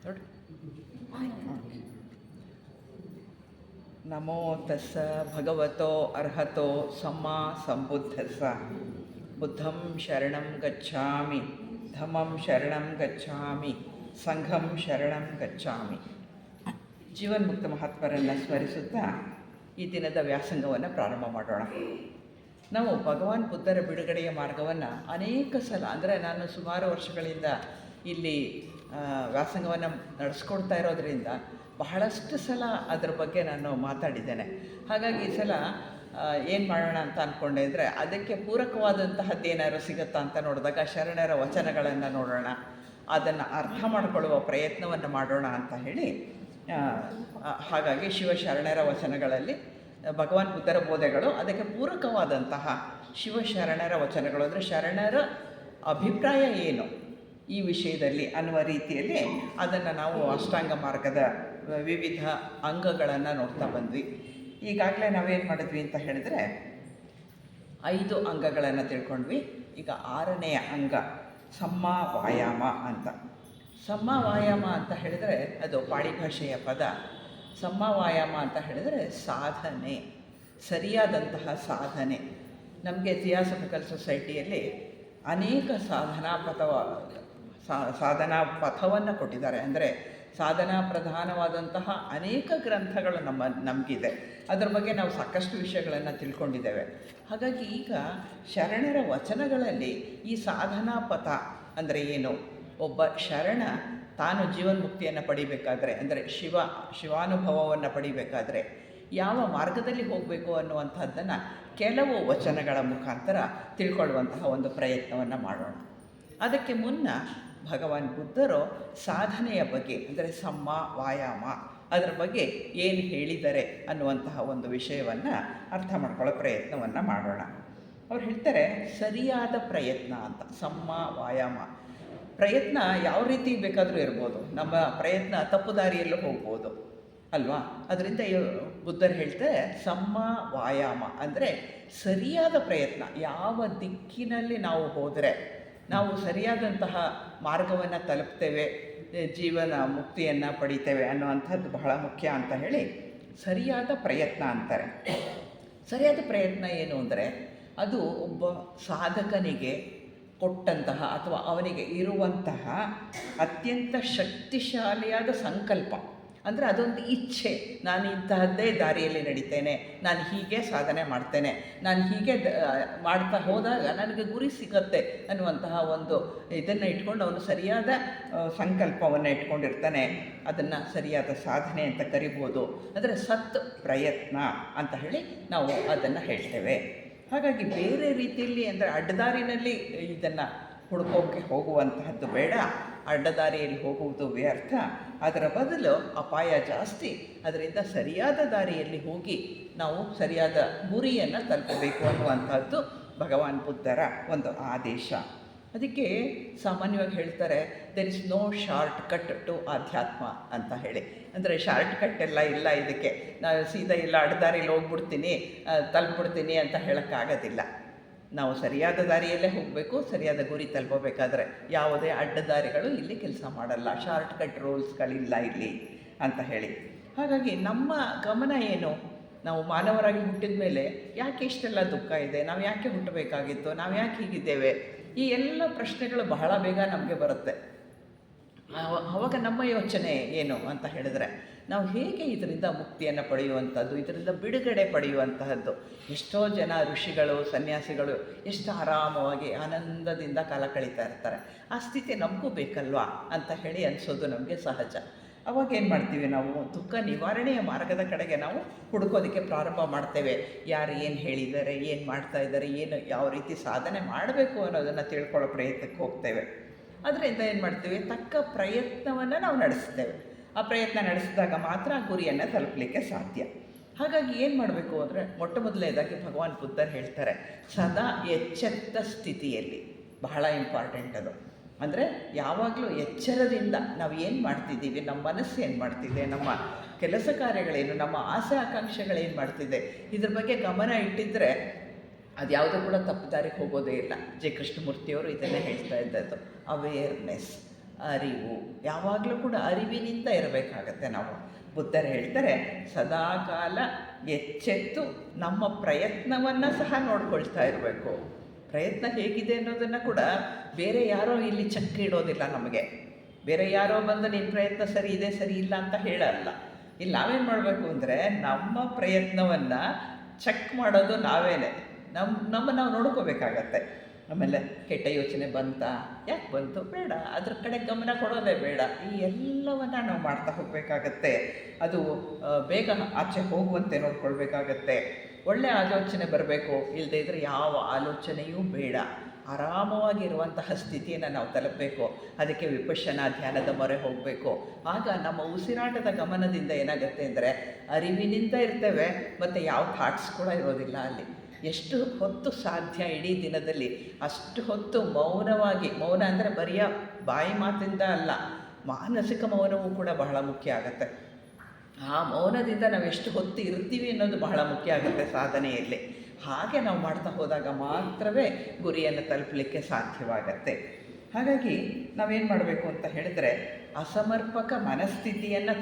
ನೋಡಿ. ನಮೋ ತಸ್ಸ ಭಗವತೋ ಅರ್ಹತೋ ಸಮ್ಮಾ ಸಂಬುದ್ಧಸ್ಸ. ಬುದ್ಧಂ ಶರಣಂ ಗಚ್ಛಾಮಿ, ಧಮ್ಮಂ ಶರಣಂ ಗಚ್ಛಾಮಿ, ಸಂಘಂ ಶರಣಂ ಗಚ್ಛಾಮಿ. ಜೀವನ್ಮುಕ್ತ ಮಹಾತ್ಮರನ್ನು ಸ್ಮರಿಸುತ್ತಾ ಈ ದಿನದ ವ್ಯಾಸಂಗವನ್ನು ಪ್ರಾರಂಭ ಮಾಡೋಣ. ನಾವು ಭಗವಾನ್ ಬುದ್ಧರ ಬಿಡುಗಡೆಯ ಮಾರ್ಗವನ್ನು ಅನೇಕ ಸಲ, ಅಂದರೆ ನಾನು ಸುಮಾರು ವರ್ಷಗಳಿಂದ ಇಲ್ಲಿ ವ್ಯಾಸಂಗವನ್ನು ನಡೆಸ್ಕೊಡ್ತಾ ಇರೋದರಿಂದ ಬಹಳಷ್ಟು ಸಲ ಅದರ ಬಗ್ಗೆ ನಾನು ಮಾತಾಡಿದ್ದೇನೆ. ಹಾಗಾಗಿ ಈ ಸಲ ಏನು ಮಾಡೋಣ ಅಂತ ಅಂದ್ಕೊಂಡೆ ಅಂದರೆ, ಅದಕ್ಕೆ ಪೂರಕವಾದಂತಹದ್ದೇನಾದ್ರು ಸಿಗುತ್ತಾ ಅಂತ ನೋಡಿದಾಗ ಶರಣರ ವಚನಗಳನ್ನು ನೋಡೋಣ, ಅದನ್ನು ಅರ್ಥ ಮಾಡಿಕೊಳ್ಳುವ ಪ್ರಯತ್ನವನ್ನು ಮಾಡೋಣ ಅಂತ ಹೇಳಿ, ಹಾಗಾಗಿ ಶಿವಶರಣರ ವಚನಗಳಲ್ಲಿ ಭಗವಾನ್ ಬುದ್ಧರ ಬೋಧೆಗಳು, ಅದಕ್ಕೆ ಪೂರಕವಾದಂತಹ ಶಿವಶರಣರ ವಚನಗಳು, ಅಂದರೆ ಶರಣರ ಅಭಿಪ್ರಾಯ ಏನು ಈ ವಿಷಯದಲ್ಲಿ ಅನ್ನುವ ರೀತಿಯಲ್ಲಿ ಅದನ್ನು ನಾವು ಅಷ್ಟಾಂಗ ಮಾರ್ಗದ ವಿವಿಧ ಅಂಗಗಳನ್ನು ನೋಡ್ತಾ ಬಂದ್ವಿ. ಈಗಾಗಲೇ ನಾವೇನು ಮಾಡಿದ್ವಿ ಅಂತ ಹೇಳಿದ್ರೆ 5 ಅಂಗಗಳನ್ನು ತಿಳ್ಕೊಂಡ್ವಿ. ಈಗ 6ನೆಯ ಅಂಗ ಸಮ್ಮಾ ವಾಯಾಮ ಅಂತ. ಸಮ್ಮಾ ವಾಯಾಮ ಅಂತ ಹೇಳಿದರೆ ಅದು ಪಾಳಿ ಭಾಷೆಯ ಪದ. ಸಮ್ಮಾ ವಾಯಾಮ ಅಂತ ಹೇಳಿದರೆ ಸಾಧನೆ, ಸರಿಯಾದಂತಹ ಸಾಧನೆ. ನಮಗೆ ಥಿಯಾಸಫಿಕಲ್ ಸೊಸೈಟಿಯಲ್ಲಿ ಅನೇಕ ಸಾಧನಾ ಪಥವನ್ನು ಕೊಟ್ಟಿದ್ದಾರೆ. ಅಂದರೆ ಸಾಧನಾ ಪ್ರಧಾನವಾದಂತಹ ಅನೇಕ ಗ್ರಂಥಗಳು ನಮಗಿದೆ. ಅದರ ಬಗ್ಗೆ ನಾವು ಸಾಕಷ್ಟು ವಿಷಯಗಳನ್ನು ತಿಳ್ಕೊಂಡಿದ್ದೇವೆ. ಹಾಗಾಗಿ ಈಗ ಶರಣರ ವಚನಗಳಲ್ಲಿ ಈ ಸಾಧನಾ ಪಥ ಅಂದರೆ ಏನು, ಒಬ್ಬ ಶರಣ ತಾನು ಜೀವನ್ಮುಕ್ತಿಯನ್ನು ಪಡಿಬೇಕಾದ್ರೆ, ಅಂದರೆ ಶಿವಾನುಭವವನ್ನು ಪಡಿಬೇಕಾದ್ರೆ ಯಾವ ಮಾರ್ಗದಲ್ಲಿ ಹೋಗಬೇಕು ಅನ್ನುವಂಥದ್ದನ್ನು ಕೆಲವು ವಚನಗಳ ಮುಖಾಂತರ ತಿಳ್ಕೊಳ್ಳುವಂತಹ ಒಂದು ಪ್ರಯತ್ನವನ್ನು ಮಾಡೋಣ. ಅದಕ್ಕೆ ಮುನ್ನ ಭಗವಾನ್ ಬುದ್ಧರು ಸಾಧನೆಯ ಬಗ್ಗೆ, ಅಂದರೆ ಸಮ್ಮ ವಾಯಾಮ, ಅದರ ಬಗ್ಗೆ ಏನು ಹೇಳಿದ್ದಾರೆ ಅನ್ನುವಂತಹ ಒಂದು ವಿಷಯವನ್ನು ಅರ್ಥ ಮಾಡ್ಕೊಳ್ಳೋ ಪ್ರಯತ್ನವನ್ನು ಮಾಡೋಣ. ಅವ್ರು ಹೇಳ್ತಾರೆ ಸರಿಯಾದ ಪ್ರಯತ್ನ ಅಂತ. ಸಮ್ಮ ವಾಯಾಮ ಪ್ರಯತ್ನ ಯಾವ ರೀತಿ ಬೇಕಾದರೂ ಇರ್ಬೋದು. ನಮ್ಮ ಪ್ರಯತ್ನ ತಪ್ಪು ದಾರಿಯಲ್ಲೂ ಹೋಗ್ಬೋದು ಅಲ್ವಾ. ಅದರಿಂದ ಬುದ್ಧರು ಹೇಳ್ತಾರೆ ಸಮ್ಮ ವಾಯಾಮ ಅಂದರೆ ಸರಿಯಾದ ಪ್ರಯತ್ನ. ಯಾವ ದಿಕ್ಕಿನಲ್ಲಿ ನಾವು ಹೋದರೆ ನಾವು ಸರಿಯಾದಂತಹ ಮಾರ್ಗವನ್ನು ತಲುಪ್ತೇವೆ, ಜೀವನ ಮುಕ್ತಿಯನ್ನು ಪಡಿತೇವೆ ಅನ್ನುವಂಥದ್ದು ಬಹಳ ಮುಖ್ಯ ಅಂತ ಹೇಳಿ ಸರಿಯಾದ ಪ್ರಯತ್ನ ಅಂತಾರೆ. ಸರಿಯಾದ ಪ್ರಯತ್ನ ಏನು ಅಂದರೆ ಅದು ಒಬ್ಬ ಸಾಧಕನಿಗೆ ಕೊಟ್ಟಂತಹ ಅಥವಾ ಅವನಿಗೆ ಇರುವಂತಹ ಅತ್ಯಂತ ಶಕ್ತಿಶಾಲಿಯಾದ ಸಂಕಲ್ಪ. ಅಂದರೆ ಅದೊಂದು ಇಚ್ಛೆ, ನಾನು ಇಂತಹದ್ದೇ ದಾರಿಯಲ್ಲಿ ನಡೀತೇನೆ, ನಾನು ಹೀಗೆ ಸಾಧನೆ ಮಾಡ್ತೇನೆ, ನಾನು ಹೀಗೆ ಮಾಡ್ತಾ ಹೋದಾಗ ನನಗೆ ಗುರಿ ಸಿಗತ್ತೆ ಅನ್ನುವಂತಹ ಒಂದು ಇದನ್ನು ಇಟ್ಕೊಂಡು ಅವನು ಸರಿಯಾದ ಸಂಕಲ್ಪವನ್ನು ಇಟ್ಕೊಂಡಿರ್ತಾನೆ. ಅದನ್ನು ಸರಿಯಾದ ಸಾಧನೆ ಅಂತ ಕರಿಬೋದು. ಅಂದರೆ ಸತ್ ಪ್ರಯತ್ನ ಅಂತ ಹೇಳಿ ನಾವು ಅದನ್ನು ಹೇಳ್ತೇವೆ. ಹಾಗಾಗಿ ಬೇರೆ ರೀತಿಯಲ್ಲಿ, ಅಂದರೆ ಅಡ್ಡದಾರಿನಲ್ಲಿ ಇದನ್ನು ಹುಡ್ಕೋಕ್ಕೆ ಹೋಗುವಂತಹದ್ದು ಬೇಡ. ಅಡ್ಡದಾರಿಯಲ್ಲಿ ಹೋಗುವುದು ವ್ಯರ್ಥ, ಅದರ ಬದಲು ಅಪಾಯ ಜಾಸ್ತಿ. ಅದರಿಂದ ಸರಿಯಾದ ದಾರಿಯಲ್ಲಿ ಹೋಗಿ ನಾವು ಸರಿಯಾದ ಗುರಿಯನ್ನು ತಲುಪಬೇಕು ಅನ್ನುವಂಥದ್ದು ಭಗವಾನ್ ಬುದ್ಧರ ಒಂದು ಆದೇಶ. ಅದಕ್ಕೆ ಸಾಮಾನ್ಯವಾಗಿ ಹೇಳ್ತಾರೆ there is no shortcut to ಆಧ್ಯಾತ್ಮ ಅಂತ ಹೇಳಿ. ಅಂದರೆ ಶಾರ್ಟ್ ಕಟ್ ಎಲ್ಲ ಇಲ್ಲ ಇದಕ್ಕೆ. ನಾನು ಸೀದಾ ಇಲ್ಲ ಅಡ್ಡದಾರಿಯಲ್ಲಿ ಹೋಗ್ಬಿಡ್ತೀನಿ ತಲುಪ್ಬಿಡ್ತೀನಿ ಅಂತ ಹೇಳೋಕ್ಕಾಗೋದಿಲ್ಲ. ನಾವು ಸರಿಯಾದ ದಾರಿಯಲ್ಲೇ ಹೋಗಬೇಕು. ಸರಿಯಾದ ಗುರಿ ತಲುಪಬೇಕಾದ್ರೆ ಯಾವುದೇ ಅಡ್ಡದಾರಿಗಳು ಇಲ್ಲಿ ಕೆಲಸ ಮಾಡಲ್ಲ, ಶಾರ್ಟ್ ಕಟ್ ರೂಲ್ಸ್ಗಳಿಲ್ಲ ಇಲ್ಲಿ ಅಂತ ಹೇಳಿ. ಹಾಗಾಗಿ ನಮ್ಮ ಗಮನ ಏನು, ನಾವು ಮಾನವರಾಗಿ ಹುಟ್ಟಿದ ಮೇಲೆ ಯಾಕೆ ಇಷ್ಟೆಲ್ಲ ದುಃಖ ಇದೆ, ನಾವು ಯಾಕೆ ಹುಟ್ಟಬೇಕಾಗಿತ್ತು, ನಾವು ಯಾಕೆ ಹೀಗಿದ್ದೇವೆ, ಈ ಎಲ್ಲ ಪ್ರಶ್ನೆಗಳು ಬಹಳ ಬೇಗ ನಮಗೆ ಬರುತ್ತೆ. ಆವಾಗ ನಮ್ಮ ಯೋಚನೆ ಏನು ಅಂತ ಹೇಳಿದ್ರೆ, ನಾವು ಹೇಗೆ ಇದರಿಂದ ಮುಕ್ತಿಯನ್ನು ಪಡೆಯುವಂಥದ್ದು, ಇದರಿಂದ ಬಿಡುಗಡೆ ಪಡೆಯುವಂತಹದ್ದು. ಎಷ್ಟೋ ಜನ ಋಷಿಗಳು ಸನ್ಯಾಸಿಗಳು ಎಷ್ಟು ಆರಾಮವಾಗಿ ಆನಂದದಿಂದ ಕಾಲ ಕಳೀತಾ ಇರ್ತಾರೆ. ಆ ಸ್ಥಿತಿ ನಮಗೂ ಬೇಕಲ್ವಾ ಅಂತ ಹೇಳಿ ಅನಿಸೋದು ನಮಗೆ ಸಹಜ. ಅವಾಗ ಏನು ಮಾಡ್ತೀವಿ, ನಾವು ದುಃಖ ನಿವಾರಣೆಯ ಮಾರ್ಗದ ಕಡೆಗೆ ನಾವು ಹುಡುಕೋದಕ್ಕೆ ಪ್ರಾರಂಭ ಮಾಡ್ತೇವೆ. ಯಾರು ಏನು ಹೇಳಿದ್ದಾರೆ, ಏನು ಮಾಡ್ತಾ ಇದ್ದಾರೆ, ಏನು ಯಾವ ರೀತಿ ಸಾಧನೆ ಮಾಡಬೇಕು ಅನ್ನೋದನ್ನು ತಿಳ್ಕೊಳ್ಳೋ ಪ್ರಯತ್ನಕ್ಕೆ ಹೋಗ್ತೇವೆ. ಅದರಿಂದ ಏನು ಮಾಡ್ತೀವಿ, ತಕ್ಕ ಪ್ರಯತ್ನವನ್ನು ನಾವು ನಡೆಸ್ತೇವೆ. ಆ ಪ್ರಯತ್ನ ನಡೆಸಿದಾಗ ಮಾತ್ರ ಗುರಿಯನ್ನು ತಲುಪಲಿಕ್ಕೆ ಸಾಧ್ಯ. ಹಾಗಾಗಿ ಏನು ಮಾಡಬೇಕು ಅಂದರೆ, ಮೊಟ್ಟ ಮೊದಲನೇದಾಗಿ ಭಗವಾನ್ ಬುದ್ಧರು ಹೇಳ್ತಾರೆ ಸದಾ ಎಚ್ಚೆತ್ತ ಸ್ಥಿತಿಯಲ್ಲಿ. ಬಹಳ ಇಂಪಾರ್ಟೆಂಟ್ ಅದು. ಅಂದರೆ ಯಾವಾಗಲೂ ಎಚ್ಚರದಿಂದ ನಾವು ಏನು ಮಾಡ್ತಿದ್ದೀವಿ, ನಮ್ಮ ಮನಸ್ಸು ಏನು ಮಾಡ್ತಿದೆ, ನಮ್ಮ ಕೆಲಸ ಕಾರ್ಯಗಳೇನು, ನಮ್ಮ ಆಸೆ ಆಕಾಂಕ್ಷೆಗಳೇನು ಮಾಡ್ತಿದೆ, ಇದ್ರ ಬಗ್ಗೆ ಗಮನ ಇಟ್ಟಿದ್ದರೆ ಅದು ಯಾವುದೂ ಕೂಡ ತಪ್ಪು ದಾರಿಗೆ ಹೋಗೋದೇ ಇಲ್ಲ. ಜೆ ಕೃಷ್ಣಮೂರ್ತಿಯವರು ಇದನ್ನೇ ಹೇಳ್ತಾ ಇದ್ದದ್ದು, ಅವೇರ್ನೆಸ್. ಅರಿವು. ಯಾವಾಗಲೂ ಕೂಡ ಅರಿವಿನಿಂದ ಇರಬೇಕಾಗತ್ತೆ ನಾವು. ಬುದ್ಧರು ಹೇಳ್ತಾರೆ, ಸದಾಕಾಲ ಎಚ್ಚೆತ್ತು ನಮ್ಮ ಪ್ರಯತ್ನವನ್ನು ಸಹ ನೋಡ್ಕೊಳ್ತಾ ಇರಬೇಕು. ಪ್ರಯತ್ನ ಹೇಗಿದೆ ಅನ್ನೋದನ್ನು ಕೂಡ ಬೇರೆ ಯಾರೋ ಇಲ್ಲಿ ಚೆಕ್ ಇಡೋದಿಲ್ಲ ನಮಗೆ. ಬೇರೆ ಯಾರೋ ಬಂದು ನಿಮ್ಮ ಪ್ರಯತ್ನ ಸರಿ ಇದೆ ಸರಿ ಇಲ್ಲ ಅಂತ ಹೇಳಲ್ಲ. ಇಲ್ಲಿ ನಾವೇನು ಮಾಡಬೇಕು ಅಂದರೆ ನಮ್ಮ ಪ್ರಯತ್ನವನ್ನು ಚೆಕ್ ಮಾಡೋದು ನಾವೇನೆ. ನಮ್ಮ ನಾವು ನೋಡ್ಕೋಬೇಕಾಗತ್ತೆ. ಆಮೇಲೆ ಕೆಟ್ಟ ಯೋಚನೆ ಬಂತಾ, ಯಾಕೆ ಬಂತು, ಬೇಡ, ಅದ್ರ ಕಡೆ ಗಮನ ಕೊಡೋದೇ ಬೇಡ. ಈ ಎಲ್ಲವನ್ನು ನಾವು ಮಾಡ್ತಾ ಹೋಗಬೇಕಾಗತ್ತೆ. ಅದು ಬೇಗ ಆಚೆ ಹೋಗುವಂತೆ ನೋಡ್ಕೊಳ್ಬೇಕಾಗತ್ತೆ. ಒಳ್ಳೆಯ ಆಲೋಚನೆ ಬರಬೇಕು, ಇಲ್ಲದೇ ಇದ್ದರೆ ಯಾವ ಆಲೋಚನೆಯೂ ಬೇಡ. ಆರಾಮವಾಗಿರುವಂತಹ ಸ್ಥಿತಿಯನ್ನು ನಾವು ತಲುಪಬೇಕು. ಅದಕ್ಕೆ ವಿಪಶ್ಯನಾ ಧ್ಯಾನದ ಮೊರೆ ಹೋಗಬೇಕು. ಆಗ ನಮ್ಮ ಉಸಿರಾಟದ ಗಮನದಿಂದ ಏನಾಗುತ್ತೆ ಅಂದರೆ ಅರಿವಿನಿಂದ ಇರ್ತೇವೆ, ಮತ್ತು ಯಾವ ಥಾಟ್ಸ್ ಕೂಡ ಇರೋದಿಲ್ಲ ಅಲ್ಲಿ. ಎಷ್ಟು ಹೊತ್ತು ಸಾಧ್ಯ ಇಡೀ ದಿನದಲ್ಲಿ ಅಷ್ಟು ಹೊತ್ತು ಮೌನವಾಗಿ, ಮೌನ ಅಂದರೆ ಬರಿಯ ಬಾಯಿ ಮಾತಿಂದ ಅಲ್ಲ, ಮಾನಸಿಕ ಮೌನವೂ ಕೂಡ ಬಹಳ ಮುಖ್ಯ ಆಗುತ್ತೆ. ಆ ಮೌನದಿಂದ ನಾವು ಎಷ್ಟು ಹೊತ್ತು ಇರ್ತೀವಿ ಅನ್ನೋದು ಬಹಳ ಮುಖ್ಯ ಆಗುತ್ತೆ ಸಾಧನೆಯಲ್ಲಿ. ಹಾಗೆ ನಾವು ಮಾಡ್ತಾ ಹೋದಾಗ ಮಾತ್ರವೇ ಗುರಿಯನ್ನು ತಲುಪಲಿಕ್ಕೆ ಸಾಧ್ಯವಾಗತ್ತೆ. ಹಾಗಾಗಿ ನಾವೇನು ಮಾಡಬೇಕು ಅಂತ ಹೇಳಿದ್ರೆ, ಅಸಮರ್ಪಕ ಮನಸ್ಥಿತಿಯನ್ನು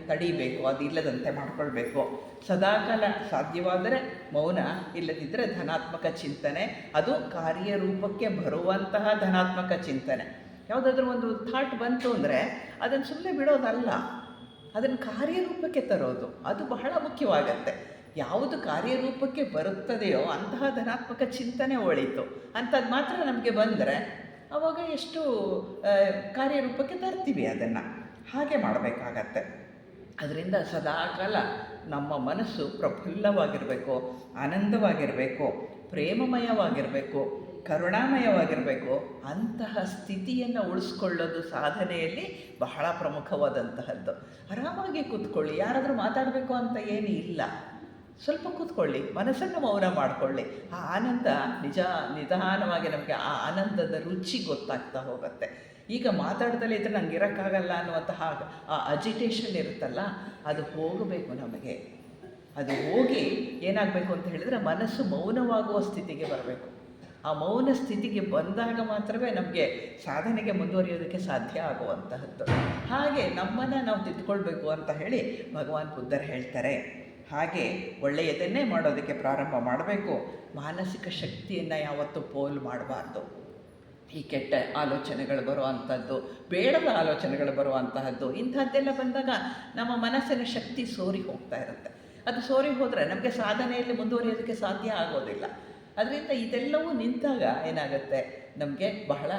ತಡಿಬೇಕು, ಅದಿಲ್ಲದಂತೆ ಮಾಡ್ಕೊಳ್ಬೇಕು. ಸದಾಕಾಲ ಸಾಧ್ಯವಾದರೆ ಮೌನ, ಇಲ್ಲದಿದ್ದರೆ ಧನಾತ್ಮಕ ಚಿಂತನೆ, ಅದು ಕಾರ್ಯರೂಪಕ್ಕೆ ಬರುವಂತಹ ಧನಾತ್ಮಕ ಚಿಂತನೆ. ಯಾವುದಾದ್ರೂ ಒಂದು ಥಾಟ್ ಬಂತು ಅಂದರೆ ಅದನ್ನು ಸುಮ್ಮನೆ ಬಿಡೋದಲ್ಲ, ಅದನ್ನು ಕಾರ್ಯರೂಪಕ್ಕೆ ತರೋದು, ಅದು ಬಹಳ ಮುಖ್ಯವಾಗತ್ತೆ. ಯಾವುದು ಕಾರ್ಯರೂಪಕ್ಕೆ ಬರುತ್ತದೆಯೋ ಅಂತಹ ಧನಾತ್ಮಕ ಚಿಂತನೆ ಒಳಿತು ಅಂಥದ್ದು ಮಾತ್ರ ನಮಗೆ ಬಂದರೆ ಆವಾಗ ಎಷ್ಟು ಕಾರ್ಯರೂಪಕ್ಕೆ ತರ್ತೀವಿ ಅದನ್ನು. ಹಾಗೆ ಮಾಡಬೇಕಾಗತ್ತೆ. ಅದರಿಂದ ಸದಾಕಾಲ ನಮ್ಮ ಮನಸ್ಸು ಪ್ರಫುಲ್ಲವಾಗಿರಬೇಕು, ಆನಂದವಾಗಿರಬೇಕು, ಪ್ರೇಮಮಯವಾಗಿರಬೇಕು, ಕರುಣಾಮಯವಾಗಿರಬೇಕು. ಅಂತಹ ಸ್ಥಿತಿಯನ್ನು ಉಳಿಸ್ಕೊಳ್ಳೋದು ಸಾಧನೆಯಲ್ಲಿ ಬಹಳ ಪ್ರಮುಖವಾದಂತಹದ್ದು. ಆರಾಮಾಗಿ ಕೂತ್ಕೊಳ್ಳಿ, ಯಾರಾದರೂ ಮಾತಾಡಬೇಕು ಅಂತ ಏನೂ ಇಲ್ಲ, ಸ್ವಲ್ಪ ಕೂತ್ಕೊಳ್ಳಿ, ಮನಸ್ಸನ್ನು ಮೌನ ಮಾಡಿಕೊಳ್ಳಿ. ಆ ಆನಂದ ನಿಧಾನವಾಗಿ ನಮಗೆ ಆ ಆನಂದದ ರುಚಿ ಗೊತ್ತಾಗ್ತಾ ಹೋಗುತ್ತೆ. ಈಗ ಮಾತಾಡ್ದಲೇ ಇದ್ದರೆ ನಂಗೆ ಇರೋಕ್ಕಾಗಲ್ಲ ಅನ್ನುವಂತಹ ಆ ಅಜಿಟೇಷನ್ ಇರುತ್ತಲ್ಲ, ಅದು ಹೋಗಬೇಕು ನಮಗೆ. ಅದು ಹೋಗಿ ಏನಾಗಬೇಕು ಅಂತ ಹೇಳಿದರೆ ಮನಸ್ಸು ಮೌನವಾಗುವ ಸ್ಥಿತಿಗೆ ಬರಬೇಕು. ಆ ಮೌನ ಸ್ಥಿತಿಗೆ ಬಂದಾಗ ಮಾತ್ರವೇ ನಮಗೆ ಸಾಧನೆಗೆ ಮುಂದುವರಿಯೋದಕ್ಕೆ ಸಾಧ್ಯ ಆಗುವಂತಹದ್ದು. ಹಾಗೆ ನಮ್ಮನ್ನು ನಾವು ತಿದ್ದುಕೊಳ್ಬೇಕು ಅಂತ ಹೇಳಿ ಭಗವಾನ್ ಬುದ್ಧರು ಹೇಳ್ತಾರೆ. ಹಾಗೆ ಒಳ್ಳೆಯದನ್ನೇ ಮಾಡೋದಕ್ಕೆ ಪ್ರಾರಂಭ ಮಾಡಬೇಕು. ಮಾನಸಿಕ ಶಕ್ತಿಯನ್ನು ಯಾವತ್ತೂ ಪೋಲು ಮಾಡಬಾರ್ದು. ಈ ಕೆಟ್ಟ ಆಲೋಚನೆಗಳು ಬರುವಂಥದ್ದು, ಬೇಡದ ಆಲೋಚನೆಗಳು ಬರುವಂತಹದ್ದು, ಇಂಥದ್ದೆಲ್ಲ ಬಂದಾಗ ನಮ್ಮ ಮನಸ್ಸಿನ ಶಕ್ತಿ ಸೋರಿ ಹೋಗ್ತಾ ಇರುತ್ತೆ. ಅದು ಸೋರಿ ಹೋದರೆ ನಮಗೆ ಸಾಧನೆಯಲ್ಲಿ ಮುಂದುವರಿಯೋದಕ್ಕೆ ಸಾಧ್ಯ ಆಗೋದಿಲ್ಲ. ಅದರಿಂದ ಇದೆಲ್ಲವೂ ನಿಂತಾಗ ಏನಾಗುತ್ತೆ, ನಮಗೆ ಬಹಳ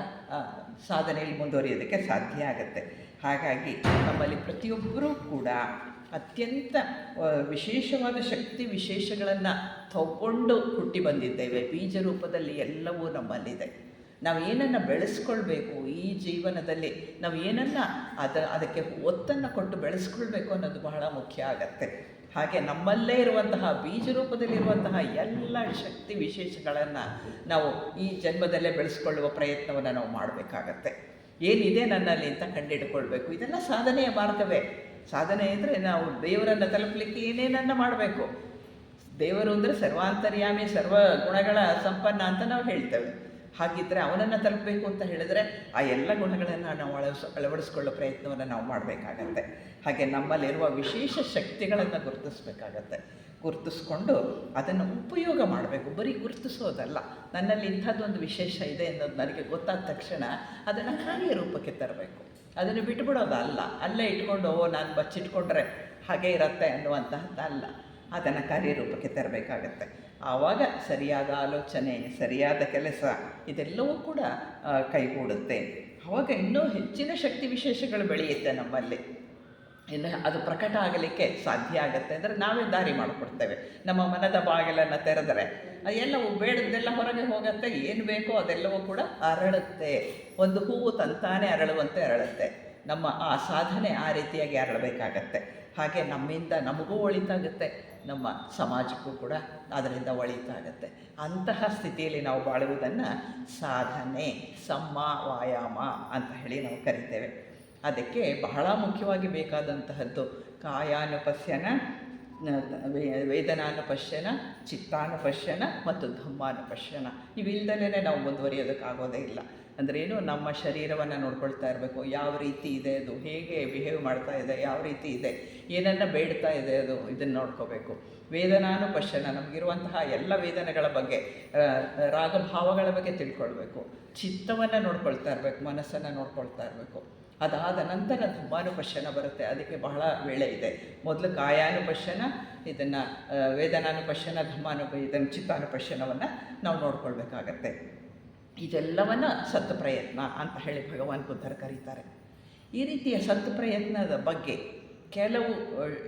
ಸಾಧನೆಯಲ್ಲಿ ಮುಂದುವರಿಯೋದಕ್ಕೆ ಸಾಧ್ಯ ಆಗುತ್ತೆ. ಹಾಗಾಗಿ ನಮ್ಮಲ್ಲಿ ಪ್ರತಿಯೊಬ್ಬರೂ ಕೂಡ ಅತ್ಯಂತ ವಿಶೇಷವಾದ ಶಕ್ತಿ ವಿಶೇಷಗಳನ್ನು ತಗೊಂಡು ಹುಟ್ಟಿ ಬಂದಿದ್ದೇವೆ. ಬೀಜ ರೂಪದಲ್ಲಿ ಎಲ್ಲವೂ ನಮ್ಮಲ್ಲಿದೆ. ನಾವು ಏನನ್ನು ಬೆಳೆಸ್ಕೊಳ್ಬೇಕು ಈ ಜೀವನದಲ್ಲಿ, ನಾವು ಏನನ್ನು ಅದಕ್ಕೆ ಒತ್ತನ್ನು ಕೊಟ್ಟು ಬೆಳೆಸ್ಕೊಳ್ಬೇಕು ಅನ್ನೋದು ಬಹಳ ಮುಖ್ಯ ಆಗತ್ತೆ. ಹಾಗೆ ನಮ್ಮಲ್ಲೇ ಇರುವಂತಹ ಬೀಜ ರೂಪದಲ್ಲಿರುವಂತಹ ಎಲ್ಲ ಶಕ್ತಿ ವಿಶೇಷಗಳನ್ನು ನಾವು ಈ ಜನ್ಮದಲ್ಲೇ ಬೆಳೆಸ್ಕೊಳ್ಳುವ ಪ್ರಯತ್ನವನ್ನು ನಾವು ಮಾಡಬೇಕಾಗತ್ತೆ. ಏನಿದೆ ನನ್ನಲ್ಲಿ ಅಂತ ಕಂಡುಹಿಡ್ಕೊಳ್ಬೇಕು. ಇದೆಲ್ಲ ಸಾಧನೆಯ ಮಾರ್ಗವೇ. ಸಾಧನೆ ಅಂದರೆ ನಾವು ದೇವರನ್ನು ತಲುಪಲಿಕ್ಕೆ ಏನೇನನ್ನು ಮಾಡಬೇಕು. ದೇವರು ಅಂದರೆ ಸರ್ವಾಂತರ್ಯಾಮಿ, ಸರ್ವ ಗುಣಗಳ ಸಂಪನ್ನ ಅಂತ ನಾವು ಹೇಳ್ತೇವೆ. ಹಾಗಿದ್ದರೆ ಅವನನ್ನು ತಲುಪಬೇಕು ಅಂತ ಹೇಳಿದರೆ ಆ ಎಲ್ಲ ಗುಣಗಳನ್ನು ನಾವು ಅಳವಡಿಸ್ಕೊಳ್ಳೋ ಪ್ರಯತ್ನವನ್ನು ನಾವು ಮಾಡಬೇಕಾಗತ್ತೆ. ಹಾಗೆ ನಮ್ಮಲ್ಲಿರುವ ವಿಶೇಷ ಶಕ್ತಿಗಳನ್ನು ಗುರುತಿಸ್ಬೇಕಾಗತ್ತೆ. ಗುರುತಿಸ್ಕೊಂಡು ಅದನ್ನು ಉಪಯೋಗ ಮಾಡಬೇಕು. ಬರೀ ಗುರುತಿಸೋದಲ್ಲ, ನನ್ನಲ್ಲಿ ಇಂಥದ್ದೊಂದು ವಿಶೇಷ ಇದೆ ಅನ್ನೋದು ನನಗೆ ಗೊತ್ತಾದ ತಕ್ಷಣ ಅದನ್ನು ಕಾರ್ಯರೂಪಕ್ಕೆ ತರಬೇಕು. ಅದನ್ನು ಬಿಟ್ಟುಬಿಡೋದಲ್ಲ, ಅಲ್ಲೇ ಇಟ್ಕೊಂಡು ನಾನು ಬಚ್ಚಿಟ್ಕೊಂಡ್ರೆ ಹಾಗೆ ಇರುತ್ತೆ ಅನ್ನುವಂತಹದ್ದಲ್ಲ. ಅದನ್ನು ಕಾರ್ಯರೂಪಕ್ಕೆ ತರಬೇಕಾಗತ್ತೆ. ಆವಾಗ ಸರಿಯಾದ ಆಲೋಚನೆ, ಸರಿಯಾದ ಕೆಲಸ ಇದೆಲ್ಲವೂ ಕೂಡ ಕೈಗೂಡುತ್ತೆ. ಆವಾಗ ಇನ್ನೂ ಹೆಚ್ಚಿನ ಶಕ್ತಿ ವಿಶೇಷಗಳು ಬೆಳೆಯುತ್ತೆ ನಮ್ಮಲ್ಲಿ. ಇನ್ನು ಅದು ಪ್ರಕಟ ಆಗಲಿಕ್ಕೆ ಸಾಧ್ಯ ಆಗುತ್ತೆ. ಅಂದರೆ ನಾವೇ ದಾರಿ ಮಾಡಿಕೊಡ್ತೇವೆ. ನಮ್ಮ ಮನದ ಬಾಗಿಲನ್ನು ತೆರೆದರೆ ಎಲ್ಲವೂ ಬೇಡದ್ದೆಲ್ಲ ಹೊರಗೆ ಹೋಗುತ್ತೆ. ಏನು ಬೇಕೋ ಅದೆಲ್ಲವೂ ಕೂಡ ಅರಳುತ್ತೆ. ಒಂದು ಹೂವು ತಂತಾನೆ ಅರಳುವಂತೆ ಅರಳುತ್ತೆ. ನಮ್ಮ ಆ ಸಾಧನೆ ಆ ರೀತಿಯಾಗಿ ಅರಳಬೇಕಾಗತ್ತೆ. ಹಾಗೆ ನಮ್ಮಿಂದ ನಮಗೂ ಒಳಿತಾಗುತ್ತೆ, ನಮ್ಮ ಸಮಾಜಕ್ಕೂ ಕೂಡ ಅದರಿಂದ ಒಳಿತಾಗುತ್ತೆ. ಅಂತಹ ಸ್ಥಿತಿಯಲ್ಲಿ ನಾವು ಬಾಳುವುದನ್ನು ಸಾಧನೆ, ವಾಯಾಮ ಅಂತ ಹೇಳಿ ನಾವು ಕರಿತೇವೆ. ಅದಕ್ಕೆ ಬಹಳ ಮುಖ್ಯವಾಗಿ ಬೇಕಾದಂತಹದ್ದು ಕಾಯಾನುಪಶ್ಯನ, ವೇದನಾನುಪಶ್ಯನ, ಚಿತ್ತಾನುಪಶ್ಯನ ಮತ್ತು ಧಮ್ಮಾನುಪಶ್ಯನ. ಇವಿಲ್ಲದಲೇ ನಾವು ಮುಂದುವರಿಯೋದಕ್ಕಾಗೋದೇ ಇಲ್ಲ. ಅಂದರೆ ಏನು, ನಮ್ಮ ಶರೀರವನ್ನು ನೋಡ್ಕೊಳ್ತಾ ಇರಬೇಕು. ಯಾವ ರೀತಿ ಇದೆ ಅದು, ಹೇಗೆ ಬಿಹೇವ್ ಮಾಡ್ತಾ ಇದೆ, ಯಾವ ರೀತಿ ಇದೆ, ಏನನ್ನು ಬೇಡ್ತಾ ಇದೆ ಅದು, ಇದನ್ನು ನೋಡ್ಕೋಬೇಕು. ವೇದನಾನುಪಶ್ಯನ, ನಮಗಿರುವಂತಹ ಎಲ್ಲ ವೇದನೆಗಳ ಬಗ್ಗೆ, ರಾಗಭಾವಗಳ ಬಗ್ಗೆ ತಿಳ್ಕೊಳ್ಬೇಕು. ಚಿತ್ತವನ್ನು ನೋಡ್ಕೊಳ್ತಾ ಇರಬೇಕು, ಮನಸ್ಸನ್ನು ನೋಡ್ಕೊಳ್ತಾ ಇರಬೇಕು. ಅದಾದ ನಂತರ ಧಮ್ಮಾನುಪಶ್ಯನ ಬರುತ್ತೆ. ಅದಕ್ಕೆ ಬಹಳ ವೇಳೆ ಇದೆ. ಮೊದಲು ಕಾಯಾನುಪಶ್ಯನ, ಇದನ್ನು ವೇದನಾನುಪಶ್ಯನ, ಇದನ್ನು ಚಿತ್ತಾನುಪಶ್ಯನವನ್ನು ನಾವು ನೋಡ್ಕೊಳ್ಬೇಕಾಗತ್ತೆ. ಇದೆಲ್ಲವನ್ನು ಸತ್ ಪ್ರಯತ್ನ ಅಂತ ಹೇಳಿ ಭಗವಾನ್ ಬುದ್ಧರು ಕರೀತಾರೆ. ಈ ರೀತಿಯ ಸತ್ ಪ್ರಯತ್ನದ ಬಗ್ಗೆ ಕೆಲವು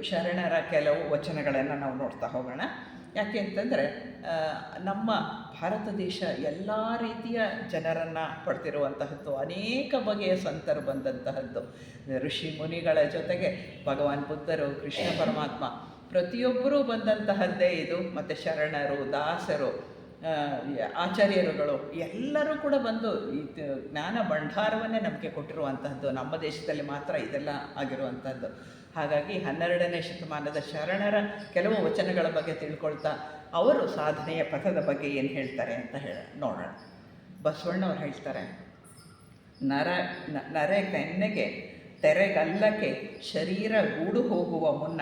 ಶರಣರ ಕೆಲವು ವಚನಗಳನ್ನು ನಾವು ನೋಡ್ತಾ ಹೋಗೋಣ. ಯಾಕೆ ಅಂತಂದರೆ ನಮ್ಮ ಭಾರತ ದೇಶ ಎಲ್ಲ ರೀತಿಯ ಜನರನ್ನು ಪಡ್ತಿರುವಂತಹದ್ದು, ಅನೇಕ ಬಗೆಯ ಸಂತರು ಬಂದಂತಹದ್ದು. ಋಷಿ ಮುನಿಗಳ ಜೊತೆಗೆ ಭಗವಾನ್ ಬುದ್ಧರು, ಕೃಷ್ಣ ಪರಮಾತ್ಮ ಪ್ರತಿಯೊಬ್ಬರೂ ಬಂದಂತಹದ್ದೇ ಇದು. ಮತ್ತು ಶರಣರು, ದಾಸರು, ಆಚಾರ್ಯರುಗಳು ಎಲ್ಲರೂ ಕೂಡ ಬಂದು ಈ ಜ್ಞಾನ ಭಂಡಾರವನ್ನೇ ನಮಗೆ ಕೊಟ್ಟಿರುವಂತಹದ್ದು. ನಮ್ಮ ದೇಶದಲ್ಲಿ ಮಾತ್ರ ಇದೆಲ್ಲ ಆಗಿರುವಂಥದ್ದು. ಹಾಗಾಗಿ 12ನೇ ಶತಮಾನದ ಶರಣರ ಕೆಲವು ವಚನಗಳ ಬಗ್ಗೆ ತಿಳ್ಕೊಳ್ತಾ ಅವರು ಸಾಧನೆಯ ಪಥದ ಬಗ್ಗೆ ಏನು ಹೇಳ್ತಾರೆ ಅಂತ ನೋಡೋಣ. ಬಸವಣ್ಣವ್ರು ಹೇಳ್ತಾರೆ, ನರೆ ಕೆನ್ನೆಗೆ ತೆರೆಗಲ್ಲಕ್ಕೆ ಶರೀರ ಗೂಡು ಹೋಗುವ ಮುನ್ನ,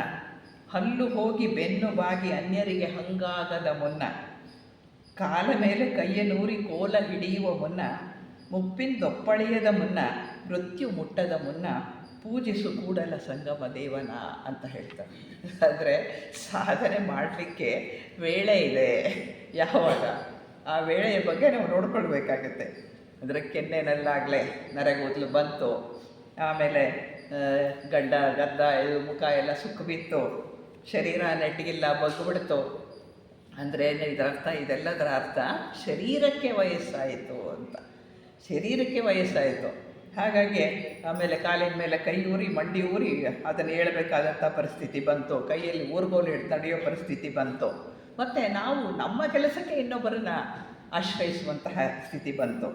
ಹಲ್ಲು ಹೋಗಿ ಬೆನ್ನು ಬಾಗಿ ಅನ್ಯರಿಗೆ ಹಂಗಾಗದ ಮುನ್ನ, ಕಾಲ ಮೇಲೆ ಕೈಯ ನೂರಿ ಕೋಲ ಹಿಡಿಯುವ ಮುನ್ನ, ಮುಪ್ಪಿಂದೊಪ್ಪಳೆಯದ ಮುನ್ನ, ಮೃತ್ಯು ಮುಟ್ಟದ ಮುನ್ನ, ಪೂಜಿಸು ಕೂಡಲ ಸಂಗಮ ದೇವನ ಅಂತ ಹೇಳ್ತಾರೆ. ಅಂದರೆ ಸಾಧನೆ ಮಾಡಲಿಕ್ಕೆ ವೇಳೆ ಇದೆ. ಯಾವಾಗ ಆ ವೇಳೆಯ ಬಗ್ಗೆ ನಾವು ನೋಡ್ಕೊಳ್ಬೇಕಾಗತ್ತೆ. ಅಂದರೆ ಕೆನ್ನೆನಲ್ಲಾಗಲೇ ನರೆಗೂದಲು ಬಂತು, ಆಮೇಲೆ ಗಡ್ಡ ಇದು ಮುಖ ಎಲ್ಲ ಸುಕ್ಕು ಬಿತ್ತು, ಶರೀರ ನೆಟ್ಟಿಗಿಲ್ಲ ಬಗ್ಗಿಬಿಡ್ತು. ಅಂದರೆ ಇದರ ಅರ್ಥ, ಇದೆಲ್ಲದರ ಅರ್ಥ ಶರೀರಕ್ಕೆ ವಯಸ್ಸಾಯಿತು ಅಂತ. ಶರೀರಕ್ಕೆ ವಯಸ್ಸಾಯಿತು. ಹಾಗಾಗಿ ಆಮೇಲೆ ಕಾಲಿನ ಮೇಲೆ ಕೈ ಊರಿ ಮಂಡಿ ಊರಿ ಅದನ್ನು ಹೇಳಬೇಕಾದಂಥ ಪರಿಸ್ಥಿತಿ ಬಂತು. ಕೈಯಲ್ಲಿ ಊರ್ಗೋಲು ನಡೆಯೋ ಪರಿಸ್ಥಿತಿ ಬಂತು. ಮತ್ತು ನಾವು ನಮ್ಮ ಕೆಲಸಕ್ಕೆ ಇನ್ನೊಬ್ಬರನ್ನ ಆಶ್ರಯಿಸುವಂತಹ ಸ್ಥಿತಿ ಬಂತು.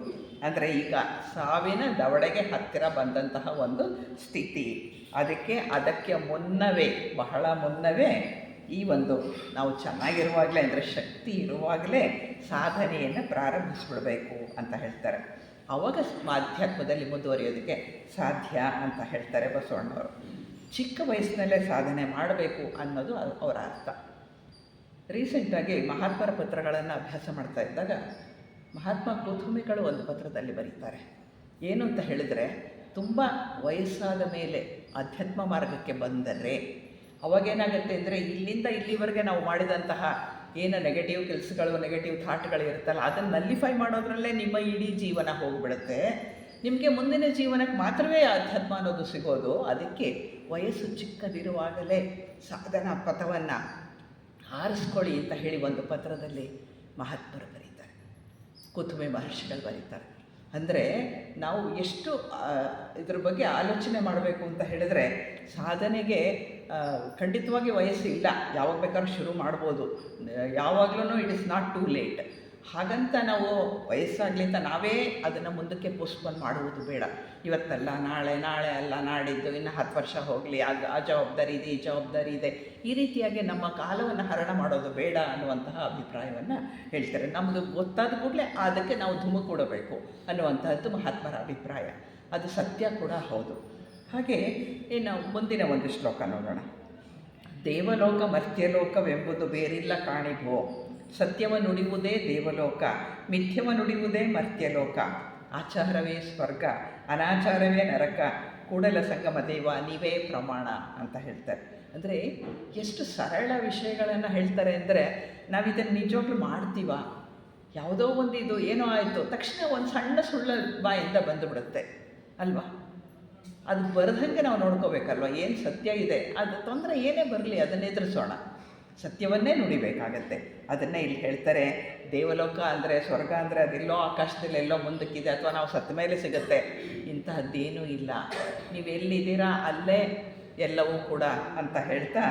ಅಂದರೆ ಈಗ ಸಾವಿನ ದವಡೆಗೆ ಹತ್ತಿರ ಬಂದಂತಹ ಒಂದು ಸ್ಥಿತಿ. ಅದಕ್ಕೆ ಮುನ್ನವೇ, ಬಹಳ ಮುನ್ನವೇ ಈ ಒಂದು ನಾವು ಚೆನ್ನಾಗಿರುವಾಗಲೇ, ಅಂದರೆ ಶಕ್ತಿ ಇರುವಾಗಲೇ ಸಾಧನೆಯನ್ನು ಪ್ರಾರಂಭಿಸಿಬಿಡಬೇಕು ಅಂತ ಹೇಳ್ತಾರೆ. ಆವಾಗ ಆಧ್ಯಾತ್ಮದಲ್ಲಿ ಮುಂದುವರಿಯೋದಕ್ಕೆ ಸಾಧ್ಯ ಅಂತ ಹೇಳ್ತಾರೆ ಬಸವಣ್ಣವರು. ಚಿಕ್ಕ ವಯಸ್ಸಿನಲ್ಲೇ ಸಾಧನೆ ಮಾಡಬೇಕು ಅನ್ನೋದು ಅವರ ಅರ್ಥ. ರೀಸೆಂಟಾಗಿ ಮಹಾತ್ಮರ ಪತ್ರಗಳನ್ನು ಅಭ್ಯಾಸ ಮಾಡ್ತಾ ಇದ್ದಾಗ ಮಹಾತ್ಮ ಕುತುಂಬಿಗಳು ಒಂದು ಪತ್ರದಲ್ಲಿ ಬರೀತಾರೆ. ಏನು ಅಂತ ಹೇಳಿದರೆ, ತುಂಬ ವಯಸ್ಸಾದ ಮೇಲೆ ಅಧ್ಯಾತ್ಮ ಮಾರ್ಗಕ್ಕೆ ಬಂದರೆ ಅವಾಗೇನಾಗುತ್ತೆ ಅಂದರೆ, ಇಲ್ಲಿಂದ ಇಲ್ಲಿವರೆಗೆ ನಾವು ಮಾಡಿದಂತಹ ಏನು ನೆಗೆಟಿವ್ ಕೆಲಸಗಳು, ನೆಗೆಟಿವ್ ಥಾಟ್ಗಳು ಇರುತ್ತಲ್ಲ, ಅದನ್ನು ನಲ್ಲಿಫೈ ಮಾಡೋದ್ರಲ್ಲೇ ನಿಮ್ಮ ಇಡೀ ಜೀವನ ಹೋಗಿಬಿಡುತ್ತೆ. ನಿಮಗೆ ಮುಂದಿನ ಜೀವನಕ್ಕೆ ಮಾತ್ರವೇ ಅಧ್ಯಾತ್ಮ ಅನ್ನೋದು ಸಿಗೋದು. ಅದಕ್ಕೆ ವಯಸ್ಸು ಚಿಕ್ಕದಿರುವಾಗಲೇ ಸಾಧನಾ ಪಥವನ್ನು ಆರಿಸ್ಕೊಳ್ಳಿ ಅಂತ ಹೇಳಿ ಒಂದು ಪತ್ರದಲ್ಲಿ ಮಹಾತ್ಮರು ಬರೀತಾರೆ, ಕುತುಂಬಿ ಮಹರ್ಷಿಗಳು ಬರೀತಾರೆ. ಅಂದರೆ ನಾವು ಎಷ್ಟು ಇದ್ರ ಬಗ್ಗೆ ಆಲೋಚನೆ ಮಾಡಬೇಕು ಅಂತ ಹೇಳಿದರೆ, ಸಾಧನೆಗೆ ಖಂಡಿತವಾಗಿ ವಯಸ್ಸು ಇಲ್ಲ, ಯಾವಾಗ ಬೇಕಾದ್ರೂ ಶುರು ಮಾಡ್ಬೋದು. ಯಾವಾಗಲೂ it is not too late. ಹಾಗಂತ ನಾವು ವಯಸ್ಸಾಗಲಿ ಅಂತ ನಾವೇ ಅದನ್ನು ಮುಂದಕ್ಕೆ ಪೋಸ್ಟ್ಪೋನ್ ಮಾಡುವುದು ಬೇಡ. ಇವತ್ತಲ್ಲ ನಾಳೆ, ನಾಳೆ ಅಲ್ಲ ನಾಡಿದ್ದು, ಇನ್ನು 10 ವರ್ಷ ಹೋಗಲಿ, ಆ ಜವಾಬ್ದಾರಿ ಇದೆ, ಈ ಜವಾಬ್ದಾರಿ ಇದೆ, ಈ ರೀತಿಯಾಗಿ ನಮ್ಮ ಕಾಲವನ್ನು ಹರಣ ಮಾಡೋದು ಬೇಡ ಅನ್ನುವಂತಹ ಅಭಿಪ್ರಾಯವನ್ನು ಹೇಳ್ತಾರೆ. ನಮ್ಮದು ಗೊತ್ತಾದ ಕೂಡಲೇ ಅದಕ್ಕೆ ನಾವು ಧುಮುಕೂಡಬೇಕು ಅನ್ನುವಂತಹದ್ದು ಮಹಾತ್ಮರ ಅಭಿಪ್ರಾಯ. ಅದು ಸತ್ಯ ಕೂಡ ಹೌದು. ಹಾಗೆ ಇನ್ನು ಮುಂದಿನ ಒಂದು ಶ್ಲೋಕ ನೋಡೋಣ. ದೇವಲೋಕ ಮರ್ತ್ಯಲೋಕವೆಂಬುದು ಬೇರಿಲ್ಲ ಕಾಣಿಭೋ, ಸತ್ಯವ ನುಡಿಯುವುದೇ ದೇವಲೋಕ, ಮಿಥ್ಯವ ನುಡಿಯುವುದೇ ಮರ್ತ್ಯಲೋಕ, ಆಚಾರವೇ ಸ್ವರ್ಗ, ಅನಾಚಾರವೇ ನರಕ, ಕೂಡಲ ಸಂಗಮ ದೇವ ನೀವೇ ಪ್ರಮಾಣ ಅಂತ ಹೇಳ್ತಾರೆ. ಅಂದರೆ ಎಷ್ಟು ಸರಳ ವಿಷಯಗಳನ್ನು ಹೇಳ್ತಾರೆ ಅಂದರೆ, ನಾವು ಇದನ್ನು ನಿಜವಾಗ್ಲೂ ಮಾಡ್ತೀವ? ಯಾವುದೋ ಒಂದು ಇದು ಏನೋ ಆಯಿತು ತಕ್ಷಣ ಒಂದು ಸಣ್ಣ ಸುಳ್ಳು ಬಾಯಿಂದ ಬಂದುಬಿಡುತ್ತೆ ಅಲ್ವಾ? ಅದು ಬರದಂಗೆ ನಾವು ನೋಡ್ಕೋಬೇಕಲ್ವ. ಏನು ಸತ್ಯ ಇದೆ, ಅದು ತೊಂದರೆ ಏನೇ ಬರಲಿ ಅದನ್ನು ಎದುರಿಸೋಣ, ಸತ್ಯವನ್ನೇ ನುಡಿಬೇಕಾಗತ್ತೆ. ಅದನ್ನೇ ಇಲ್ಲಿ ಹೇಳ್ತಾರೆ. ದೇವಲೋಕ ಅಂದರೆ, ಸ್ವರ್ಗ ಅಂದರೆ ಅದೆಲ್ಲೋ ಆಕಾಶದಲ್ಲಿ ಎಲ್ಲೋ ಮುಂದಕ್ಕಿದೆ, ಅಥವಾ ನಾವು ಸತ್ತ ಮೇಲೆ ಸಿಗುತ್ತೆ. ಇಂತಹದ್ದೇನೂ ಇಲ್ಲ. ನೀವು ಎಲ್ಲಿದ್ದೀರಾ ಅಲ್ಲೇ ಎಲ್ಲವೂ ಕೂಡ ಅಂತ ಹೇಳ್ತಾ,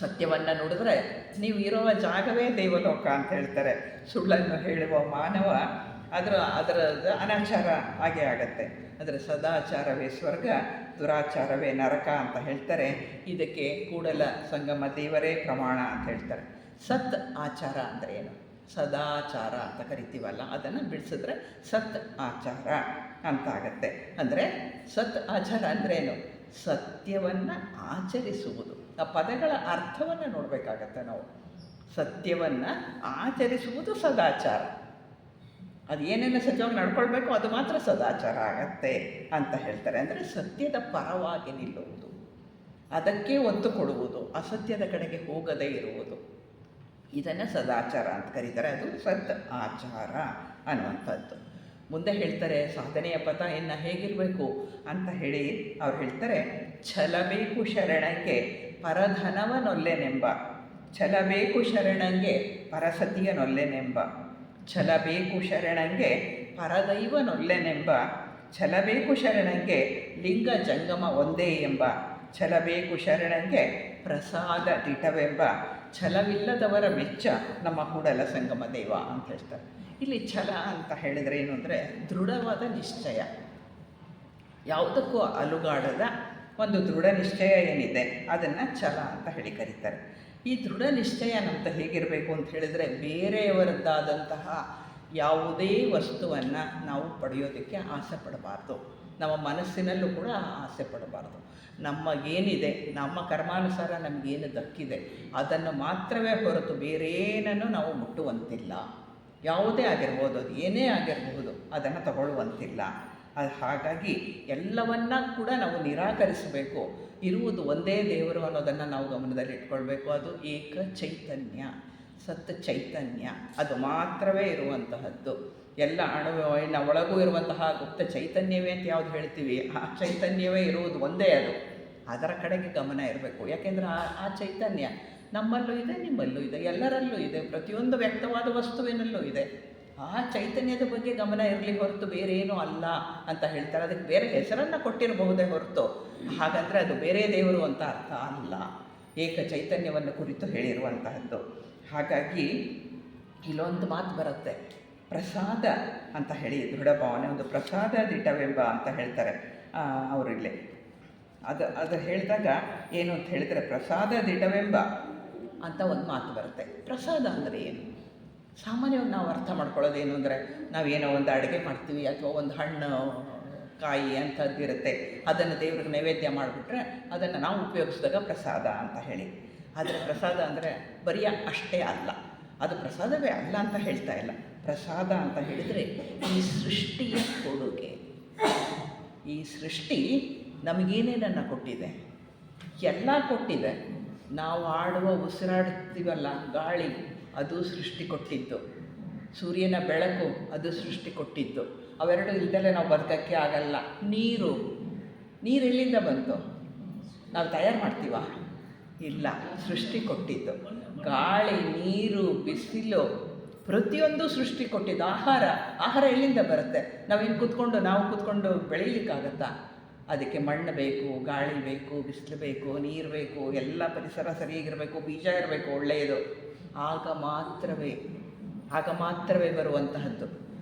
ಸತ್ಯವನ್ನು ನುಡಿದ್ರೆ ನೀವು ಇರುವ ಜಾಗವೇ ದೇವಲೋಕ ಅಂತ ಹೇಳ್ತಾರೆ. ಸುಳ್ಳನ್ನು ಹೇಳುವ ಮಾನವ ಅದರ ಅನಾಚಾರ ಹಾಗೆ ಆಗತ್ತೆ. ಅಂದರೆ ಸದಾಚಾರವೇ ಸ್ವರ್ಗ, ದುರಾಚಾರವೇ ನರಕ ಅಂತ ಹೇಳ್ತಾರೆ. ಇದಕ್ಕೆ ಕೂಡಲ ಸಂಗಮ ದೇವರೇ ಪ್ರಮಾಣ ಅಂತ ಹೇಳ್ತಾರೆ. ಸತ್ ಆಚಾರ ಅಂದರೆ ಏನು? ಸದಾಚಾರ ಅಂತ ಕರಿತೀವಲ್ಲ, ಅದನ್ನು ಬಿಡಿಸಿದ್ರೆ ಸತ್ ಆಚಾರ ಅಂತ ಆಗತ್ತೆ. ಅಂದರೆ ಸತ್ ಆಚಾರ ಅಂದ್ರೇನು? ಸತ್ಯವನ್ನು ಆಚರಿಸುವುದು. ಆ ಪದಗಳ ಅರ್ಥವನ್ನು ನೋಡಬೇಕಾಗತ್ತೆ ನಾವು. ಸತ್ಯವನ್ನು ಆಚರಿಸುವುದು ಸದಾಚಾರ. ಅದು ಏನೇನು ಸತ್ಯವಾಗಿ ನಡ್ಕೊಳ್ಬೇಕು ಅದು ಮಾತ್ರ ಸದಾಚಾರ ಆಗತ್ತೆ ಅಂತ ಹೇಳ್ತಾರೆ. ಅಂದರೆ ಸತ್ಯದ ಪರವಾಗಿ ನಿಲ್ಲುವುದು, ಅದಕ್ಕೆ ಒತ್ತು ಕೊಡುವುದು, ಅಸತ್ಯದ ಕಡೆಗೆ ಹೋಗದೇ ಇರುವುದು, ಇದನ್ನು ಸದಾಚಾರ ಅಂತ ಕರೀತಾರೆ. ಅದು ಸತ್ ಆಚಾರ ಅನ್ನುವಂಥದ್ದು. ಮುಂದೆ ಹೇಳ್ತಾರೆ ಸಾಧನೆಯ ಪಥ ಇನ್ನು ಹೇಗಿರಬೇಕು ಅಂತ ಹೇಳಿ ಅವ್ರು ಹೇಳ್ತಾರೆ, ಛಲಬೇಕು ಶರಣಂಗೆ ಪರಧನವನೊಲ್ಲೆನೆಂಬ, ಛಲಬೇಕು ಶರಣಂಗೆ ಪರಸತಿಯನೊಲ್ಲೆನೆಂಬ, ಛಲಬೇಕು ಶರಣಂಗೆ ಪರದೈವನೊಲ್ಲೆನೆಂಬ, ಛಲಬೇಕು ಶರಣಂಗೆ ಲಿಂಗ ಜಂಗಮ ಒಂದೇ ಎಂಬ, ಛಲಬೇಕು ಶರಣಂಗೆ ಪ್ರಸಾದ ದಿಟವೆಂಬ, ಛಲವಿಲ್ಲದವರ ಮೆಚ್ಚ ನಮ್ಮ ಕೂಡಲ ಸಂಗಮ ದೇವ ಅಂತ ಹೇಳ್ತಾರೆ. ಇಲ್ಲಿ ಛಲ ಅಂತ ಹೇಳಿದರೆ ಏನು ಅಂದರೆ ದೃಢವಾದ ನಿಶ್ಚಯ, ಯಾವುದಕ್ಕೂ ಅಲುಗಾಡದ ಒಂದು ದೃಢ ನಿಶ್ಚಯ ಏನಿದೆ ಅದನ್ನು ಛಲ ಅಂತ ಹೇಳಿ ಕರೀತಾರೆ. ಈ ದೃಢ ನಿಶ್ಚಯ ನಮ್ದು ಹೇಗಿರಬೇಕು ಅಂತ ಹೇಳಿದರೆ, ಬೇರೆಯವರದ್ದಾದಂತಹ ಯಾವುದೇ ವಸ್ತುವನ್ನು ನಾವು ಪಡೆಯೋದಕ್ಕೆ ಆಸೆ ಪಡಬಾರ್ದು, ನಮ್ಮ ಮನಸ್ಸಿನಲ್ಲೂ ಕೂಡ ಆಸೆ ಪಡಬಾರ್ದು. ನಮ್ಮ ಏನಿದೆ, ನಮ್ಮ ಕರ್ಮಾನುಸಾರ ನಮಗೇನು ದಕ್ಕಿದೆ ಅದನ್ನು ಮಾತ್ರವೇ ಹೊರತು ಬೇರೇನನ್ನು ನಾವು ಮುಟ್ಟುವಂತಿಲ್ಲ. ಯಾವುದೇ ಆಗಿರ್ಬೋದು, ಅದು ಏನೇ ಆಗಿರಬಹುದು, ಅದನ್ನು ತಗೊಳ್ಳುವಂತಿಲ್ಲ. ಅದು ಹಾಗಾಗಿ ಎಲ್ಲವನ್ನ ಕೂಡ ನಾವು ನಿರಾಕರಿಸಬೇಕು. ಇರುವುದು ಒಂದೇ ದೇವರು ಅನ್ನೋದನ್ನು ನಾವು ಗಮನದಲ್ಲಿ ಇಟ್ಕೊಳ್ಬೇಕು. ಅದು ಏಕ ಚೈತನ್ಯ, ಸತ್ ಚೈತನ್ಯ, ಅದು ಮಾತ್ರವೇ ಇರುವಂತಹದ್ದು. ಎಲ್ಲ ಅಣುವಿನ ಒಳಗೂ ಇರುವಂತಹ ಗುಪ್ತ ಚೈತನ್ಯವೇ ಅಂತ ಯಾವುದು ಹೇಳ್ತೀವಿ, ಆ ಚೈತನ್ಯವೇ ಇರುವುದು ಒಂದೇ. ಅದು ಅದರ ಕಡೆಗೆ ಗಮನ ಇರಬೇಕು. ಯಾಕೆಂದರೆ ಆ ಚೈತನ್ಯ ನಮ್ಮಲ್ಲೂ ಇದೆ, ನಿಮ್ಮಲ್ಲೂ ಇದೆ, ಎಲ್ಲರಲ್ಲೂ ಇದೆ, ಪ್ರತಿಯೊಂದು ವ್ಯಕ್ತವಾದ ವಸ್ತುವಿನಲ್ಲೂ ಇದೆ. ಆ ಚೈತನ್ಯದ ಬಗ್ಗೆ ಗಮನ ಇರಲಿ ಹೊರತು ಬೇರೇನೂ ಅಲ್ಲ ಅಂತ ಹೇಳ್ತಾರೆ. ಅದಕ್ಕೆ ಬೇರೆ ಹೆಸರನ್ನು ಕೊಟ್ಟಿರಬಹುದೇ ಹೊರತು ಹಾಗಂದರೆ ಅದು ಬೇರೆ ದೇವರು ಅಂತ ಅರ್ಥ ಅಲ್ಲ. ಏಕ ಚೈತನ್ಯವನ್ನು ಕುರಿತು ಹೇಳಿರುವಂತಹದ್ದು. ಹಾಗಾಗಿ ಇಲ್ಲೊಂದು ಮಾತು ಬರುತ್ತೆ, ಪ್ರಸಾದ ಅಂತ ಹೇಳಿ, ದೃಢ ಭಾವನೆ ಒಂದು ಪ್ರಸಾದ ದಿಟವೆಂಬ ಅಂತ ಹೇಳ್ತಾರೆ ಅವರಿಲ್ಲಿ. ಅದು ಹೇಳಿದಾಗ ಏನು ಅಂತ ಹೇಳಿದರೆ, ಪ್ರಸಾದ ದಿಟವೆಂಬ ಅಂತ ಒಂದು ಮಾತು ಬರುತ್ತೆ. ಪ್ರಸಾದ ಅಂದರೆ ಏನು? ಸಾಮಾನ್ಯವಾಗಿ ನಾವು ಅರ್ಥ ಮಾಡ್ಕೊಳ್ಳೋದೇನು ಅಂದರೆ, ನಾವೇನೋ ಒಂದು ಅಡುಗೆ ಮಾಡ್ತೀವಿ ಅಥವಾ ಒಂದು ಹಣ್ಣು ಕಾಯಿ ಅಂಥದ್ದಿರುತ್ತೆ, ಅದನ್ನು ದೇವ್ರಿಗೆ ನೈವೇದ್ಯ ಮಾಡಿಬಿಟ್ರೆ ಅದನ್ನು ನಾವು ಉಪಯೋಗಿಸಿದಾಗ ಪ್ರಸಾದ ಅಂತ ಹೇಳಿ. ಆದರೆ ಪ್ರಸಾದ ಅಂದರೆ ಬರೀ ಅಷ್ಟೇ ಅಲ್ಲ, ಅದು ಪ್ರಸಾದವೇ ಅಲ್ಲ ಅಂತ ಹೇಳ್ತಾ ಇಲ್ಲ. ಪ್ರಸಾದ ಅಂತ ಹೇಳಿದರೆ ಈ ಸೃಷ್ಟಿಯ ಕೊಡುಗೆ. ಈ ಸೃಷ್ಟಿ ನಮಗೇನೇನನ್ನು ಕೊಟ್ಟಿದೆ? ಎಲ್ಲ ಕೊಟ್ಟಿದೆ. ನಾವು ಆಡುವ ಉಸಿರಾಡ್ತೀವಲ್ಲ ಗಾಳಿ, ಅದು ಸೃಷ್ಟಿ ಕೊಟ್ಟಿದ್ದು. ಸೂರ್ಯನ ಬೆಳಕು ಅದು ಸೃಷ್ಟಿ ಕೊಟ್ಟಿದ್ದು. ಅವೆರಡು ಇಲ್ದಲೇ ನಾವು ಬದುಕೋಕ್ಕೆ ಆಗಲ್ಲ. ನೀರು ಎಲ್ಲಿಂದ ಬಂತು? ನಾವು ತಯಾರು ಮಾಡ್ತೀವ? ಇಲ್ಲ, ಸೃಷ್ಟಿ ಕೊಟ್ಟಿದ್ದು. ಗಾಳಿ, ನೀರು, ಬಿಸಿಲು ಪ್ರತಿಯೊಂದು ಸೃಷ್ಟಿ ಕೊಟ್ಟಿದ್ದು. ಆಹಾರ ಎಲ್ಲಿಂದ ಬರುತ್ತೆ? ನಾವೇನು ಕೂತ್ಕೊಂಡು ಬೆಳೀಲಿಕ್ಕಾಗತ್ತಾ? ಅದಕ್ಕೆ ಮಣ್ಣು ಬೇಕು, ಗಾಳಿ ಬೇಕು, ಬಿಸಿಲು ಬೇಕು, ನೀರು ಬೇಕು, ಎಲ್ಲ ಪರಿಸರ ಸರಿಯಾಗಿರಬೇಕು, ಬೀಜ ಇರಬೇಕು ಒಳ್ಳೆಯದು. ಆಗ ಮಾತ್ರವೇ ಬರುವಂತಹದ್ದು.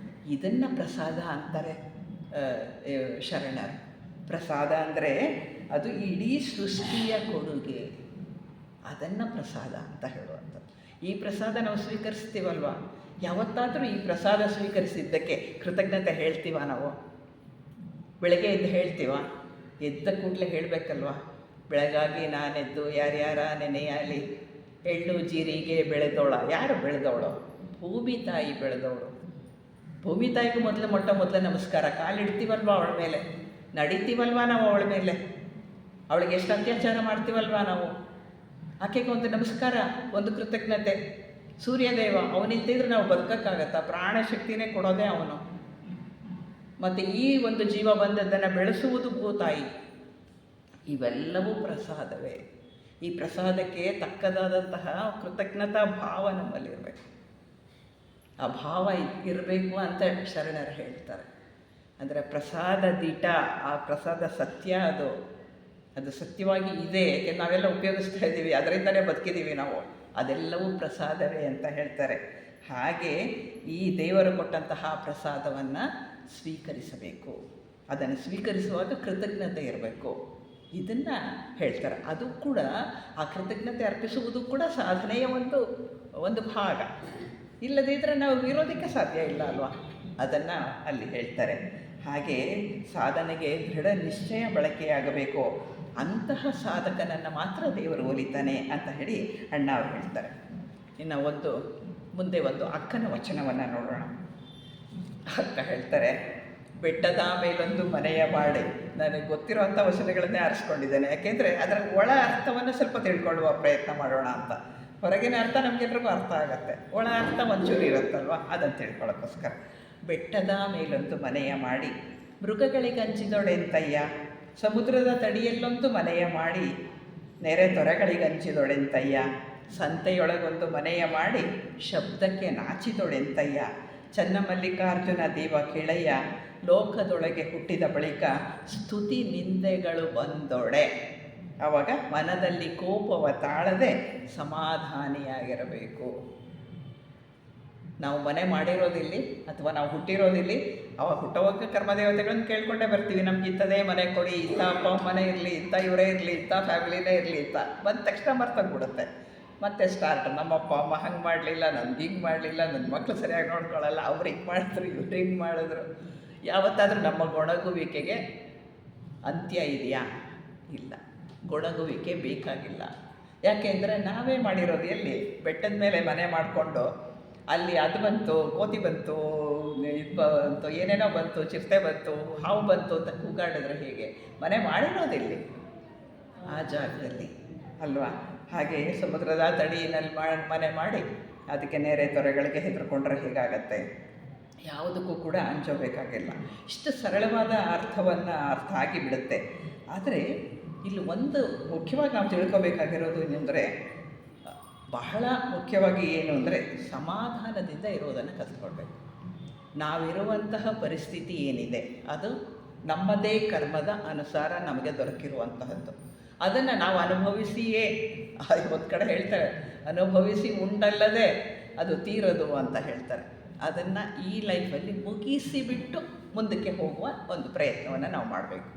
ಇದನ್ನು ಪ್ರಸಾದ ಅಂತಾರೆ ಶರಣರು. ಪ್ರಸಾದ ಅಂದರೆ ಅದು ಇಡೀ ಸೃಷ್ಟಿಯ ಕೊಡುಗೆ, ಅದನ್ನು ಪ್ರಸಾದ ಅಂತ ಹೇಳುವಂಥದ್ದು. ಈ ಪ್ರಸಾದ ನಾವು ಸ್ವೀಕರಿಸ್ತೀವಲ್ವ? ಯಾವತ್ತಾದರೂ ಈ ಪ್ರಸಾದ ಸ್ವೀಕರಿಸಿದ್ದಕ್ಕೆ ಕೃತಜ್ಞತೆ ಹೇಳ್ತೀವ ನಾವು? ಬೆಳಗ್ಗೆ ಎದ್ದು ಹೇಳ್ತೀವ? ಎದ್ದ ಕೂಡಲೇ ಹೇಳಬೇಕಲ್ವ? ಬೆಳಗಾಗಿ ನಾನೆದ್ದು ಯಾರ್ಯಾರ ನೆನೆಯಾಲಿ, ಎಳ್ಳು ಜೀರಿಗೆ ಬೆಳೆದೋಳ. ಯಾರು ಬೆಳೆದವಳು? ಭೂಮಿ ತಾಯಿ ಬೆಳೆದವಳು. ಭೂಮಿ ತಾಯಿಗೂ ಮೊದಲು ನಮಸ್ಕಾರ. ಕಾಲಿಡ್ತೀವಲ್ವ ಅವಳ ಮೇಲೆ, ನಡಿತೀವಲ್ವ ನಾವು ಅವಳ ಮೇಲೆ, ಅವಳಿಗೆ ಎಷ್ಟು ಅತ್ಯಾಚಾರ ಮಾಡ್ತೀವಲ್ವ ನಾವು, ಆಕೆಗೆ ಒಂದು ನಮಸ್ಕಾರ, ಒಂದು ಕೃತಜ್ಞತೆ. ಸೂರ್ಯದೇವ ಅವನಿಂತಿದ್ರೆ ನಾವು ಬದುಕೋಕ್ಕಾಗತ್ತಾ? ಪ್ರಾಣ ಶಕ್ತಿನೇ ಕೊಡೋದೇ ಅವನು. ಮತ್ತು ಈ ಒಂದು ಜೀವ ಬಂದದ್ದನ್ನು ಬೆಳೆಸುವುದು ಭೂತಾಯಿ. ಇವೆಲ್ಲವೂ ಪ್ರಸಾದವೇ. ಈ ಪ್ರಸಾದಕ್ಕೆ ತಕ್ಕದಾದಂತಹ ಕೃತಜ್ಞತಾ ಭಾವ ನಮ್ಮಲ್ಲಿರಬೇಕು. ಆ ಭಾವ ಇರಬೇಕು ಅಂತ ಶರಣರು ಹೇಳ್ತಾರೆ. ಅಂದರೆ ಪ್ರಸಾದ ದಿಟ, ಆ ಪ್ರಸಾದ ಸತ್ಯ, ಅದು ಸತ್ಯವಾಗಿ ಇದೆ. ಯಾಕೆ ನಾವೆಲ್ಲ ಉಪಯೋಗಿಸ್ತಾ ಇದ್ದೀವಿ, ಅದರಿಂದಲೇ ಬದುಕಿದ್ದೀವಿ ನಾವು. ಅದೆಲ್ಲವೂ ಪ್ರಸಾದವೇ ಅಂತ ಹೇಳ್ತಾರೆ. ಹಾಗೆ ಈ ದೇವರು ಕೊಟ್ಟಂತಹ ಪ್ರಸಾದವನ್ನು ಸ್ವೀಕರಿಸಬೇಕು. ಅದನ್ನು ಸ್ವೀಕರಿಸುವಾಗ ಕೃತಜ್ಞತೆ ಇರಬೇಕು. ಇದನ್ನು ಹೇಳ್ತಾರೆ. ಅದು ಕೂಡ, ಆ ಕೃತಜ್ಞತೆ ಅರ್ಪಿಸುವುದು ಕೂಡ ಸಾಧನೆಯ ಒಂದು ಭಾಗ. ಇಲ್ಲದಿದ್ದರೆ ನಾವು ಇರೋದಕ್ಕೆ ಸಾಧ್ಯ ಇಲ್ಲ ಅಲ್ವಾ, ಅದನ್ನು ಅಲ್ಲಿ ಹೇಳ್ತಾರೆ. ಹಾಗೆ ಸಾಧನೆಗೆ ದೃಢ ನಿಶ್ಚಯ ಬಳಕೆಯಾಗಬೇಕು, ಅಂತಹ ಸಾಧಕನನ್ನು ಮಾತ್ರ ದೇವರು ಒಲಿತಾನೆ ಅಂತ ಹೇಳಿ ಅಣ್ಣ ಅವರು ಹೇಳ್ತಾರೆ. ಇನ್ನು ಮುಂದೆ ಅಕ್ಕನ ವಚನವನ್ನು ನೋಡೋಣ. ಅಕ್ಕ ಹೇಳ್ತಾರೆ, ಬೆಟ್ಟದ ಮೇಲೊಂದು ಮನೆಯ ಬಾಡೆ. ನನಗೆ ಗೊತ್ತಿರೋವಂಥ ವಚನಗಳನ್ನೇ ಆರಿಸ್ಕೊಂಡಿದ್ದೇನೆ, ಯಾಕೆಂದರೆ ಅದರ ಒಳ ಅರ್ಥವನ್ನು ಸ್ವಲ್ಪ ತಿಳ್ಕೊಳ್ಳುವ ಪ್ರಯತ್ನ ಮಾಡೋಣ ಅಂತ. ಹೊರಗಿನ ಅರ್ಥ ನಮಗೆಲ್ರಿಗೂ ಅರ್ಥ ಆಗುತ್ತೆ, ಒಳ ಅರ್ಥ ಒಂಚೂರು ಇರುತ್ತಲ್ವ, ಅದನ್ನು ತಿಳ್ಕೊಳ್ಳೋಕ್ಕೋಸ್ಕರ. ಬೆಟ್ಟದ ಮೇಲೊಂದು ಮನೆಯ ಮಾಡಿ ಮೃಗಗಳಿಗಂಚಿದೊಡೆಂತಯ್ಯ, ಸಮುದ್ರದ ತಡಿಯಲ್ಲೊಂದು ಮನೆಯ ಮಾಡಿ ನೆರೆ ತೊರೆಗಳಿಗಂಚಿದೊಡೆಂತಯ್ಯ, ಸಂತೆಯೊಳಗೊಂದು ಮನೆಯ ಮಾಡಿ ಶಬ್ದಕ್ಕೆ ನಾಚಿದೊಡೆಂತಯ್ಯ, ಚನ್ನಮಲ್ಲಿಕಾರ್ಜುನ ದೇವ ಕೆಳೆಯ ಲೋಕದೊಳಗೆ ಹುಟ್ಟಿದ ಬಳಿಕ ಸ್ತುತಿ ನಿಂದೆಗಳು ಬಂದೊಡೆ. ಆವಾಗ ಮನದಲ್ಲಿ ಕೋಪವ ತಾಳದೆ ಸಮಾಧಾನಿಯಾಗಿರಬೇಕು. ನಾವು ಮನೆ ಮಾಡಿರೋದಿಲ್ಲಿ ಅಥವಾ ನಾವು ಹುಟ್ಟಿರೋದಿಲ್ಲಿ, ಅವಾಗ ಹುಟ್ಟುವಾಗ ಕರ್ಮದೇವತೆಗಳನ್ನು ಕೇಳ್ಕೊಂಡೇ ಬರ್ತೀವಿ, ನಮ್ಗೆ ಇಂಥದೇ ಮನೆ ಕೊಡಿ, ಇಂಥ ಅಪ್ಪ ಮನೆ ಇರಲಿ, ಇಂಥ ಇವರೇ ಇರಲಿ, ಇಂಥ ಫ್ಯಾಮಿಲಿನೇ ಇರಲಿ ಅಂತ. ಬಂದ ತಕ್ಷಣ ಮರ್ತೋಗ್ಬಿಡುತ್ತೆ. ಮತ್ತೆ ಸ್ಟಾರ್ಟ್, ನಮ್ಮಪ್ಪ ಅಮ್ಮ ಹಂಗೆ ಮಾಡಲಿಲ್ಲ, ನನ್ಗೆ ಹಿಂಗೆ ಮಾಡಲಿಲ್ಲ, ನನ್ನ ಮಕ್ಕಳು ಸರಿಯಾಗಿ ನೋಡ್ಕೊಳ್ಳಲ್ಲ, ಅವ್ರು ಹಿಂಗೆ ಮಾಡಿದ್ರು, ಇವ್ರು ಹಿಂಗೆ ಮಾಡಿದ್ರು. ಯಾವತ್ತಾದರೂ ನಮ್ಮ ಗೊಣಗುವಿಕೆಗೆ ಅಂತ್ಯ ಇದೆಯಾ? ಇಲ್ಲ, ಗೊಣಗುವಿಕೆ ಬೇಕಾಗಿಲ್ಲ. ಯಾಕೆಂದರೆ ನಾವೇ ಮಾಡಿರೋದು ಎಲ್ಲಿ? ಬೆಟ್ಟದ ಮೇಲೆ ಮನೆ ಮಾಡಿಕೊಂಡು ಅಲ್ಲಿ ಅದು ಬಂತು, ಕೋತಿ ಬಂತು, ಇದು ಬಂತು, ಏನೇನೋ ಬಂತು, ಚಿರತೆ ಬಂತು, ಹಾವು ಬಂತು ಅಂತ ಕೂಗಾಡಿದ್ರೆ ಹೇಗೆ? ಮನೆ ಮಾಡಿರೋದಿಲ್ಲಿ, ಆ ಜಾಗದಲ್ಲಿ ಅಲ್ವಾ? ಹಾಗೆ ಸಮುದ್ರದ ತಡಿಯಲ್ಲಿ ಮನೆ ಮಾಡಿ ಅದಕ್ಕೆ ನೆರೆ ತೊರೆಗಳಿಗೆ ಹೆದರ್ಕೊಂಡ್ರೆ ಹೇಗಾಗತ್ತೆ? ಯಾವುದಕ್ಕೂ ಕೂಡ ಅಂಜಬೇಕಾಗಿಲ್ಲ. ಇಷ್ಟು ಸರಳವಾದ ಅರ್ಥ ಆಗಿಬಿಡುತ್ತೆ. ಆದರೆ ಇಲ್ಲಿ ಒಂದು ಮುಖ್ಯವಾಗಿ ನಾವು ತಿಳ್ಕೊಬೇಕಾಗಿರೋದು ಏನಂದರೆ, ಬಹಳ ಮುಖ್ಯವಾಗಿ ಏನು ಅಂದರೆ ಸಮಾಧಾನದಿಂದ ಇರೋದನ್ನು ಕಲ್ತ್ಕೊಳ್ಬೇಕು. ನಾವಿರುವಂತಹ ಪರಿಸ್ಥಿತಿ ಏನಿದೆ ಅದು ನಮ್ಮದೇ ಕರ್ಮದ ಅನುಸಾರ ನಮಗೆ ದೊರಕಿರುವಂತಹದ್ದು. ಅದನ್ನು ನಾವು ಅನುಭವಿಸಿಯೇ, ಒಂದು ಕಡೆ ಹೇಳ್ತಾರೆ, ಅನುಭವಿಸಿ ಉಂಡಲ್ಲದೆ ಅದು ತೀರದು ಅಂತ ಹೇಳ್ತಾರೆ. ಅದನ್ನು ಈ ಲೈಫಲ್ಲಿ ಮುಗಿಸಿಬಿಟ್ಟು ಮುಂದಕ್ಕೆ ಹೋಗುವ ಒಂದು ಪ್ರಯತ್ನವನ್ನು ನಾವು ಮಾಡಬೇಕು.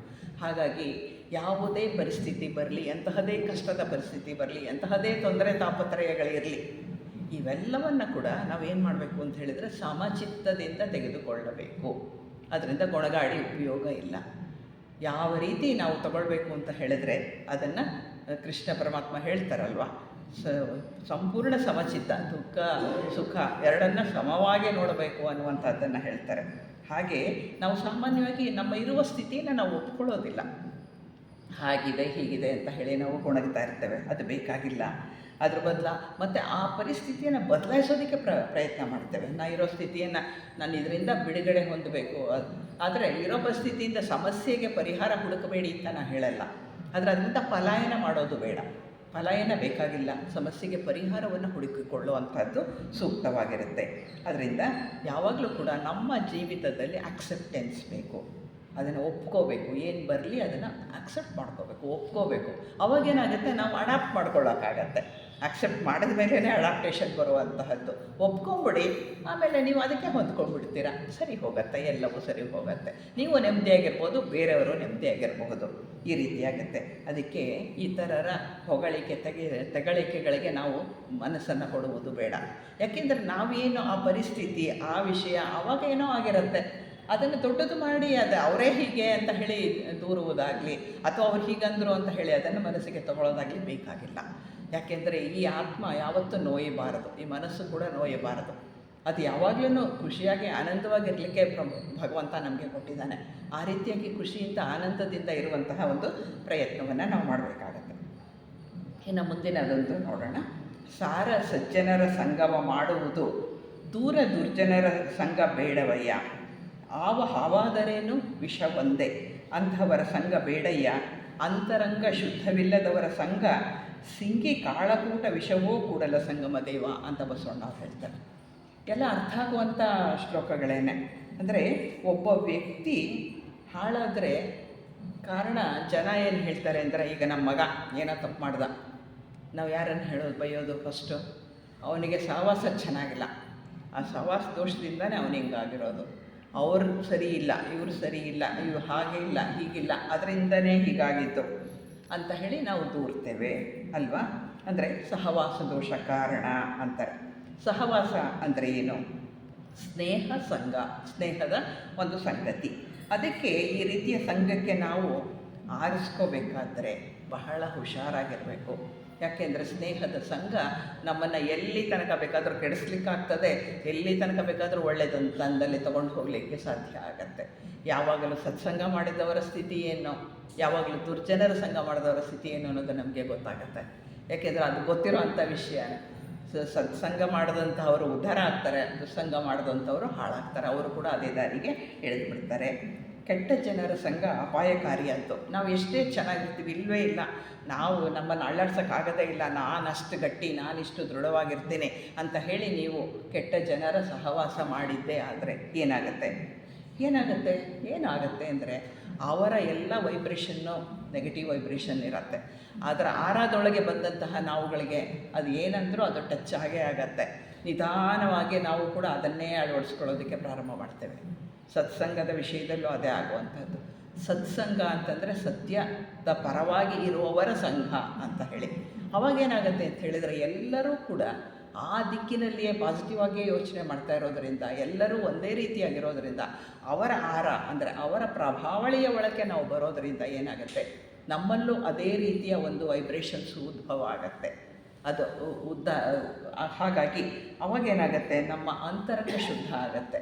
ಹಾಗಾಗಿ ಯಾವುದೇ ಪರಿಸ್ಥಿತಿ ಬರಲಿ, ಎಂತಹದೇ ಕಷ್ಟದ ಪರಿಸ್ಥಿತಿ ಬರಲಿ, ಎಂತಹದೇ ತೊಂದರೆ ತಾಪತ್ರಯಗಳಿರಲಿ, ಇವೆಲ್ಲವನ್ನು ಕೂಡ ನಾವೇನು ಮಾಡಬೇಕು ಅಂತ ಹೇಳಿದರೆ ಸಮಚಿತ್ತದಿಂದ ತೆಗೆದುಕೊಳ್ಳಬೇಕು. ಅದರಿಂದ ಗೊಣಗಾಡಿ ಉಪಯೋಗ ಇಲ್ಲ. ಯಾವ ರೀತಿ ನಾವು ತಗೊಳ್ಬೇಕು ಅಂತ ಹೇಳಿದ್ರೆ ಅದನ್ನು ಕೃಷ್ಣ ಪರಮಾತ್ಮ ಹೇಳ್ತಾರಲ್ವ, ಸಂಪೂರ್ಣ ಸಮಚಿತ್ತ, ದುಃಖ ಸುಖ ಎರಡನ್ನ ಸಮವಾಗಿ ನೋಡಬೇಕು ಅನ್ನುವಂಥದ್ದನ್ನು ಹೇಳ್ತಾರೆ. ಹಾಗೆ ನಾವು ಸಾಮಾನ್ಯವಾಗಿ ನಮ್ಮ ಇರುವ ಸ್ಥಿತಿಯನ್ನು ನಾವು ಒಪ್ಕೊಳ್ಳೋದಿಲ್ಲ. ಹಾಗಿದೆ ಹೀಗಿದೆ ಅಂತ ಹೇಳಿ ನಾವು ಗೊಣಗ್ತಾ ಇರ್ತೇವೆ, ಅದು ಬೇಕಾಗಿಲ್ಲ. ಅದ್ರ ಮತ್ತು ಆ ಪರಿಸ್ಥಿತಿಯನ್ನು ಬದಲಾಯಿಸೋದಕ್ಕೆ ಪ್ರಯತ್ನ ಮಾಡ್ತೇವೆ. ಇರೋ ಸ್ಥಿತಿಯನ್ನು ನಾನು ಇದರಿಂದ ಬಿಡುಗಡೆ ಹೊಂದಬೇಕು, ಆದರೆ ಇರೋ ಪರಿಸ್ಥಿತಿಯಿಂದ ಸಮಸ್ಯೆಗೆ ಪರಿಹಾರ ಹುಡುಕಬೇಡಿ ಅಂತ ನಾನು ಹೇಳಲ್ಲ. ಆದರೆ ಅದರಿಂದ ಪಲಾಯನ ಮಾಡೋದು ಬೇಡ, ಪಲಾಯನ ಬೇಕಾಗಿಲ್ಲ. ಸಮಸ್ಯೆಗೆ ಪರಿಹಾರವನ್ನು ಹುಡುಕಿಕೊಳ್ಳುವಂಥದ್ದು ಸೂಕ್ತವಾಗಿರುತ್ತೆ. ಅದರಿಂದ ಯಾವಾಗಲೂ ಕೂಡ ನಮ್ಮ ಜೀವಿತದಲ್ಲಿ ಅಕ್ಸೆಪ್ಟೆನ್ಸ್ ಬೇಕು, ಅದನ್ನು ಒಪ್ಕೋಬೇಕು. ಏನು ಬರಲಿ ಅದನ್ನು ಅಕ್ಸೆಪ್ಟ್ ಮಾಡ್ಕೋಬೇಕು, ಒಪ್ಕೋಬೇಕು. ಅವಾಗೇನಾಗುತ್ತೆ, ನಾವು ಅಡಾಪ್ಟ್ ಮಾಡ್ಕೊಳ್ಳೋಕ್ಕಾಗತ್ತೆ. ಅಕ್ಸೆಪ್ಟ್ ಮಾಡಿದ ಮೇಲೇ ಅಡಾಪ್ಟೇಷನ್ ಬರುವಂತಹದ್ದು. ಒಪ್ಕೊಂಬಿಡಿ, ಆಮೇಲೆ ನೀವು ಅದಕ್ಕೆ ಹೊಂದ್ಕೊಂಡ್ಬಿಡ್ತೀರ, ಸರಿ ಹೋಗುತ್ತೆ, ಎಲ್ಲವೂ ಸರಿ ಹೋಗುತ್ತೆ. ನೀವು ನೆಮ್ಮದಿಯಾಗಿರ್ಬೋದು, ಬೇರೆಯವರು ನೆಮ್ಮದಿಯಾಗಿರಬಹುದು. ಈ ರೀತಿಯಾಗುತ್ತೆ. ಅದಕ್ಕೆ ಇತರರ ತೆಗಳಿಕೆಗಳಿಗೆ ನಾವು ಮನಸ್ಸನ್ನು ಕೊಡುವುದು ಬೇಡ. ಯಾಕೆಂದರೆ ನಾವೇನು ಆ ಪರಿಸ್ಥಿತಿ, ಆ ವಿಷಯ ಆವಾಗ ಏನೋ ಆಗಿರುತ್ತೆ, ಅದನ್ನು ದೊಡ್ಡದು ಮಾಡಿ ಅದು ಅವರೇ ಹೀಗೆ ಅಂತ ಹೇಳಿ ದೂರುವುದಾಗಲಿ, ಅಥವಾ ಅವ್ರು ಹೀಗಂದರು ಅಂತ ಹೇಳಿ ಅದನ್ನು ಮನಸ್ಸಿಗೆ ತಗೊಳ್ಳೋದಾಗಲಿ ಬೇಕಾಗಿಲ್ಲ. ಯಾಕೆಂದರೆ ಈ ಆತ್ಮ ಯಾವತ್ತೂ ನೋಯಬಾರದು, ಈ ಮನಸ್ಸು ಕೂಡ ನೋಯಬಾರದು. ಅದು ಯಾವಾಗಲೂ ಖುಷಿಯಾಗಿ ಆನಂದವಾಗಿರಲಿಕ್ಕೆ ಭಗವಂತ ನಮಗೆ ಕೊಟ್ಟಿದ್ದಾನೆ. ಆ ರೀತಿಯಾಗಿ ಖುಷಿಯಿಂದ ಆನಂದದಿಂದ ಇರುವಂತಹ ಒಂದು ಪ್ರಯತ್ನವನ್ನು ನಾವು ಮಾಡಬೇಕಾಗತ್ತೆ. ಇನ್ನು ಮುಂದಿನದೊಂದು ನೋಡೋಣ. ಸಾರ ಸಜ್ಜನರ ಸಂಗಮ ಮಾಡುವುದು, ದೂರ ದುರ್ಜನರ ಸಂಘ ಬೇಡವಯ್ಯ. ಹಾವಾದರೇನು ವಿಷ ಒಂದೇ, ಅಂಥವರ ಸಂಘ ಬೇಡಯ್ಯ. ಅಂತರಂಗ ಶುದ್ಧವಿಲ್ಲದವರ ಸಂಘ ಸಿಂಗಿ ಕಾಳಕೂಟ ವಿಷವೋ ಕೂಡಲ ಸಂಗಮ ದೇವ ಅಂತ ಬಸವಣ್ಣವ್ರು ಹೇಳ್ತಾರೆ. ಎಲ್ಲ ಅರ್ಥ ಆಗುವಂಥ ಶ್ಲೋಕಗಳೇನೆ. ಅಂದರೆ ಒಬ್ಬ ವ್ಯಕ್ತಿ ಹಾಳಾದರೆ ಕಾರಣ ಜನ ಏನು ಹೇಳ್ತಾರೆ ಅಂದರೆ, ಈಗ ನಮ್ಮ ಮಗ ಏನೋ ತಪ್ಪು ಮಾಡ್ದ, ನಾವು ಯಾರನ್ನು ಹೇಳೋದು, ಬೈಯೋದು ಫಸ್ಟು? ಅವನಿಗೆ ಸಹವಾಸ ಚೆನ್ನಾಗಿಲ್ಲ, ಆ ಸಹವಾಸ ದೋಷದಿಂದನೇ ಅವನು ಹಿಂಗಾಗಿರೋದು. ಅವರು ಸರಿ ಇಲ್ಲ, ಇವರು ಸರಿ ಇಲ್ಲ, ಇವು ಹಾಗೆ ಇಲ್ಲ, ಹೀಗಿಲ್ಲ, ಅದರಿಂದನೇ ಹೀಗಾಗಿತ್ತು ಅಂತ ಹೇಳಿ ನಾವು ದೂರ್ತೇವೆ ಅಲ್ವಾ. ಅಂದರೆ ಸಹವಾಸ ದೋಷ ಕಾರಣ ಅಂತಾರೆ. ಸಹವಾಸ ಅಂದರೆ ಏನು? ಸ್ನೇಹ ಸಂಘ, ಸ್ನೇಹದ ಒಂದು ಸಂಗತಿ. ಅದಕ್ಕೆ ಈ ರೀತಿಯ ಸಂಘಕ್ಕೆ ನಾವು ಆರಿಸ್ಕೋಬೇಕಾದ್ರೆ ಬಹಳ ಹುಷಾರಾಗಿರಬೇಕು. ಯಾಕೆಂದರೆ ಸ್ನೇಹದ ಸಂಘ ನಮ್ಮನ್ನು ಎಲ್ಲಿ ತನಕ ಬೇಕಾದರೂ ಕೆಡಿಸ್ಲಿಕ್ಕಾಗ್ತದೆ, ಎಲ್ಲಿ ತನಕ ಬೇಕಾದರೂ ಒಳ್ಳೆಯದಂತಂದಲ್ಲಿ ತೊಗೊಂಡು ಹೋಗಲಿಕ್ಕೆ ಸಾಧ್ಯ ಆಗತ್ತೆ. ಯಾವಾಗಲೂ ಸತ್ಸಂಗ ಮಾಡಿದವರ ಸ್ಥಿತಿ ಏನು, ಯಾವಾಗಲೂ ದುರ್ಜನರ ಸಂಘ ಮಾಡಿದವರ ಸ್ಥಿತಿ ಏನು ಅನ್ನೋದು ನಮಗೆ ಗೊತ್ತಾಗುತ್ತೆ. ಯಾಕೆಂದರೆ ಅದು ಗೊತ್ತಿರೋ ಅಂಥ ವಿಷಯ. ಸತ್ಸಂಗ ಮಾಡಿದಂಥವರು ಉದ್ಧಾರ ಆಗ್ತಾರೆ, ದುಸ್ಸಂಗ ಮಾಡಿದಂಥವರು ಹಾಳಾಗ್ತಾರೆ. ಅವರು ಕೂಡ ಅದೇ ದಾರಿಗೆ ಎಳೆದು ಬಿಡ್ತಾರೆ. ಕೆಟ್ಟ ಜನರ ಸಂಘ ಅಪಾಯಕಾರಿ ಅಂತು. ನಾವು ಎಷ್ಟೇ ಚೆನ್ನಾಗಿರ್ತೀವಿ, ಇಲ್ಲವೇ ಇಲ್ಲ, ನಾವು ನಮ್ಮನ್ನು ಅಳ್ಳಾಡ್ಸೋಕ್ಕಾಗದೇ ಇಲ್ಲ, ನಾನಷ್ಟು ಗಟ್ಟಿ, ನಾನಿಷ್ಟು ದೃಢವಾಗಿರ್ತೀನಿ ಅಂತ ಹೇಳಿ ನೀವು ಕೆಟ್ಟ ಜನರ ಸಹವಾಸ ಮಾಡಿದ್ದೇ ಆದರೆ ಏನಾಗುತ್ತೆ ಅಂದರೆ ಅವರ ಎಲ್ಲ ವೈಬ್ರೇಷನ್ನು ನೆಗೆಟಿವ್ ವೈಬ್ರೇಷನ್ ಇರುತ್ತೆ. ಅದರ ಆರಾದೊಳಗೆ ಬಂದಂತಹ ನಾವುಗಳಿಗೆ ಅದು ಏನಂದರೂ ಅದು ಟಚ್ ಆಗೇ ಆಗತ್ತೆ. ನಿಧಾನವಾಗಿ ನಾವು ಕೂಡ ಅದನ್ನೇ ಅಳವಡಿಸ್ಕೊಳ್ಳೋದಕ್ಕೆ ಪ್ರಾರಂಭ ಮಾಡ್ತೇವೆ. ಸತ್ಸಂಗದ ವಿಷಯದಲ್ಲೂ ಅದೇ ಆಗುವಂಥದ್ದು. ಸತ್ಸಂಗ ಅಂತಂದರೆ ಸತ್ಯದ ಪರವಾಗಿ ಇರುವವರ ಸಂಘ ಅಂತ ಹೇಳಿ. ಅವಾಗೇನಾಗುತ್ತೆ ಅಂತ ಹೇಳಿದರೆ ಎಲ್ಲರೂ ಕೂಡ ಆ ದಿಕ್ಕಿನಲ್ಲಿಯೇ ಪಾಸಿಟಿವ್ ಆಗಿಯೇ ಯೋಚನೆ ಮಾಡ್ತಾ ಇರೋದರಿಂದ, ಎಲ್ಲರೂ ಒಂದೇ ರೀತಿಯಾಗಿರೋದರಿಂದ, ಅವರ ಅಂದರೆ ಅವರ ಪ್ರಭಾವಳಿಯ ಒಳಗೆ ನಾವು ಬರೋದರಿಂದ ಏನಾಗುತ್ತೆ, ನಮ್ಮಲ್ಲೂ ಅದೇ ರೀತಿಯ ಒಂದು ವೈಬ್ರೇಷನ್ಸ್ ಉದ್ಭವ ಆಗತ್ತೆ. ಅದು ಹಾಗಾಗಿ ಅವಾಗೇನಾಗತ್ತೆ, ನಮ್ಮ ಅಂತರಂಗ ಶುದ್ಧ ಆಗತ್ತೆ.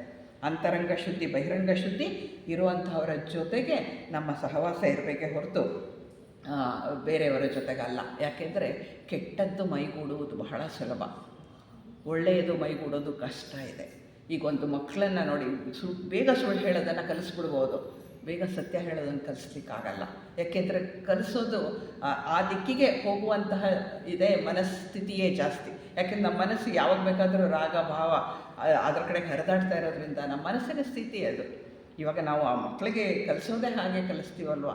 ಅಂತರಂಗ ಶುದ್ಧಿ, ಬಹಿರಂಗ ಶುದ್ಧಿ ಇರುವಂಥವರ ಜೊತೆಗೆ ನಮ್ಮ ಸಹವಾಸ ಇರಬೇಕೇ ಹೊರತು ಬೇರೆಯವರ ಜೊತೆಗಲ್ಲ. ಯಾಕೆಂದರೆ ಕೆಟ್ಟದ್ದು ಮೈಗೂಡುವುದು ಬಹಳ ಸುಲಭ, ಒಳ್ಳೆಯದು ಮೈಗೂಡೋದು ಕಷ್ಟ ಇದೆ. ಈಗ ಒಂದು ಮಕ್ಕಳನ್ನು ನೋಡಿ, ಬೇಗ ಸುಳ್ಳು ಹೇಳೋದನ್ನು ಕಲಿಸ್ಬಿಡ್ಬೋದು, ಬೇಗ ಸತ್ಯ ಹೇಳೋದನ್ನು ಕಲಿಸ್ಲಿಕ್ಕಾಗಲ್ಲ. ಯಾಕೆಂದರೆ ಕಲಿಸೋದು ಆ ದಿಕ್ಕಿಗೆ ಹೋಗುವಂತಹ ಇದೆ ಮನಸ್ಥಿತಿಯೇ ಜಾಸ್ತಿ. ಯಾಕೆಂದ್ರೆ ನಮ್ಮ ಮನಸ್ಸು ಯಾವಾಗ ಬೇಕಾದರೂ ರಾಗ ಭಾವ ಅದರ ಕಡೆಗೆ ಹರಿದಾಡ್ತಾ ಇರೋದ್ರಿಂದ ನಮ್ಮ ಮನಸ್ಸಿನ ಸ್ಥಿತಿ ಅದು. ಇವಾಗ ನಾವು ಆ ಮಕ್ಕಳಿಗೆ ಕಲಿಸೋದೇ ಹಾಗೆ ಕಲಿಸ್ತೀವಲ್ವ.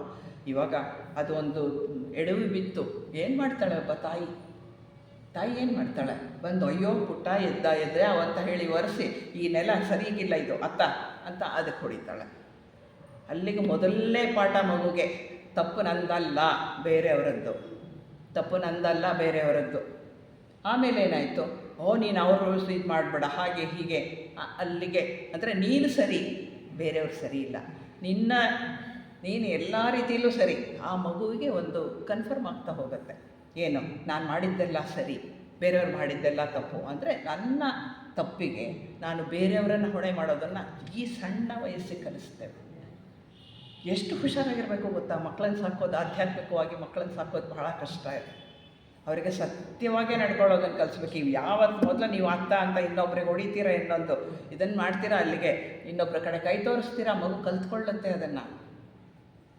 ಇವಾಗ ಅದು ಒಂದು ಎಡವಿ ಬಿತ್ತು, ಏನು ಮಾಡ್ತಾಳೆ ಒಬ್ಬ ತಾಯಿ ಏನು ಮಾಡ್ತಾಳೆ, ಬಂದು ಅಯ್ಯೋ ಪುಟ್ಟ ಎದ್ದ ಅಂತ ಹೇಳಿ ಒರೆಸಿ, ಈ ನೆಲ ಸರಿಗಿಲ್ಲ ಇದು ಅತ್ತ ಅಂತ ಅದಕ್ಕೆ ಹೊಡಿತಾಳೆ. ಅಲ್ಲಿಗೆ ಮೊದಲನೇ ಪಾಠ ಮಗುಗೆ, ತಪ್ಪು ನಂದಲ್ಲ ಬೇರೆಯವರದ್ದು, ತಪ್ಪು ನಂದಲ್ಲ ಬೇರೆಯವರದ್ದು. ಆಮೇಲೆ ಏನಾಯಿತು, ನೀನು ಅವರು ಇದು ಮಾಡಬೇಡ, ಹಾಗೆ ಹೀಗೆ, ಅಲ್ಲಿಗೆ ಅಂದರೆ ನೀನು ಸರಿ, ಬೇರೆಯವ್ರು ಸರಿ ಇಲ್ಲ, ನೀನು ಎಲ್ಲ ರೀತಿಯಲ್ಲೂ ಸರಿ. ಆ ಮಗುವಿಗೆ ಒಂದು ಕನ್ಫರ್ಮ್ ಆಗ್ತಾ ಹೋಗುತ್ತೆ, ಏನು ನಾನು ಮಾಡಿದ್ದೆಲ್ಲ ಸರಿ, ಬೇರೆಯವ್ರು ಮಾಡಿದ್ದೆಲ್ಲ ತಪ್ಪು. ಅಂದರೆ ನನ್ನ ತಪ್ಪಿಗೆ ನಾನು ಬೇರೆಯವರನ್ನು ಹೊಣೆ ಮಾಡೋದನ್ನು ಈ ಸಣ್ಣ ವಯಸ್ಸಿಗೆ ಕಲಿಸ್ತೇವೆ. ಎಷ್ಟು ಹುಷಾರಾಗಿರಬೇಕು ಗೊತ್ತಾ, ಮಕ್ಕಳನ್ನು ಸಾಕೋದು, ಆಧ್ಯಾತ್ಮಿಕವಾಗಿ ಮಕ್ಕಳನ್ನು ಸಾಕೋದು ಬಹಳ ಕಷ್ಟ ಇದೆ. ಅವರಿಗೆ ಸತ್ಯವಾಗೇ ನಡ್ಕೊಳ್ಳೋದನ್ನು ಕಲಿಸ್ಬೇಕು. ಇವು ಯಾವತ್ತು ಮೊದಲು ನೀವು ಅತ್ತ ಅಂತ ಇನ್ನೊಬ್ರಿಗೆ ಹೊಡಿತೀರ, ಇನ್ನೊಂದು ಇದನ್ನು ಮಾಡ್ತೀರಾ, ಅಲ್ಲಿಗೆ ಇನ್ನೊಬ್ಬರ ಕಡೆ ಕೈ ತೋರಿಸ್ತೀರಾ, ಮಗು ಕಲ್ತ್ಕೊಳ್ಳುತ್ತೆ ಅದನ್ನು.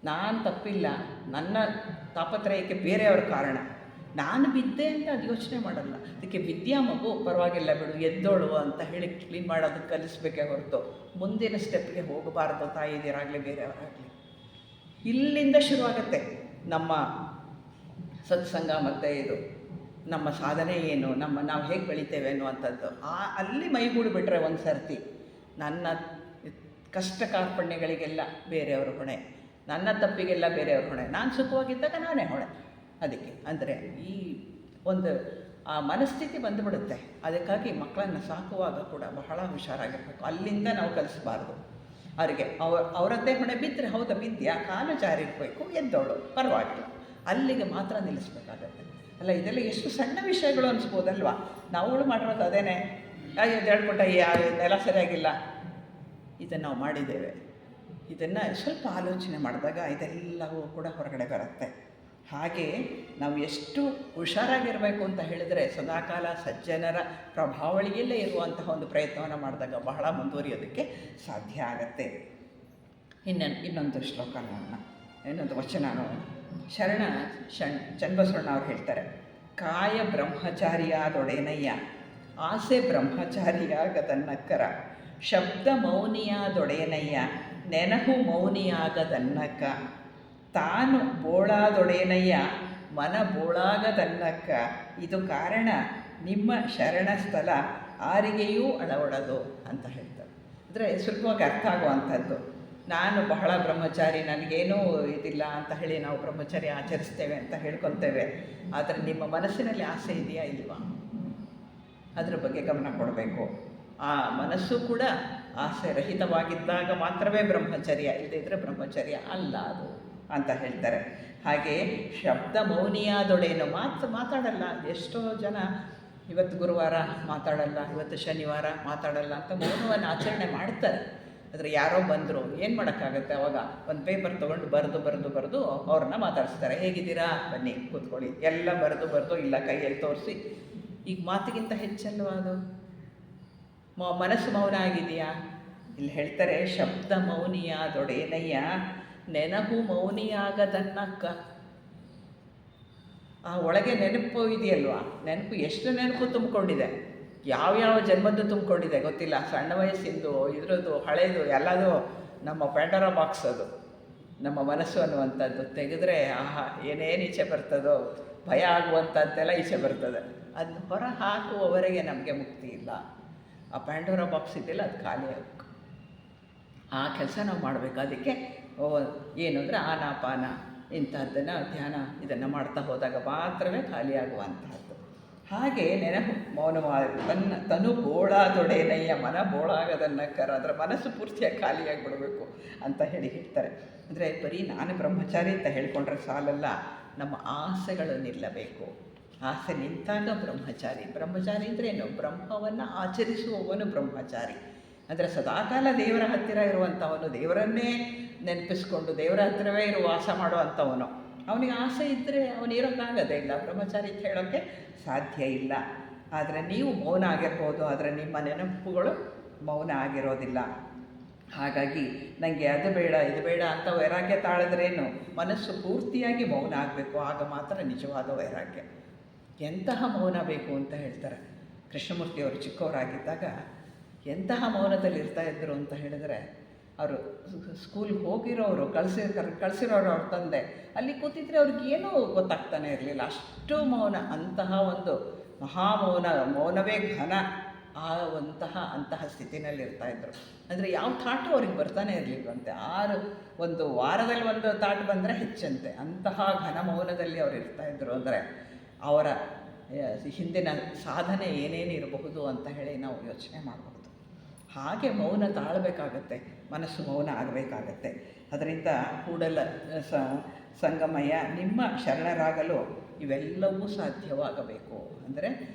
ನಾನು ತಪ್ಪಿಲ್ಲ, ನನ್ನ ತಾಪತ್ರಯಕ್ಕೆ ಬೇರೆಯವ್ರ ಕಾರಣ, ನಾನು ಬಿದ್ದೆ ಅಂತ ಅದು ಯೋಚನೆ ಮಾಡಲ್ಲ. ಅದಕ್ಕೆ ವಿದ್ಯಾ ಮಗು ಪರವಾಗಿಲ್ಲ ಬಿಡು, ಎದ್ದೋಳು ಅಂತ ಹೇಳಿ ಕ್ಲೀನ್ ಮಾಡೋದಕ್ಕೆ ಕಲಿಸ್ಬೇಕೇ ಹೊರತು ಮುಂದಿನ ಸ್ಟೆಪ್ಗೆ ಹೋಗಬಾರ್ದು. ತಾಯಿದಿರಾಗಲಿ ಬೇರೆಯವರಾಗಲಿ. ಇಲ್ಲಿಂದ ಶುರುವಾಗುತ್ತೆ ನಮ್ಮ ಸತ್ಸಂಗ. ಮತ್ತು ಇದು ನಮ್ಮ ಸಾಧನೆ ಏನು, ನಾವು ಹೇಗೆ ಬೆಳಿತೇವೆ ಅನ್ನುವಂಥದ್ದು. ಅಲ್ಲಿ ಮೈಗೂಡಿ ಬಿಟ್ಟರೆ ಒಂದು ಸರ್ತಿ ನನ್ನ ಕಷ್ಟ ಕಾರ್ಪಣ್ಯಗಳಿಗೆಲ್ಲ ಬೇರೆಯವರು ಹೊಣೆ, ನನ್ನ ತಪ್ಪಿಗೆಲ್ಲ ಬೇರೆಯವ್ರ ಹೊಣೆ, ನಾನು ಸುಖವಾಗಿದ್ದಾಗ ನಾನೇ ಹೊಣೆ. ಅದಕ್ಕೆ ಅಂದರೆ ಈ ಒಂದು ಆ ಮನಸ್ಥಿತಿ ಬಂದುಬಿಡುತ್ತೆ. ಅದಕ್ಕಾಗಿ ಮಕ್ಕಳನ್ನು ಸಾಕುವಾಗ ಕೂಡ ಬಹಳ ಹುಷಾರಾಗಿರಬೇಕು. ಅಲ್ಲಿಂದ ನಾವು ಕಲಿಸಬಾರ್ದು ಅವರಿಗೆ. ಅವರದ್ದೇ ಹೊಣೆ ಬಿದ್ದರೆ, ಹೌದಾ ಬಿದ್ಯಾ, ಕಾಲು ಜಾರಿರಬೇಕು, ಎದ್ದೋಳು ಪರವಾಗಿಲ್ಲ, ಅಲ್ಲಿಗೆ ಮಾತ್ರ ನಿಲ್ಲಿಸ್ಬೇಕಾಗತ್ತೆ. ಅಲ್ಲ, ಇದೆಲ್ಲ ಎಷ್ಟು ಸಣ್ಣ ವಿಷಯಗಳು ಅನಿಸ್ಬೋದಲ್ವ. ನಾವುಗಳು ಮಾಡಿರೋದು ಅದೇನೆ, ಹೇಳ್ಕೊಟ್ಟ ನೆಲ ಸರಿಯಾಗಿಲ್ಲ, ಇದನ್ನು ನಾವು ಮಾಡಿದ್ದೇವೆ. ಇದನ್ನು ಸ್ವಲ್ಪ ಆಲೋಚನೆ ಮಾಡಿದಾಗ ಇದೆಲ್ಲವೂ ಕೂಡ ಹೊರಗಡೆ ಬರುತ್ತೆ. ಹಾಗೆ ನಾವು ಎಷ್ಟು ಹುಷಾರಾಗಿರಬೇಕು ಅಂತ ಹೇಳಿದರೆ, ಸದಾಕಾಲ ಸಜ್ಜನರ ಪ್ರಭಾವಳಿಯಲ್ಲೇ ಇರುವಂತಹ ಒಂದು ಪ್ರಯತ್ನವನ್ನು ಮಾಡಿದಾಗ ಬಹಳ ಮುಂದುವರಿಯೋದಕ್ಕೆ ಸಾಧ್ಯ ಆಗತ್ತೆ. ಇನ್ನೊಂದು ಶ್ಲೋಕ ನೋಡೋಣ, ಇನ್ನೊಂದು ವಚನ ನೋಡೋಣ. ಚನ್ನಬಸವಣ್ಣ ಅವ್ರು ಹೇಳ್ತಾರೆ, ಕಾಯ ಬ್ರಹ್ಮಚಾರಿಯಾದೊಡೆನಯ್ಯ, ಆಸೆ ಬ್ರಹ್ಮಚಾರಿಯಾಗದನ್ನಕ್ಕರ, ಶಬ್ದ ಮೌನಿಯಾದೊಡೆಯನಯ್ಯ, ನೆನಹು ಮೌನಿಯಾಗದನ್ನಕ್ಕ, ತಾನು ಬೋಳಾದೊಡೆಯನಯ್ಯ, ಮನ ಬೋಳಾಗದನ್ನಕ್ಕ, ಇದು ಕಾರಣ ನಿಮ್ಮ ಶರಣ ಸ್ಥಳ ಆರಿಗೆಯೂ ಅಳವಡದು ಅಂತ ಹೇಳ್ತಾರೆ. ಅಂದರೆ ಸುಲಭವಾಗಿ ಅರ್ಥ ಆಗುವಂಥದ್ದು. ನಾನು ಬಹಳ ಬ್ರಹ್ಮಚಾರಿ, ನನಗೇನೂ ಇದಿಲ್ಲ ಅಂತ ಹೇಳಿ ನಾವು ಬ್ರಹ್ಮಚಾರಿ ಆಚರಿಸ್ತೇವೆ ಅಂತ ಹೇಳ್ಕೊತೇವೆ. ಆದರೆ ನಿಮ್ಮ ಮನಸ್ಸಿನಲ್ಲಿ ಆಸೆ ಇದೆಯಾ ಇಲ್ವಾ? ಅದ್ರ ಬಗ್ಗೆ ಗಮನ ಕೊಡಬೇಕು. ಆ ಮನಸ್ಸು ಕೂಡ ಆಸೆ ರಹಿತವಾಗಿದ್ದಾಗ ಮಾತ್ರವೇ ಬ್ರಹ್ಮಚರ್ಯ, ಇಲ್ಲದೇ ಇದ್ದರೆ ಬ್ರಹ್ಮಚರ್ಯ ಅಲ್ಲ ಅದು ಅಂತ ಹೇಳ್ತಾರೆ. ಹಾಗೆ ಶಬ್ದ ಮೌನಿಯಾದೊಡೇನು ಮಾತಾಡಲ್ಲ. ಎಷ್ಟೋ ಜನ ಇವತ್ತು ಗುರುವಾರ ಮಾತಾಡಲ್ಲ, ಇವತ್ತು ಶನಿವಾರ ಮಾತಾಡಲ್ಲ ಅಂತ ಮೌನವನ್ನು ಆಚರಣೆ ಮಾಡ್ತಾರೆ. ಆದರೆ ಯಾರೋ ಬಂದರು, ಏನು ಮಾಡೋಕ್ಕಾಗತ್ತೆ? ಅವಾಗ ಒಂದು ಪೇಪರ್ ತೊಗೊಂಡು ಬರೆದು ಅವ್ರನ್ನ ಮಾತಾಡಿಸ್ತಾರೆ. ಹೇಗಿದ್ದೀರಾ, ಬನ್ನಿ ಕೂತ್ಕೊಳ್ಳಿ, ಎಲ್ಲ ಬರೆದು ಇಲ್ಲ ಕೈಯಲ್ಲಿ ತೋರಿಸಿ. ಈಗ ಮಾತಿಗಿಂತ ಹೆಚ್ಚಲ್ವ ಅದು? ಮನಸ್ಸು ಮೌನ ಆಗಿದೆಯಾ? ಇಲ್ಲಿ ಹೇಳ್ತಾರೆ, ಶಬ್ದ ಮೌನಿಯಾದೊಡೇನಯ್ಯ ನೆನಪು ಮೌನಿಯಾಗದನ್ನಕ್ಕ. ಆ ಒಳಗೆ ನೆನಪು ಇದೆಯಲ್ವಾ, ನೆನಪು ಎಷ್ಟು ನೆನಪು ತುಂಬಿಕೊಂಡಿದೆ, ಯಾವ್ಯಾವ ಜನ್ಮದ್ದು ತುಂಬಿಕೊಂಡಿದೆ ಗೊತ್ತಿಲ್ಲ. ಸಣ್ಣ ವಯಸ್ಸಿಂದು, ಇದ್ರದ್ದು, ಹಳೇದು ಎಲ್ಲದೂ ನಮ್ಮ ಪ್ಯಾಂಡೋರಾ ಬಾಕ್ಸ್ ಅದು. ನಮ್ಮ ಮನಸ್ಸು ಅನ್ನುವಂಥದ್ದು ತೆಗೆದ್ರೆ ಆಹಾ ಏನೇನು ಈಚೆ ಬರ್ತದೋ, ಭಯ ಆಗುವಂಥದ್ದೆಲ್ಲ ಈಚೆ ಬರ್ತದೆ. ಅದನ್ನ ಹೊರ ಹಾಕುವವರೆಗೆ ನಮಗೆ ಮುಕ್ತಿ ಇಲ್ಲ. ಆ ಪ್ಯಾಂಡೋರಾ ಬಾಕ್ಸ್ ಇದೆಯಲ್ಲ, ಅದು ಖಾಲಿ ಆಗಬೇಕು. ಆ ಕೆಲಸ ನಾವು ಮಾಡಬೇಕು. ಅದಕ್ಕೆ ಏನು ಅಂದರೆ ಆನಾಪಾನ ಇಂಥದ್ದನ್ನು ಧ್ಯಾನ ಇದನ್ನು ಮಾಡ್ತಾ ಹೋದಾಗ ಮಾತ್ರವೇ ಖಾಲಿಯಾಗುವಂತಹದ್ದು. ಹಾಗೆ ನೆನಪು ಮೌನವಾಗಿ ತನು ಬೋಳಾದೊಡೇನಯ್ಯ ಮನ ಬೋಳಾಗದನ್ನಕ್ಕರ, ಅದರ ಮನಸ್ಸು ಪೂರ್ತಿಯಾಗಿ ಖಾಲಿಯಾಗಿಬಿಡಬೇಕು ಅಂತ ಹೇಳ್ತಾರೆ. ಅಂದರೆ ಬರೀ ನಾನು ಬ್ರಹ್ಮಚಾರಿ ಅಂತ ಹೇಳ್ಕೊಂಡ್ರೆ ಸಾಲಲ್ಲ, ನಮ್ಮ ಆಸೆಗಳು ನಿಲ್ಲಬೇಕು. ಆಸೆ ನಿಂತಾಗ ಬ್ರಹ್ಮಚಾರಿ ಅಂದ್ರೇನು? ಬ್ರಹ್ಮವನ್ನು ಆಚರಿಸುವವನು ಬ್ರಹ್ಮಚಾರಿ. ಅಂದರೆ ಸದಾಕಾಲ ದೇವರ ಹತ್ತಿರ ಇರುವಂಥವನು, ದೇವರನ್ನೇ ನೆನಪಿಸ್ಕೊಂಡು ದೇವರ ಹತ್ತಿರವೇ ವಾಸ ಮಾಡುವಂಥವನು. ಅವನಿಗೆ ಆಸೆ ಇದ್ದರೆ ಅವನು ಇರೋಕ್ಕಾಗದೇ ಇಲ್ಲ, ಬ್ರಹ್ಮಚಾರಿ ಅಂತ ಹೇಳೋಕ್ಕೆ ಸಾಧ್ಯ ಇಲ್ಲ. ಆದರೆ ನೀವು ಮೌನ ಆಗಿರ್ಬೋದು, ಆದರೆ ನಿಮ್ಮ ನೆನಪುಗಳು ಮೌನ ಆಗಿರೋದಿಲ್ಲ. ಹಾಗಾಗಿ ನನಗೆ ಅದು ಬೇಡ ಇದು ಬೇಡ ಅಂತ ವೈರಾಗ್ಯ ತಾಳಿದ್ರೇನು? ಮನಸ್ಸು ಪೂರ್ತಿಯಾಗಿ ಮೌನ ಆಗಬೇಕು, ಆಗ ಮಾತ್ರ ನಿಜವಾದ ವೈರಾಗ್ಯ. ಎಂತಹ ಮೌನ ಬೇಕು ಅಂತ ಹೇಳ್ತಾರೆ. ಕೃಷ್ಣಮೂರ್ತಿಯವರು ಚಿಕ್ಕವರಾಗಿದ್ದಾಗ ಎಂತಹ ಮೌನದಲ್ಲಿ ಇರ್ತಾಯಿದ್ರು ಅಂತ ಹೇಳಿದರೆ, ಅವರು ಸ್ಕೂಲ್ಗೆ ಹೋಗಿರೋರು, ಕಳಿಸಿರೋರು ಅವ್ರ ತಂದೆ ಅಲ್ಲಿ ಕೂತಿದ್ರೆ ಅವ್ರಿಗೇನೂ ಗೊತ್ತಾಗ್ತಾನೆ ಇರಲಿಲ್ಲ, ಅಷ್ಟು ಮೌನ. ಅಂತಹ ಒಂದು ಮೌನವೇ ಘನ ಅಂತಹ ಸ್ಥಿತಿನಲ್ಲಿ ಇರ್ತಾಯಿದ್ರು. ಅಂದರೆ ಯಾವ ಥಾಟು ಅವ್ರಿಗೆ ಬರ್ತಾನೆ ಇರಲಿಲ್ಲವಂತೆ. ಒಂದು ವಾರದಲ್ಲಿ ಒಂದು ಥಾಟ್ ಬಂದರೆ ಹೆಚ್ಚಂತೆ. ಅಂತಹ ಘನ ಮೌನದಲ್ಲಿ ಅವ್ರು ಇರ್ತಾಯಿದ್ರು. ಅಂದರೆ ಅವರ ಹಿಂದಿನ ಸಾಧನೆ ಏನೇನು ಇರಬಹುದು ಅಂತ ಹೇಳಿ ನಾವು ಯೋಚನೆ ಮಾಡಬಹುದು. ಹಾಗೆ ಮೌನ ತಾಳಬೇಕಾಗತ್ತೆ, ಮನಸ್ಸು ಮೌನ ಆಗಬೇಕಾಗತ್ತೆ. ಅದರಿಂದ ಕೂಡಲ ಸಂಗಮಯ್ಯ ನಿಮ್ಮ ಶರಣರಾಗಲು ಇವೆಲ್ಲವೂ ಸಾಧ್ಯವಾಗಬೇಕು. ಅಂದರೆ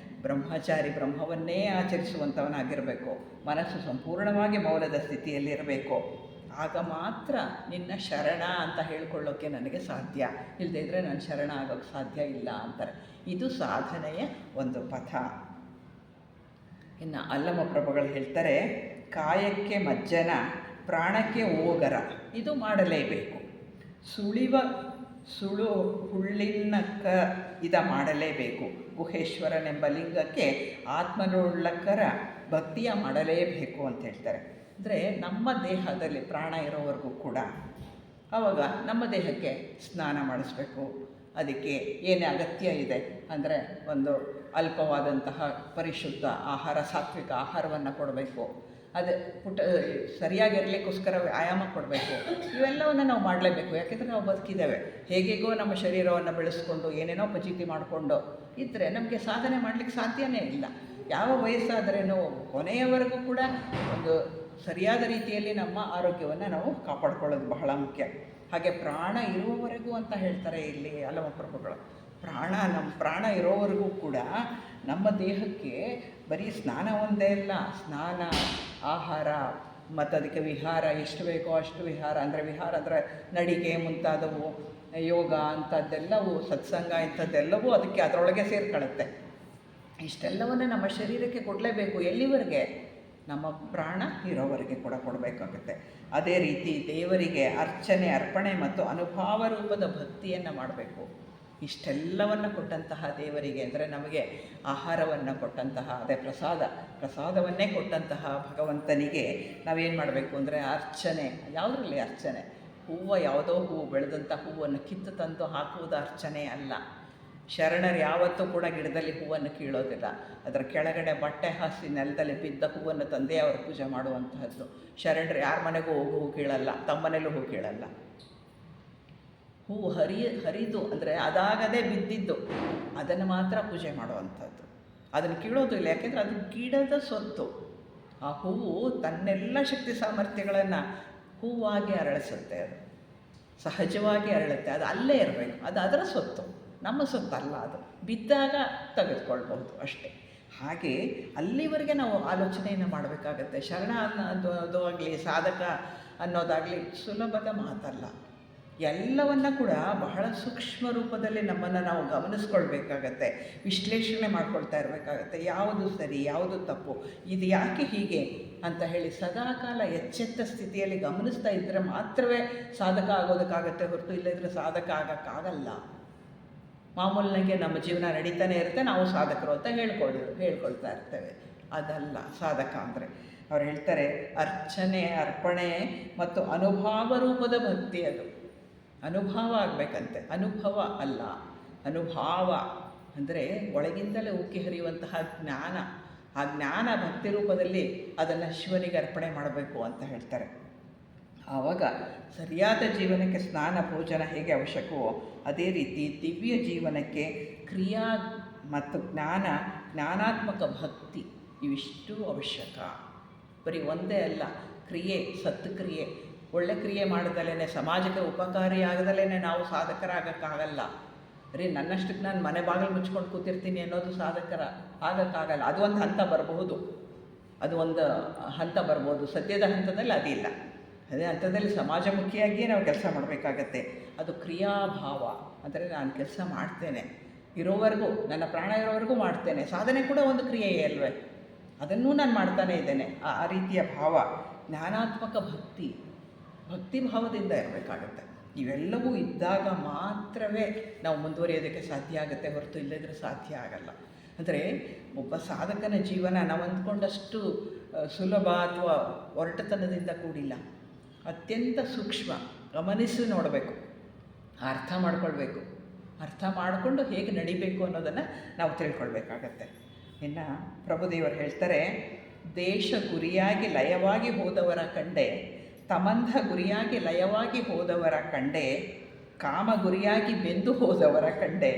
ಬ್ರಹ್ಮಚಾರಿ ಬ್ರಹ್ಮವನ್ನೇ ಆಚರಿಸುವಂಥವನಾಗಿರಬೇಕು, ಮನಸ್ಸು ಸಂಪೂರ್ಣವಾಗಿ ಮೌನದ ಸ್ಥಿತಿಯಲ್ಲಿರಬೇಕು. ಆಗ ಮಾತ್ರ ನಿನ್ನ ಶರಣ ಅಂತ ಹೇಳ್ಕೊಳ್ಳೋಕ್ಕೆ ನನಗೆ ಸಾಧ್ಯ, ಇಲ್ಲದೇ ಇದ್ದರೆ ನಾನು ಶರಣ ಆಗೋಕ್ಕೆ ಸಾಧ್ಯ ಇಲ್ಲ ಅಂತಾರೆ. ಇದು ಸಾಧನೆಯ ಒಂದು ಪಥ. ಇನ್ನು ಅಲ್ಲಮ ಪ್ರಭುಗಳು ಹೇಳ್ತಾರೆ, ಕಾಯಕ್ಕೆ ಮಜ್ಜನ ಪ್ರಾಣಕ್ಕೆ ಓಗರ, ಇದು ಮಾಡಲೇಬೇಕು. ಸುಳು ಹುಳ್ಳಿನಕ್ಕ ಇದ ಮಾಡಲೇಬೇಕು. ಗುಹೇಶ್ವರನೆಂಬ ಲಿಂಗಕ್ಕೆ ಆತ್ಮನುಳ್ಳಕ್ಕರ ಭಕ್ತಿಯ ಮಾಡಲೇಬೇಕು ಅಂತ ಹೇಳ್ತಾರೆ. ಅಂದರೆ ನಮ್ಮ ದೇಹದಲ್ಲಿ ಪ್ರಾಣ ಇರೋವರೆಗೂ ಕೂಡ ಆವಾಗ ನಮ್ಮ ದೇಹಕ್ಕೆ ಸ್ನಾನ ಮಾಡಿಸ್ಬೇಕು. ಅದಕ್ಕೆ ಏನೇ ಅಗತ್ಯ ಇದೆ ಅಂದರೆ ಒಂದು ಅಲ್ಪವಾದಂತಹ ಪರಿಶುದ್ಧ ಆಹಾರ, ಸಾತ್ವಿಕ ಆಹಾರವನ್ನು ಕೊಡಬೇಕು. ಅದೇ ಸರಿಯಾಗಿರಲಿಕ್ಕೋಸ್ಕರ ವ್ಯಾಯಾಮ ಕೊಡಬೇಕು. ಇವೆಲ್ಲವನ್ನು ನಾವು ಮಾಡಲೇಬೇಕು. ಯಾಕೆಂದರೆ ನಾವು ಬದುಕಿದ್ದೇವೆ. ಹೇಗೆಗೋ ನಮ್ಮ ಶರೀರವನ್ನು ಬೆಳೆಸ್ಕೊಂಡು ಏನೇನೋ ಪಚೀತಿ ಮಾಡಿಕೊಂಡು ಇದ್ದರೆ ನಮಗೆ ಸಾಧನೆ ಮಾಡಲಿಕ್ಕೆ ಸಾಧ್ಯವೇ ಇಲ್ಲ. ಯಾವ ವಯಸ್ಸಾದ್ರೂ ಕೊನೆಯವರೆಗೂ ಕೂಡ ಒಂದು ಸರಿಯಾದ ರೀತಿಯಲ್ಲಿ ನಮ್ಮ ಆರೋಗ್ಯವನ್ನು ನಾವು ಕಾಪಾಡ್ಕೊಳ್ಳೋದು ಬಹಳ ಮುಖ್ಯ. ಹಾಗೆ ಪ್ರಾಣ ಇರುವವರೆಗೂ ಅಂತ ಹೇಳ್ತಾರೆ ಇಲ್ಲಿ ಅಲ್ಲಮ ಪ್ರಭುಗಳು. ನಮ್ಮ ಪ್ರಾಣ ಇರೋವರೆಗೂ ಕೂಡ ನಮ್ಮ ದೇಹಕ್ಕೆ ಬರೀ ಸ್ನಾನ ಒಂದೇ ಇಲ್ಲ, ಸ್ನಾನ, ಆಹಾರ ಮತ್ತು ಅದಕ್ಕೆ ವಿಹಾರ ಎಷ್ಟು ಬೇಕೋ ಅಷ್ಟು ವಿಹಾರ. ಅಂದರೆ ವಿಹಾರ ಅಂದರೆ ನಡಿಗೆ ಮುಂತಾದವು, ಯೋಗ ಅಂಥದ್ದೆಲ್ಲವೂ, ಸತ್ಸಂಗ ಇಂಥದ್ದೆಲ್ಲವೂ ಅದಕ್ಕೆ ಅದರೊಳಗೆ ಸೇರ್ಕೊಳ್ಳುತ್ತೆ. ಇಷ್ಟೆಲ್ಲವನ್ನು ನಮ್ಮ ಶರೀರಕ್ಕೆ ಕೊಡಲೇಬೇಕು. ಎಲ್ಲಿವರೆಗೆ? ನಮ್ಮ ಪ್ರಾಣ ಇರೋವರೆಗೆ ಕೂಡ ಕೊಡಬೇಕಾಗುತ್ತೆ. ಅದೇ ರೀತಿ ದೇವರಿಗೆ ಅರ್ಚನೆ, ಅರ್ಪಣೆ ಮತ್ತು ಅನುಭಾವ ರೂಪದ ಭಕ್ತಿಯನ್ನು ಮಾಡಬೇಕು. ಇಷ್ಟೆಲ್ಲವನ್ನು ಕೊಟ್ಟಂತಹ ದೇವರಿಗೆ, ಅಂದರೆ ನಮಗೆ ಆಹಾರವನ್ನು ಕೊಟ್ಟಂತಹ, ಅದೇ ಪ್ರಸಾದವನ್ನೇ ಕೊಟ್ಟಂತಹ ಭಗವಂತನಿಗೆ ನಾವೇನು ಮಾಡಬೇಕು ಅಂದರೆ ಅರ್ಚನೆ. ಯಾವುದರಲ್ಲಿ ಅರ್ಚನೆ? ಯಾವುದೋ ಹೂವು ಬೆಳೆದಂಥ ಹೂವನ್ನು ಕಿತ್ತು ತಂದು ಹಾಕುವುದು ಅರ್ಚನೆ ಅಲ್ಲ. ಶರಣರು ಯಾವತ್ತೂ ಕೂಡ ಗಿಡದಲ್ಲಿ ಹೂವನ್ನು ಕೀಳೋದಿಲ್ಲ. ಅದರ ಕೆಳಗಡೆ ಬಟ್ಟೆ ಹಾಸಿ ನೆಲದಲ್ಲಿ ಬಿದ್ದ ಹೂವನ್ನು ತಂದೇ ಅವರು ಪೂಜೆ ಮಾಡುವಂತಹದ್ದು. ಶರಣರು ಯಾರ ಮನೆಗೂ ಹೂ ಕೀಳಲ್ಲ, ತಮ್ಮನೇಲೂ ಹೂ ಕೀಳಲ್ಲ. ಹೂವು ಹರಿದು ಅಂದರೆ ಅದಾಗದೇ ಬಿದ್ದಿದ್ದು ಅದನ್ನು ಮಾತ್ರ ಪೂಜೆ ಮಾಡುವಂಥದ್ದು. ಅದನ್ನು ಕೀಳೋದು ಇಲ್ಲ, ಯಾಕೆಂದರೆ ಅದು ಗಿಡದ ಸೊತ್ತು. ಆ ಹೂವು ತನ್ನೆಲ್ಲ ಶಕ್ತಿ ಸಾಮರ್ಥ್ಯಗಳನ್ನು ಹೂವಾಗಿ ಅರಳಿಸುತ್ತೆ, ಅದು ಸಹಜವಾಗಿ ಅರಳುತ್ತೆ, ಅದು ಅಲ್ಲೇ ಇರಬೇಕು, ಅದು ಅದರ ಸೊತ್ತು, ನಮ್ಮ ಸೊತ್ತಲ್ಲ. ಅದು ಬಿದ್ದಾಗ ತೆಗೆದುಕೊಳ್ಬಹುದು ಅಷ್ಟೇ. ಹಾಗೆ ಅಲ್ಲಿವರೆಗೆ ನಾವು ಆಲೋಚನೆಯನ್ನು ಮಾಡಬೇಕಾಗತ್ತೆ. ಶರಣ ಅನ್ನೋದು ಆಗಲಿ, ಸಾಧಕ ಅನ್ನೋದಾಗಲಿ ಸುಲಭದ ಮಾತಲ್ಲ. ಎಲ್ಲವನ್ನ ಕೂಡ ಬಹಳ ಸೂಕ್ಷ್ಮ ರೂಪದಲ್ಲಿ ನಮ್ಮನ್ನು ನಾವು ಗಮನಿಸ್ಕೊಳ್ಬೇಕಾಗತ್ತೆ, ವಿಶ್ಲೇಷಣೆ ಮಾಡ್ಕೊಳ್ತಾ ಇರಬೇಕಾಗತ್ತೆ. ಯಾವುದು ಸರಿ, ಯಾವುದು ತಪ್ಪು, ಇದು ಯಾಕೆ ಹೀಗೆ ಅಂತ ಹೇಳಿ ಸದಾಕಾಲ ಎಚ್ಚೆತ್ತ ಸ್ಥಿತಿಯಲ್ಲಿ ಗಮನಿಸ್ತಾ ಇದ್ದರೆ ಮಾತ್ರವೇ ಸಾಧಕ ಆಗೋದಕ್ಕಾಗತ್ತೆ, ಹೊರತು ಇಲ್ಲದಿದ್ದರೆ ಸಾಧಕ ಆಗೋಕ್ಕಾಗಲ್ಲ. ಮಾಮೂಲಿನಾಗೆ ನಮ್ಮ ಜೀವನ ನಡೀತಾನೆ ಇರುತ್ತೆ, ನಾವು ಸಾಧಕರು ಅಂತ ಹೇಳ್ಕೊಳ್ತಾ ಇರ್ತೇವೆ. ಅದಲ್ಲ ಸಾಧಕ ಅಂದರೆ. ಅವ್ರು ಹೇಳ್ತಾರೆ, ಅರ್ಚನೆ, ಅರ್ಪಣೆ ಮತ್ತು ಅನುಭಾವ ರೂಪದ ಭಕ್ತಿ. ಅದು ಅನುಭವ ಆಗಬೇಕಂತೆ, ಅನುಭವ ಅಲ್ಲ, ಅನುಭಾವ ಅಂದರೆ ಒಳಗಿಂದಲೇ ಉಕ್ಕಿ ಹರಿಯುವಂತಹ ಜ್ಞಾನ. ಆ ಜ್ಞಾನ ಭಕ್ತಿ ರೂಪದಲ್ಲಿ ಅದನ್ನು ಶಿವನಿಗೆ ಅರ್ಪಣೆ ಮಾಡಬೇಕು ಅಂತ ಹೇಳ್ತಾರೆ. ಆವಾಗ ಸರಿಯಾದ ಜೀವನಕ್ಕೆ ಸ್ನಾನ, ಭೋಜನ ಹೇಗೆ ಅವಶ್ಯಕವೋ ಅದೇ ರೀತಿ ದಿವ್ಯ ಜೀವನಕ್ಕೆ ಕ್ರಿಯಾ ಮತ್ತು ಜ್ಞಾನಾತ್ಮಕ ಭಕ್ತಿ ಇವಿಷ್ಟು ಅವಶ್ಯಕ. ಬರೀ ಒಂದೇ ಅಲ್ಲ, ಕ್ರಿಯೆ, ಸತ್ಕ್ರಿಯೆ, ಒಳ್ಳೆ ಕ್ರಿಯೆ ಮಾಡದಲೇ, ಸಮಾಜಕ್ಕೆ ಉಪಕಾರಿಯಾಗದಲೇ ನಾವು ಸಾಧಕರಾಗಕ್ಕಾಗಲ್ಲ. ಬರೀ ನನ್ನಷ್ಟಕ್ಕೆ ನಾನು ಮನೆ ಬಾಗಿಲು ಮುಚ್ಕೊಂಡು ಕೂತಿರ್ತೀನಿ ಅನ್ನೋದು ಆಗಕ್ಕಾಗಲ್ಲ. ಅದು ಒಂದು ಹಂತ ಬರಬಹುದು, ಸದ್ಯದ ಹಂತದಲ್ಲಿ ಅದಿಲ್ಲ. ಅದೇ ಹಂತದಲ್ಲಿ ಸಮಾಜಮುಖಿಯಾಗಿಯೇ ನಾವು ಕೆಲಸ ಮಾಡಬೇಕಾಗತ್ತೆ. ಅದು ಕ್ರಿಯಾಭಾವ ಅಂದರೆ ನಾನು ಕೆಲಸ ಮಾಡ್ತೇನೆ, ಇರೋವರೆಗೂ, ನನ್ನ ಪ್ರಾಣ ಇರೋವರೆಗೂ ಮಾಡ್ತೇನೆ. ಸಾಧನೆ ಕೂಡ ಒಂದು ಕ್ರಿಯೆಯೇ ಅಲ್ವೇ, ಅದನ್ನೂ ನಾನು ಮಾಡ್ತಾನೇ ಇದ್ದೇನೆ. ಆ ರೀತಿಯ ಭಾವ, ಜ್ಞಾನಾತ್ಮಕ ಭಕ್ತಿ ಭಾವದಿಂದ ಇರಬೇಕಾಗತ್ತೆ. ಇವೆಲ್ಲವೂ ಇದ್ದಾಗ ಮಾತ್ರವೇ ನಾವು ಮುಂದುವರಿಯೋದಕ್ಕೆ ಸಾಧ್ಯ ಆಗುತ್ತೆ, ಹೊರತು ಇಲ್ಲದ್ರೆ ಸಾಧ್ಯ ಆಗಲ್ಲ. ಅಂದರೆ ಒಬ್ಬ ಸಾಧಕನ ಜೀವನ ನಾವು ಅಂದ್ಕೊಂಡಷ್ಟು ಸುಲಭ ಅಥವಾ ಒರಟತನದಿಂದ ಕೂಡಿಲ್ಲ. ಅತ್ಯಂತ ಸೂಕ್ಷ್ಮ, ಗಮನಿಸಿ ನೋಡಬೇಕು, ಅರ್ಥ ಮಾಡ್ಕೊಳ್ಬೇಕು, ಅರ್ಥ ಮಾಡಿಕೊಂಡು ಹೇಗೆ ನಡಿಬೇಕು ಅನ್ನೋದನ್ನು ನಾವು ತಿಳ್ಕೊಳ್ಬೇಕಾಗತ್ತೆ. ಇನ್ನು ಪ್ರಭುದೇವರು ಹೇಳ್ತಾರೆ, ದೇಶ ಗುರಿಯಾಗಿ ಲಯವಾಗಿ ಹೋದವರ ಕಂಡೆ, ತಮಂಧ ಗುರಿಯಾಗಿ ಲಯವಾಗಿ ಹೋದವರ ಕಂಡೆ, ಕಾಮ ಗುರಿಯಾಗಿ ಬೆಂದು ಹೋದವರ ಕಂಡೆ,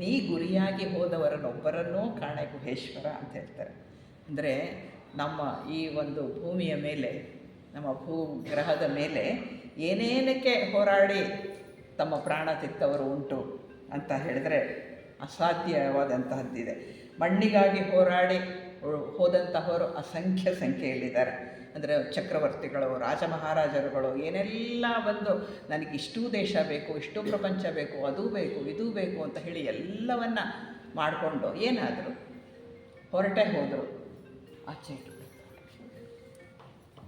ನೀ ಗುರಿಯಾಗಿ ಹೋದವರನ್ನೊಬ್ಬರನ್ನೂ ಕಾಣೆ ಗುಹೇಶ್ವರ ಅಂತ ಹೇಳ್ತಾರೆ. ಅಂದರೆ ನಮ್ಮ ಈ ಒಂದು ಭೂಮಿಯ ಮೇಲೆ, ನಮ್ಮ ಭೂಗ್ರಹದ ಮೇಲೆ ಏನೇನಕ್ಕೆ ಹೋರಾಡಿ ತಮ್ಮ ಪ್ರಾಣ ತೆತ್ತವರು ಉಂಟು ಅಂತ ಹೇಳಿದ್ರೆ ಅಸಾಧ್ಯವಾದಂತಹದ್ದಿದೆ. ಮಣ್ಣಿಗಾಗಿ ಹೋರಾಡಿ ಹೋದಂತಹವರು ಅಸಂಖ್ಯ ಸಂಖ್ಯೆಯಲ್ಲಿದ್ದಾರೆ. ಅಂದರೆ ಚಕ್ರವರ್ತಿಗಳು, ರಾಜ ಮಹಾರಾಜರುಗಳು ಏನೆಲ್ಲ ಬಂದು ನನಗಿಷ್ಟೂ ದೇಶ ಬೇಕು, ಇಷ್ಟೂ ಪ್ರಪಂಚ ಬೇಕು, ಅದೂ ಬೇಕು, ಇದೂ ಬೇಕು ಅಂತ ಹೇಳಿ ಎಲ್ಲವನ್ನ ಮಾಡಿಕೊಂಡು ಏನಾದರೂ ಹೊರಟೆ ಹೋದರು. ಆಚೆ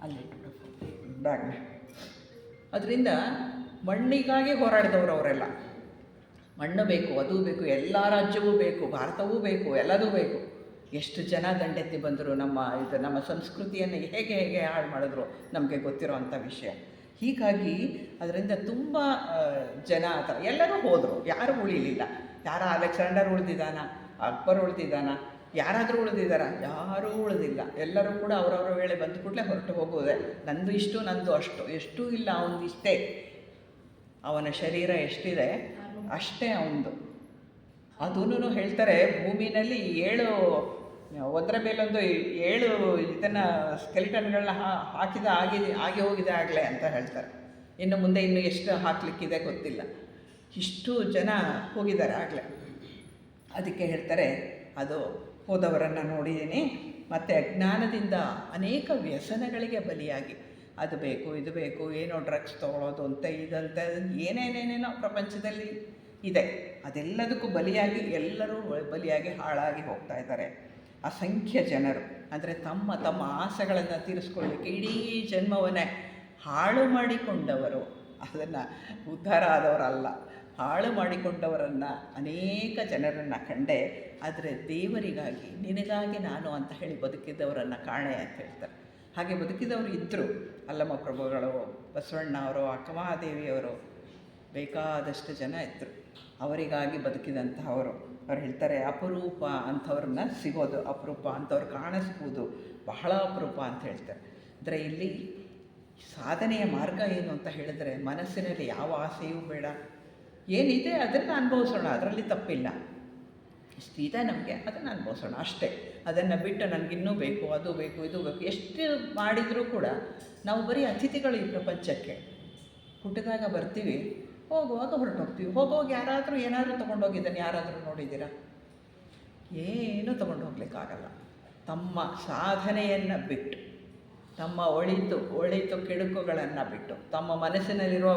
ಅಲ್ಲಿ ಬ್ಯಾಗ್. ಅದರಿಂದ ಮಣ್ಣಿಗಾಗಿ ಹೋರಾಡಿದವರು ಅವರೆಲ್ಲ. ಮಣ್ಣು ಬೇಕು, ಅದೂ ಬೇಕು, ಎಲ್ಲ ರಾಜ್ಯವೂ ಬೇಕು, ಭಾರತವೂ ಬೇಕು, ಎಲ್ಲದೂ ಬೇಕು. ಎಷ್ಟು ಜನ ದಂಡೆತ್ತಿ ಬಂದರು, ನಮ್ಮ ಸಂಸ್ಕೃತಿಯನ್ನು ಹೇಗೆ ಹಾಳು ಮಾಡಿದ್ರು ನಮಗೆ ಗೊತ್ತಿರೋ ಅಂಥ ವಿಷಯ. ಹೀಗಾಗಿ ಅದರಿಂದ ತುಂಬ ಜನ ಆ ಥರ ಎಲ್ಲರೂ ಹೋದರು, ಯಾರೂ ಉಳಿಲಿಲ್ಲ. ಯಾರ ಅಲೆಕ್ಸಾಂಡರ್ ಉಳಿದಿದ್ದಾನ, ಅಕ್ಬರ್ ಉಳಿದಿದ್ದಾನ, ಯಾರಾದರೂ ಉಳಿದಿದ್ದಾರ? ಯಾರೂ ಉಳಿದಿಲ್ಲ. ಎಲ್ಲರೂ ಕೂಡ ಅವರವರ ವೇಳೆ ಬಂದ ಕೂಡಲೇ ಹೊರಟು ಹೋಗೋದೆ. ನಂದು ಇಷ್ಟು, ನಂದು ಅಷ್ಟು, ಎಷ್ಟೂ ಇಲ್ಲ, ಅವನು ಇಷ್ಟೇ. ಅವನ ಶರೀರ ಎಷ್ಟಿದೆ ಅಷ್ಟೇ ಅವನದು. ಅದೂ ಹೇಳ್ತಾರೆ, ಭೂಮಿನಲ್ಲಿ 7 ಒಂದರ ಮೇಲೊಂದು 7 ಇದನ್ನು ಸ್ಕೆಲಿಟನ್ಗಳನ್ನ ಆಗಿ ಹೋಗಿದೆ ಆಗಲೇ ಅಂತ ಹೇಳ್ತಾರೆ. ಇನ್ನು ಮುಂದೆ ಎಷ್ಟು ಹಾಕಲಿಕ್ಕಿದೆ ಗೊತ್ತಿಲ್ಲ. ಇಷ್ಟು ಜನ ಹೋಗಿದ್ದಾರೆ ಆಗಲೇ. ಅದಕ್ಕೆ ಹೇಳ್ತಾರೆ, ಅದು ಹೋದವರನ್ನು ನೋಡಿದ್ದೀನಿ. ಮತ್ತು ಅಜ್ಞಾನದಿಂದ ಅನೇಕ ವ್ಯಸನಗಳಿಗೆ ಬಲಿಯಾಗಿ, ಅದು ಬೇಕು, ಇದು ಬೇಕು, ಏನೋ ಡ್ರಗ್ಸ್ ತೊಗೊಳೋದು ಅಂತ ಇದಂತೆ ಏನೇನೇನೇನೋ ಪ್ರಪಂಚದಲ್ಲಿ ಇದೆ, ಅದೆಲ್ಲದಕ್ಕೂ ಬಲಿಯಾಗಿ ಎಲ್ಲರೂ ಬಲಿಯಾಗಿ ಹಾಳಾಗಿ ಹೋಗ್ತಾ ಇದ್ದಾರೆ. ಅಸಂಖ್ಯ ಜನರು ಅಂದರೆ ತಮ್ಮ ಆಸೆಗಳನ್ನು ತೀರಿಸ್ಕೊಳ್ಳಿಕ್ಕೆ ಇಡೀ ಜನ್ಮವನ್ನೇ ಹಾಳು ಮಾಡಿಕೊಂಡವರು, ಅದನ್ನು ಉದ್ಧಾರ ಆದವರಲ್ಲ, ಹಾಳು ಮಾಡಿಕೊಂಡವರನ್ನು ಅನೇಕ ಜನರನ್ನು ಕಂಡೆ. ಆದರೆ ದೇವರಿಗಾಗಿ, ನಿನಗಾಗಿ ನಾನು ಅಂತ ಹೇಳಿ ಬದುಕಿದವರನ್ನು ಕಾಣೆ ಅಂತ ಹೇಳ್ತಾರೆ. ಹಾಗೆ ಬದುಕಿದವರು ಇದ್ದರು. ಅಲ್ಲಮ್ಮ ಪ್ರಭುಗಳು, ಬಸವಣ್ಣ ಅವರು, ಅಕ್ಕಮಹಾದೇವಿಯವರು, ಬೇಕಾದಷ್ಟು ಜನ ಇದ್ದರು. ಅವರಿಗಾಗಿ ಬದುಕಿದಂತಹವರು. ಅವ್ರು ಹೇಳ್ತಾರೆ, ಅಪರೂಪ ಅಂಥವ್ರನ್ನ ಸಿಗೋದು ಅಪರೂಪ, ಅಂಥವ್ರು ಕಾಣಿಸ್ಬೋದು ಬಹಳ ಅಪರೂಪ ಅಂತ ಹೇಳ್ತಾರೆ. ಅಂದರೆ ಇಲ್ಲಿ ಸಾಧನೆಯ ಮಾರ್ಗ ಏನು ಅಂತ ಹೇಳಿದ್ರೆ, ಮನಸ್ಸಿನಲ್ಲಿ ಯಾವ ಆಸೆಯೂ ಬೇಡ, ಏನಿದೆ ಅದನ್ನು ಅನುಭವಿಸೋಣ, ಅದರಲ್ಲಿ ತಪ್ಪಿಲ್ಲ. ಇಷ್ಟಿದೆ ನಮಗೆ, ಅದನ್ನು ಅನುಭವಿಸೋಣ ಅಷ್ಟೇ. ಅದನ್ನು ಬಿಟ್ಟು ನನಗಿನ್ನೂ ಬೇಕು, ಅದು ಬೇಕು, ಇದು ಬೇಕು, ಎಷ್ಟು ಮಾಡಿದರೂ ಕೂಡ ನಾವು ಬರೀ ಅತಿಥಿಗಳು ಈ ಪ್ರಪಂಚಕ್ಕೆ. ಹುಟ್ಟಿದಾಗ ಬರ್ತೀವಿ, ಹೋಗುವಾಗ ಹೊರಟೋಗ್ತೀವಿ. ಹೋಗುವಾಗ ಯಾರಾದರೂ ಏನಾದರೂ ತೊಗೊಂಡೋಗಿದ್ದಾನೆ ಯಾರಾದರೂ ನೋಡಿದ್ದೀರಾ? ಏನೂ ತೊಗೊಂಡು ಹೋಗ್ಲಿಕ್ಕಾಗಲ್ಲ. ತಮ್ಮ ಸಾಧನೆಯನ್ನು ಬಿಟ್ಟು, ತಮ್ಮ ಒಳಿತು ಕೆಡುಕುಗಳನ್ನು ಬಿಟ್ಟು, ತಮ್ಮ ಮನಸ್ಸಿನಲ್ಲಿರೋ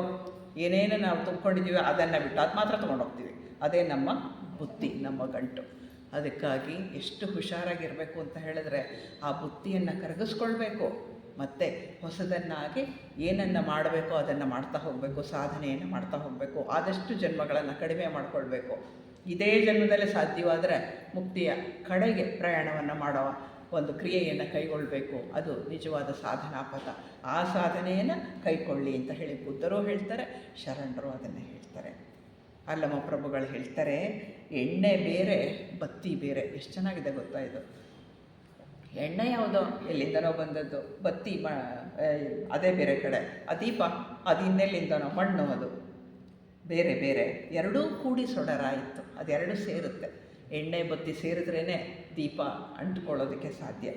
ಏನೇನು ನಾವು ತುಂಬಿಕೊಂಡಿದ್ದೀವಿ ಅದನ್ನು ಬಿಟ್ಟು ಅದು ಮಾತ್ರ ತೊಗೊಂಡೋಗ್ತೀವಿ. ಅದೇ ನಮ್ಮ ಬುತ್ತಿ, ನಮ್ಮ ಗಂಟು. ಅದಕ್ಕಾಗಿ ಎಷ್ಟು ಹುಷಾರಾಗಿರಬೇಕು ಅಂತ ಹೇಳಿದ್ರೆ, ಆ ಬುತ್ತಿಯನ್ನು ಕರಗಿಸ್ಕೊಳ್ಬೇಕು. ಮತ್ತು ಹೊಸದನ್ನಾಗಿ ಏನನ್ನು ಮಾಡಬೇಕೋ ಅದನ್ನು ಮಾಡ್ತಾ ಹೋಗಬೇಕು, ಸಾಧನೆಯನ್ನು ಮಾಡ್ತಾ ಹೋಗಬೇಕು. ಆದಷ್ಟು ಜನ್ಮಗಳನ್ನು ಕಡಿಮೆ ಮಾಡಿಕೊಳ್ಬೇಕು. ಇದೇ ಜನ್ಮದಲ್ಲೇ ಸಾಧ್ಯವಾದರೆ ಮುಕ್ತಿಯ ಕಡೆಗೆ ಪ್ರಯಾಣವನ್ನು ಮಾಡೋ ಒಂದು ಕ್ರಿಯೆಯನ್ನು ಕೈಗೊಳ್ಳಬೇಕು. ಅದು ನಿಜವಾದ ಸಾಧನಾ ಪಥ. ಆ ಸಾಧನೆಯನ್ನು ಕೈಗೊಳ್ಳಿ ಅಂತ ಹೇಳಿ ಬುದ್ಧರು ಹೇಳ್ತಾರೆ, ಶರಣರು ಅದನ್ನೇ ಹೇಳ್ತಾರೆ. ಅಲ್ಲಮ ಪ್ರಭುಗಳು ಹೇಳ್ತಾರೆ, ಎಣ್ಣೆ ಬೇರೆ ಬತ್ತಿ ಬೇರೆ. ಎಷ್ಟು ಚೆನ್ನಾಗಿದೆ ಗೊತ್ತಾ ಇದು? ಎಣ್ಣೆ ಯಾವುದೋ ಎಲ್ಲಿಂದನೋ ಬಂದದ್ದು, ಬತ್ತಿ ಅದೇ ಬೇರೆ ಕಡೆ, ಆ ದೀಪ ಅದು ಇನ್ನೆಲ್ಲಿಂದನೋ, ಮಣ್ಣು ಅದು ಬೇರೆ ಬೇರೆ. ಎರಡೂ ಕೂಡಿ ಸೊಡರಾಯಿತು. ಅದೆರಡು ಸೇರುತ್ತೆ. ಎಣ್ಣೆ ಬತ್ತಿ ಸೇರಿದ್ರೇ ದೀಪ ಅಂಟ್ಕೊಳ್ಳೋದಕ್ಕೆ ಸಾಧ್ಯ.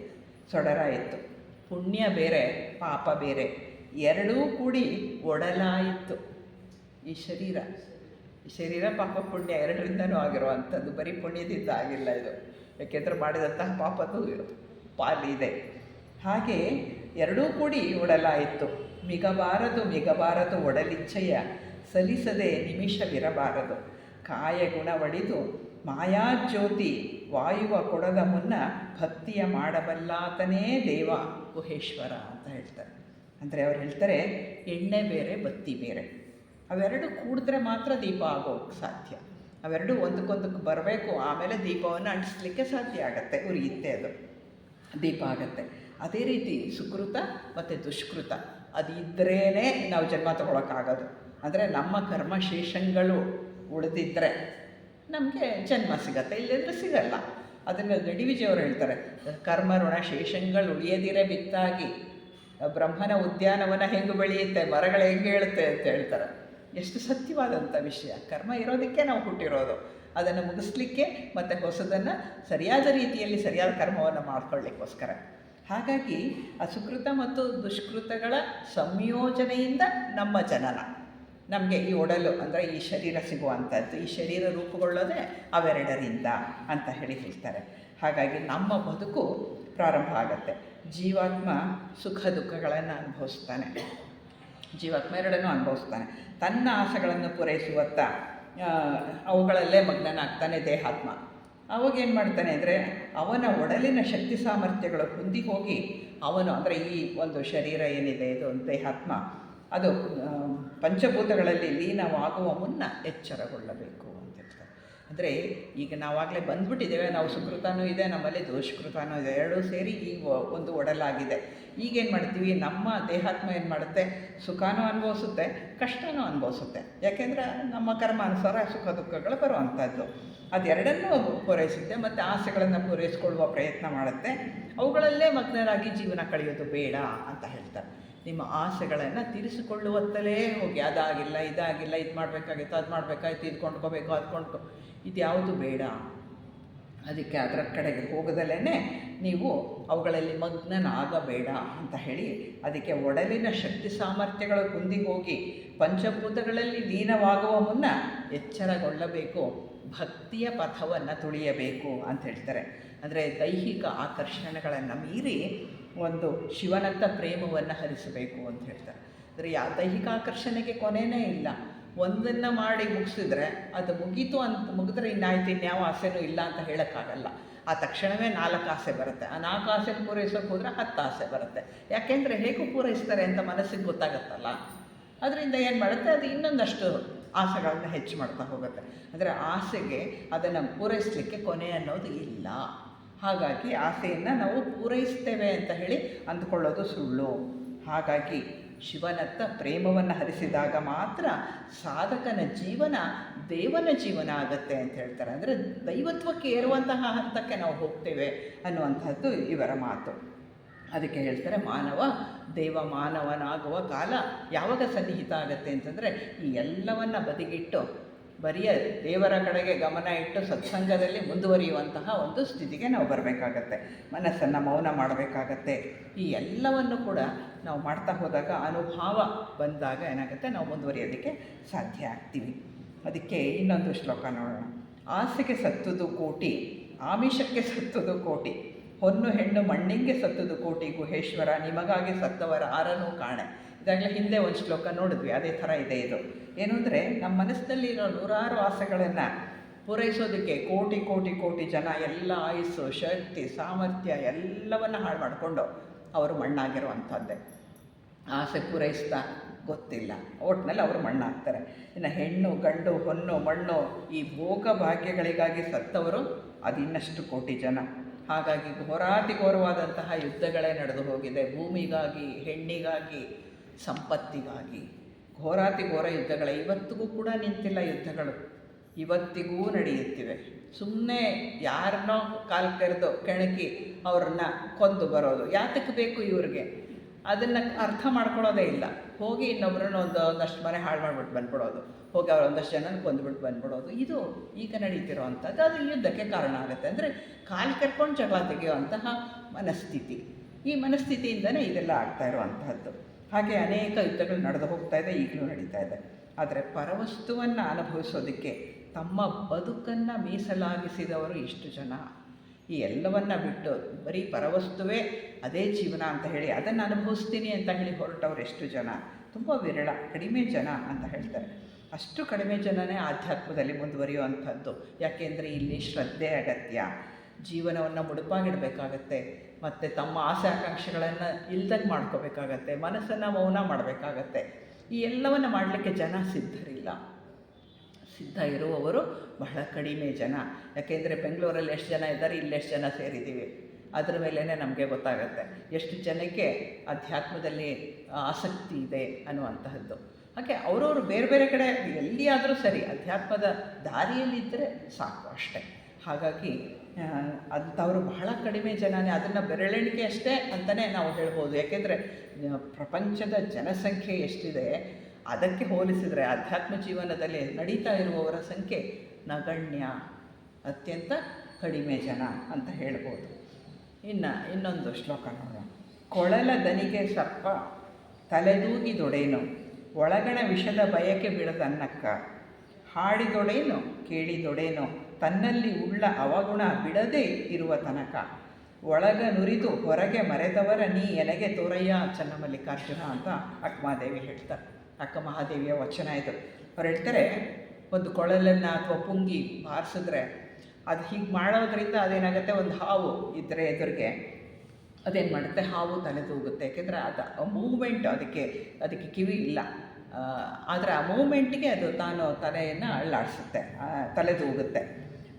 ಸೊಡರಾಯಿತು. ಪುಣ್ಯ ಬೇರೆ ಪಾಪ ಬೇರೆ, ಎರಡೂ ಕೂಡಿ ಒಡಲಾಯಿತು. ಈ ಶರೀರ ಪಾಪ ಪುಣ್ಯ ಎರಡರಿಂದನೂ ಆಗಿರುವಂಥದ್ದು, ಬರೀ ಪುಣ್ಯದಿಂದ ಆಗಿಲ್ಲ ಇದು. ಯಾಕೆಂದರೆ ಮಾಡಿದಂತಹ ಪಾಪದ್ದು ಪಾಲಿದೆ. ಹಾಗೆ ಎರಡೂ ಕೂಡಿ ಒಡಲಾಯಿತು. ಮಿಗಬಾರದು ಒಡಲಿಚ್ಛೆಯ ಸಲಿಸದೆ ನಿಮಿಷವಿರಬಾರದು. ಕಾಯಗುಣ ಒಡಿದು ಮಾಯಾಜ್ಯೋತಿ ವಾಯುವ ಕೊಡದ ಮುನ್ನ ಭಕ್ತಿಯ ಮಾಡಬಲ್ಲಾತನೇ ದೇವ ಗುಹೇಶ್ವರ ಅಂತ ಹೇಳ್ತಾರೆ. ಅಂದರೆ ಅವ್ರು ಹೇಳ್ತಾರೆ, ಎಣ್ಣೆ ಬೇರೆ ಬತ್ತಿ ಬೇರೆ. ಅವೆರಡು ಕೂಡಿದ್ರೆ ಮಾತ್ರ ದೀಪ ಆಗೋಕ್ಕೆ ಸಾಧ್ಯ. ಅವೆರಡು ಒಂದಕ್ಕೊಂದಕ್ಕೆ ಬರಬೇಕು, ಆಮೇಲೆ ದೀಪವನ್ನು ಅಂಟಿಸ್ಲಿಕ್ಕೆ ಸಾಧ್ಯ ಆಗತ್ತೆ, ಉರಿಯುತ್ತೆ, ಅದು ದೀಪ ಆಗತ್ತೆ. ಅದೇ ರೀತಿ ಸುಕೃತ ಮತ್ತು ದುಷ್ಕೃತ ಅದು ಇದ್ದರೇ ನಾವು ಜನ್ಮ ತಗೊಳಕ್ಕಾಗೋದು. ಅಂದರೆ ನಮ್ಮ ಕರ್ಮಶೇಷಗಳು ಉಳಿದಿದ್ದರೆ ನಮಗೆ ಜನ್ಮ ಸಿಗತ್ತೆ, ಇಲ್ಲದಿದ್ದರೆ ಸಿಗಲ್ಲ. ಅದನ್ನು ಗಡಿವಿಜಿಯವರು ಹೇಳ್ತಾರೆ, ಕರ್ಮ ಋಣ ಶೇಷಗಳು ಉಳಿಯದಿರೇ ಬಿತ್ತಾಗಿ ಬ್ರಹ್ಮನ ಉದ್ಯಾನವನ ಹೆಂಗೆ ಬೆಳೆಯುತ್ತೆ, ಮರಗಳು ಹೆಂಗೆ ಹೇಳುತ್ತೆ ಅಂತ ಹೇಳ್ತಾರೆ. ಎಷ್ಟು ಸತ್ಯವಾದಂಥ ವಿಷಯ. ಕರ್ಮ ಇರೋದಕ್ಕೆ ನಾವು ಹುಟ್ಟಿರೋದು, ಅದನ್ನು ಮುಗಿಸ್ಲಿಕ್ಕೆ ಮತ್ತು ಹೊಸದನ್ನು ಸರಿಯಾದ ರೀತಿಯಲ್ಲಿ ಸರಿಯಾದ ಕರ್ಮವನ್ನು ಮಾಡ್ಕೊಳ್ಳಿಕ್ಕೋಸ್ಕರ. ಹಾಗಾಗಿ ಆ ಸುಕೃತ ಮತ್ತು ದುಷ್ಕೃತಗಳ ಸಂಯೋಜನೆಯಿಂದ ನಮ್ಮ ಜನನ, ನಮಗೆ ಈ ಒಡಲು ಅಂದರೆ ಈ ಶರೀರ ಸಿಗುವಂಥದ್ದು, ಈ ಶರೀರ ರೂಪುಗೊಳ್ಳೋದೇ ಅವೆರಡರಿಂದ ಅಂತ ಹೇಳ್ತಾರೆ. ಹಾಗಾಗಿ ನಮ್ಮ ಬದುಕು ಪ್ರಾರಂಭ ಆಗುತ್ತೆ. ಜೀವಾತ್ಮ ಸುಖ ದುಃಖಗಳನ್ನು ಅನುಭವಿಸ್ತಾನೆ, ಜೀವಾತ್ಮ ಎರಡನ್ನೂ ಅನುಭವಿಸ್ತಾನೆ. ತನ್ನ ಆಸೆಗಳನ್ನು ಪೂರೈಸುವತ್ತ ಅವುಗಳಲ್ಲೇ ಮಗ್ನನಾಗ್ತಾನೆ ದೇಹಾತ್ಮ. ಅವಾಗೇನು ಮಾಡ್ತಾನೆ ಅಂದರೆ, ಅವನ ಒಡಲಿನ ಶಕ್ತಿ ಸಾಮರ್ಥ್ಯಗಳು ಹೊಂದಿ ಹೋಗಿ ಅವನು ಅಂದರೆ ಈ ಒಂದು ಶರೀರ ಏನಿದೆ ಇದು ದೇಹಾತ್ಮ, ಅದು ಪಂಚಭೂತಗಳಲ್ಲಿ ಲೀನವಾಗುವ ಮುನ್ನ ಎಚ್ಚರಗೊಳ್ಳಬೇಕು ಅಂತ ಹೇಳ್ತಾರೆ. ಅಂದರೆ ಈಗ ನಾವಾಗಲೇ ಬಂದ್ಬಿಟ್ಟಿದ್ದೇವೆ, ನಾವು ಸುಕೃತನೂ ಇದೆ, ನಮ್ಮಲ್ಲಿ ದುಷ್ಕೃತನೂ ಇದೆ, ಎರಡೂ ಸೇರಿ ಈ ಒಂದು ಒಡಲಾಗಿದೆ. ಈಗೇನು ಮಾಡ್ತೀವಿ, ನಮ್ಮ ದೇಹಾತ್ಮ ಏನು ಮಾಡುತ್ತೆ, ಸುಖನೂ ಅನುಭವಿಸುತ್ತೆ, ಕಷ್ಟನೂ ಅನುಭವಿಸುತ್ತೆ. ಯಾಕೆಂದರೆ ನಮ್ಮ ಕರ್ಮಾನುಸಾರ ಸುಖ ದುಃಖಗಳು ಬರುವಂಥದ್ದು. ಅದೆರಡನ್ನೂ ಪೂರೈಸುತ್ತೆ ಮತ್ತು ಆಸೆಗಳನ್ನು ಪೂರೈಸ್ಕೊಳ್ಳುವ ಪ್ರಯತ್ನ ಮಾಡುತ್ತೆ. ಅವುಗಳಲ್ಲೇ ಮಗ್ನರಾಗಿ ಜೀವನ ಕಳೆಯೋದು ಬೇಡ ಅಂತ ಹೇಳ್ತಾರೆ. ನಿಮ್ಮ ಆಸೆಗಳನ್ನು ತೀರಿಸಿಕೊಳ್ಳುವತ್ತಲೇ ಹೋಗಿ, ಅದಾಗಿಲ್ಲ ಇದಾಗಿಲ್ಲ, ಇದು ಮಾಡಬೇಕಾಗಿತ್ತು, ಅದು ಮಾಡಬೇಕಾಯ್ತು, ಇದು ಕೊಂಡ್ಕೋಬೇಕು, ಅದು ಇದು ಯಾವುದು ಬೇಡ. ಅದಕ್ಕೆ ಅದರ ಕಡೆಗೆ ಹೋಗದಲ್ಲೇ ನೀವು ಅವುಗಳಲ್ಲಿ ಮಗ್ನನಾಗಬೇಡ ಅಂತ ಹೇಳಿ, ಅದಕ್ಕೆ ಒಡಲಿನ ಶಕ್ತಿ ಸಾಮರ್ಥ್ಯಗಳು ಕುಂದಿ ಹೋಗಿ ಪಂಚಭೂತಗಳಲ್ಲಿ ಲೀನವಾಗುವ ಮುನ್ನ ಎಚ್ಚರಗೊಳ್ಳಬೇಕು, ಭಕ್ತಿಯ ಪಥವನ್ನು ತುಳಿಯಬೇಕು ಅಂತ ಹೇಳ್ತಾರೆ. ಅಂದರೆ ದೈಹಿಕ ಆಕರ್ಷಣೆಗಳನ್ನು ಮೀರಿ ಒಂದು ಶಿವನತ್ತ ಪ್ರೇಮವನ್ನು ಹರಿಸಬೇಕು ಅಂತ ಹೇಳ್ತಾರೆ. ಅಂದರೆ ದೈಹಿಕ ಆಕರ್ಷಣೆಗೆ ಕೊನೆಯೇ ಇಲ್ಲ. ಒಂದನ್ನು ಮಾಡಿ ಮುಗಿಸಿದ್ರೆ ಅದು ಮುಗೀತು ಅಂತ ಮುಗಿದ್ರೆ ಇನ್ಯಾವ ಆಸೆನೂ ಇಲ್ಲ ಅಂತ ಹೇಳೋಕ್ಕಾಗಲ್ಲ. ಆ ತಕ್ಷಣವೇ 4 ಆಸೆ ಬರುತ್ತೆ. ಆ 4 ಆಸೆನ ಪೂರೈಸೋಕೆ ಹೋದರೆ 10 ಆಸೆ ಬರುತ್ತೆ. ಯಾಕೆಂದರೆ ಹೇಗೂ ಪೂರೈಸ್ತಾರೆ ಅಂತ ಮನಸ್ಸಿಗೆ ಗೊತ್ತಾಗತ್ತಲ್ಲ. ಅದರಿಂದ ಏನು ಮಾಡುತ್ತೆ, ಅದು ಇನ್ನೊಂದಷ್ಟು ಆಸೆಗಳನ್ನ ಹೆಚ್ಚು ಮಾಡ್ತಾ ಹೋಗುತ್ತೆ. ಅಂದರೆ ಆಸೆಗೆ ಅದನ್ನು ಪೂರೈಸಲಿಕ್ಕೆ ಕೊನೆ ಅನ್ನೋದು ಇಲ್ಲ. ಹಾಗಾಗಿ ಆಸೆಯನ್ನು ನಾವು ಪೂರೈಸ್ತೇವೆ ಅಂತ ಹೇಳಿ ಅಂದ್ಕೊಳ್ಳೋದು ಸುಳ್ಳು. ಹಾಗಾಗಿ ಶಿವನತ್ತ ಪ್ರೇಮವನ್ನು ಹರಿಸಿದಾಗ ಮಾತ್ರ ಸಾಧಕನ ಜೀವನ ದೇವನ ಜೀವನ ಆಗತ್ತೆ ಅಂತ ಹೇಳ್ತಾರೆ. ಅಂದರೆ ದೈವತ್ವಕ್ಕೆ ಏರುವಂತಹ ಹಂತಕ್ಕೆ ನಾವು ಹೋಗ್ತೇವೆ ಅನ್ನುವಂಥದ್ದು ಇವರ ಮಾತು. ಅದಕ್ಕೆ ಹೇಳ್ತಾರೆ, ಮಾನವ ದೇವ ಮಾನವನಾಗುವ ಕಾಲ ಯಾವಾಗ ಸನ್ನಿಹಿತ ಆಗುತ್ತೆ ಅಂತಂದರೆ, ಈ ಎಲ್ಲವನ್ನು ಬದಿಗಿಟ್ಟು ಬರೀ ದೇವರ ಕಡೆಗೆ ಗಮನ ಇಟ್ಟು ಸತ್ಸಂಗದಲ್ಲಿ ಮುಂದುವರಿಯುವಂತಹ ಒಂದು ಸ್ಥಿತಿಗೆ ನಾವು ಬರಬೇಕಾಗತ್ತೆ. ಮನಸ್ಸನ್ನು ಮೌನ ಮಾಡಬೇಕಾಗತ್ತೆ. ಈ ಎಲ್ಲವನ್ನು ಕೂಡ ನಾವು ಮಾಡ್ತಾ ಹೋದಾಗ ಅನುಭವ ಬಂದಾಗ ಏನಾಗುತ್ತೆ, ನಾವು ಮುಂದುವರಿಯೋದಕ್ಕೆ ಸಾಧ್ಯ ಆಗ್ತೀವಿ. ಅದಕ್ಕೆ ಇನ್ನೊಂದು ಶ್ಲೋಕ ನೋಡೋಣ. ಆಸೆಗೆ ಸತ್ತುದು ಕೋಟಿ, ಆಮಿಷಕ್ಕೆ ಸತ್ತುದು ಕೋಟಿ, ಹೊನ್ನು ಹೆಣ್ಣು ಮಣ್ಣಿಂಗೆ ಸತ್ತುದು ಕೋಟಿ, ಗುಹೇಶ್ವರ ನಿಮಗಾಗಿ ಸತ್ತವರ ಆರನೂ ಕಾಣೆ. ಇದಾಗಲೇ ಹಿಂದೆ ಒಂದು ಶ್ಲೋಕ ನೋಡಿದ್ವಿ, ಅದೇ ಥರ ಇದೆ ಇದು. ಏನು ಅಂದರೆ, ನಮ್ಮ ಮನಸ್ಸಿನಲ್ಲಿ ಇರೋ ನೂರಾರು ಆಸೆಗಳನ್ನು ಪೂರೈಸೋದಕ್ಕೆ ಕೋಟಿ ಕೋಟಿ ಕೋಟಿ ಜನ ಎಲ್ಲ ಆಯುಸ್ಸು, ಶಕ್ತಿ, ಸಾಮರ್ಥ್ಯ ಎಲ್ಲವನ್ನು ಹಾಳು ಮಾಡಿಕೊಂಡು ಅವರು ಮಣ್ಣಾಗಿರುವಂಥದ್ದೇ. ಆಸೆ ಪೂರೈಸ್ತಾ ಗೊತ್ತಿಲ್ಲ, ಒಟ್ಟಿನಲ್ಲಿ ಅವರು ಮಣ್ಣಾಗ್ತಾರೆ. ಇನ್ನು ಹೆಣ್ಣು ಗಂಡು ಹೊನ್ನು ಮಣ್ಣು ಈ ಭೋಗ ಭಾಗ್ಯಗಳಿಗಾಗಿ ಸತ್ತವರು ಅದು ಇನ್ನಷ್ಟು ಕೋಟಿ ಜನ. ಹಾಗಾಗಿ ಘೋರಾತಿಘೋರವಾದಂತಹ ಯುದ್ಧಗಳೇ ನಡೆದು ಹೋಗಿದೆ. ಭೂಮಿಗಾಗಿ, ಹೆಣ್ಣಿಗಾಗಿ, ಸಂಪತ್ತಿಗಾಗಿ ಘೋರಾತಿಘೋರ ಯುದ್ಧಗಳೇ. ಇವತ್ತಿಗೂ ಕೂಡ ನಿಂತಿಲ್ಲ ಯುದ್ಧಗಳು, ಇವತ್ತಿಗೂ ನಡೆಯುತ್ತಿವೆ. ಸುಮ್ಮನೆ ಯಾರನ್ನೋ ಕಾಲು ಕೆರೆದು ಕೆಣಕಿ ಅವ್ರನ್ನ ಕೊಂದು ಬರೋದು. ಯಾತಕ್ಕೆ ಬೇಕು ಇವ್ರಿಗೆ? ಅದನ್ನು ಅರ್ಥ ಮಾಡ್ಕೊಳ್ಳೋದೇ ಇಲ್ಲ. ಹೋಗಿ ಇನ್ನೊಬ್ಬರನ್ನ ಒಂದಷ್ಟು ಮನೆ ಹಾಳು ಮಾಡಿಬಿಟ್ಟು ಬಂದ್ಬಿಡೋದು, ಹೋಗಿ ಅವ್ರು ಒಂದಷ್ಟು ಜನನ ಕೊಂದುಬಿಟ್ಟು ಬಂದ್ಬಿಡೋದು. ಇದು ಈಗ ನಡೀತಿರೋವಂಥದ್ದು. ಅದು ಯುದ್ಧಕ್ಕೆ ಕಾರಣ ಆಗುತ್ತೆ. ಅಂದರೆ ಕಾಲು ಕೆರ್ಕೊಂಡು ಜಗಳ ತೆಗೆಯುವಂತಹ ಮನಸ್ಥಿತಿ. ಈ ಮನಸ್ಥಿತಿಯಿಂದನೇ ಇದೆಲ್ಲ ಆಗ್ತಾ ಇರುವಂತಹದ್ದು. ಹಾಗೆ ಅನೇಕ ಯುದ್ಧಗಳು ನಡೆದು ಹೋಗ್ತಾ ಇದೆ, ಈಗಲೂ ನಡೀತಾ ಇದೆ. ಆದರೆ ಪರವಸ್ತುವನ್ನು ಅನುಭವಿಸೋದಕ್ಕೆ ತಮ್ಮ ಬದುಕನ್ನು ಮೀಸಲಾಗಿಸಿದವರು ಇಷ್ಟು ಜನ. ಈ ಎಲ್ಲವನ್ನು ಬಿಟ್ಟು ಬರೀ ಪರವಸ್ತುವೇ ಅದೇ ಜೀವನ ಅಂತ ಹೇಳಿ ಅದನ್ನು ಅನುಭವಿಸ್ತೀನಿ ಅಂತ ಹೇಳಿ ಹೊರಟವ್ರು ಎಷ್ಟು ಜನ? ತುಂಬ ವಿರಳ, ಕಡಿಮೆ ಜನ ಅಂತ ಹೇಳ್ತಾರೆ. ಅಷ್ಟು ಕಡಿಮೆ ಜನನೇ ಆಧ್ಯಾತ್ಮದಲ್ಲಿ ಮುಂದುವರಿಯುವಂಥದ್ದು. ಯಾಕೆಂದರೆ ಇಲ್ಲಿ ಶ್ರದ್ಧೆ ಅಗತ್ಯ. ಜೀವನವನ್ನು ಮುಡುಪಾಗಿಡಬೇಕಾಗತ್ತೆ, ಮತ್ತು ತಮ್ಮ ಆಸೆ ಆಕಾಂಕ್ಷೆಗಳನ್ನು ಇಲ್ದಂಗೆ ಮಾಡ್ಕೋಬೇಕಾಗತ್ತೆ, ಮನಸ್ಸನ್ನು ಮೌನ ಮಾಡಬೇಕಾಗತ್ತೆ. ಈ ಎಲ್ಲವನ್ನು ಮಾಡಲಿಕ್ಕೆ ಜನ ಸಿದ್ಧರಿಲ್ಲ. ಸಿದ್ಧ ಇರುವವರು ಬಹಳ ಕಡಿಮೆ ಜನ. ಯಾಕೆಂದರೆ ಬೆಂಗಳೂರಲ್ಲಿ ಎಷ್ಟು ಜನ ಇದ್ದಾರೆ, ಇಲ್ಲೆಷ್ಟು ಜನ ಸೇರಿದ್ದೀವಿ, ಅದರ ಮೇಲೇ ನಮಗೆ ಗೊತ್ತಾಗುತ್ತೆ ಎಷ್ಟು ಜನಕ್ಕೆ ಅಧ್ಯಾತ್ಮದಲ್ಲಿ ಆಸಕ್ತಿ ಇದೆ ಅನ್ನುವಂತಹದ್ದು. ಹಾಗೆ ಅವರವರು ಬೇರೆ ಬೇರೆ ಕಡೆ ಎಲ್ಲಿಯಾದರೂ ಸರಿ ಅಧ್ಯಾತ್ಮದ ದಾರಿಯಲ್ಲಿದ್ದರೆ ಸಾಕು ಅಷ್ಟೇ. ಹಾಗಾಗಿ ಅಂಥವರು ಬಹಳ ಕಡಿಮೆ ಜನನೇ. ಅದನ್ನು ಬೆರಳೆಣಿಕೆ ಅಷ್ಟೇ ಅಂತಲೇ ನಾವು ಹೇಳ್ಬೋದು. ಯಾಕೆಂದರೆ ಪ್ರಪಂಚದ ಜನಸಂಖ್ಯೆ ಎಷ್ಟಿದೆ ಅದಕ್ಕೆ ಹೋಲಿಸಿದರೆ ಆಧ್ಯಾತ್ಮ ಜೀವನದಲ್ಲಿ ನಡೀತಾ ಇರುವವರ ಸಂಖ್ಯೆ ನಗಣ್ಯ, ಅತ್ಯಂತ ಕಡಿಮೆ ಜನ ಅಂತ ಹೇಳ್ಬೋದು. ಇನ್ನೊಂದು ಶ್ಲೋಕ ನೋಡೋಣ. ಕೊಳಲ ದನಿಗೆ ಸರ್ಪ ತಲೆದೂಗಿದೊಡೇನು, ಒಳಗಣ ವಿಷದ ಬಯಕೆ ಬಿಡದನ್ನಕ್ಕ, ಹಾಡಿದೊಡೇನು ಕೇಳಿದೊಡೇನು, ತನ್ನಲ್ಲಿ ಉಳ್ಳ ಅವಗುಣ ಬಿಡದೇ ಇರುವ ತನಕ, ಒಳಗ ನುರಿದು ಹೊರಗೆ ಮರೆತವರ ನೀ ಎನಗೆ ತೋರಯ್ಯ ಚನ್ನಮಲ್ಲಿಕಾರ್ಜುನ ಅಂತ ಅಕ್ಕಮಹಾದೇವಿ ಹೇಳ್ತಾರೆ. ಅಕ್ಕ ಮಹಾದೇವಿಯ ವಚನ ಇದು. ಅವ್ರು ಹೇಳ್ತಾರೆ, ಒಂದು ಕೊಳಲನ್ನು ಅಥವಾ ಪುಂಗಿ ಬಾರಿಸಿದ್ರೆ ಅದು ಹೀಗೆ ಮಾಡೋದ್ರಿಂದ ಅದೇನಾಗುತ್ತೆ, ಒಂದು ಹಾವು ಇದ್ದರೆ ಎದುರಿಗೆ ಅದೇನು ಮಾಡುತ್ತೆ, ಹಾವು ತಲೆದೂಗುತ್ತೆ. ಯಾಕೆಂದರೆ ಅದು ಮೂವ್ಮೆಂಟ್, ಅದಕ್ಕೆ ಕಿವಿ ಇಲ್ಲ, ಆದರೆ ಆ ಮೂವ್ಮೆಂಟಿಗೆ ಅದು ತಾನು ತಲೆಯನ್ನು ಅಳ್ಳಾಡಿಸುತ್ತೆ, ತಲೆದೂಗುತ್ತೆ.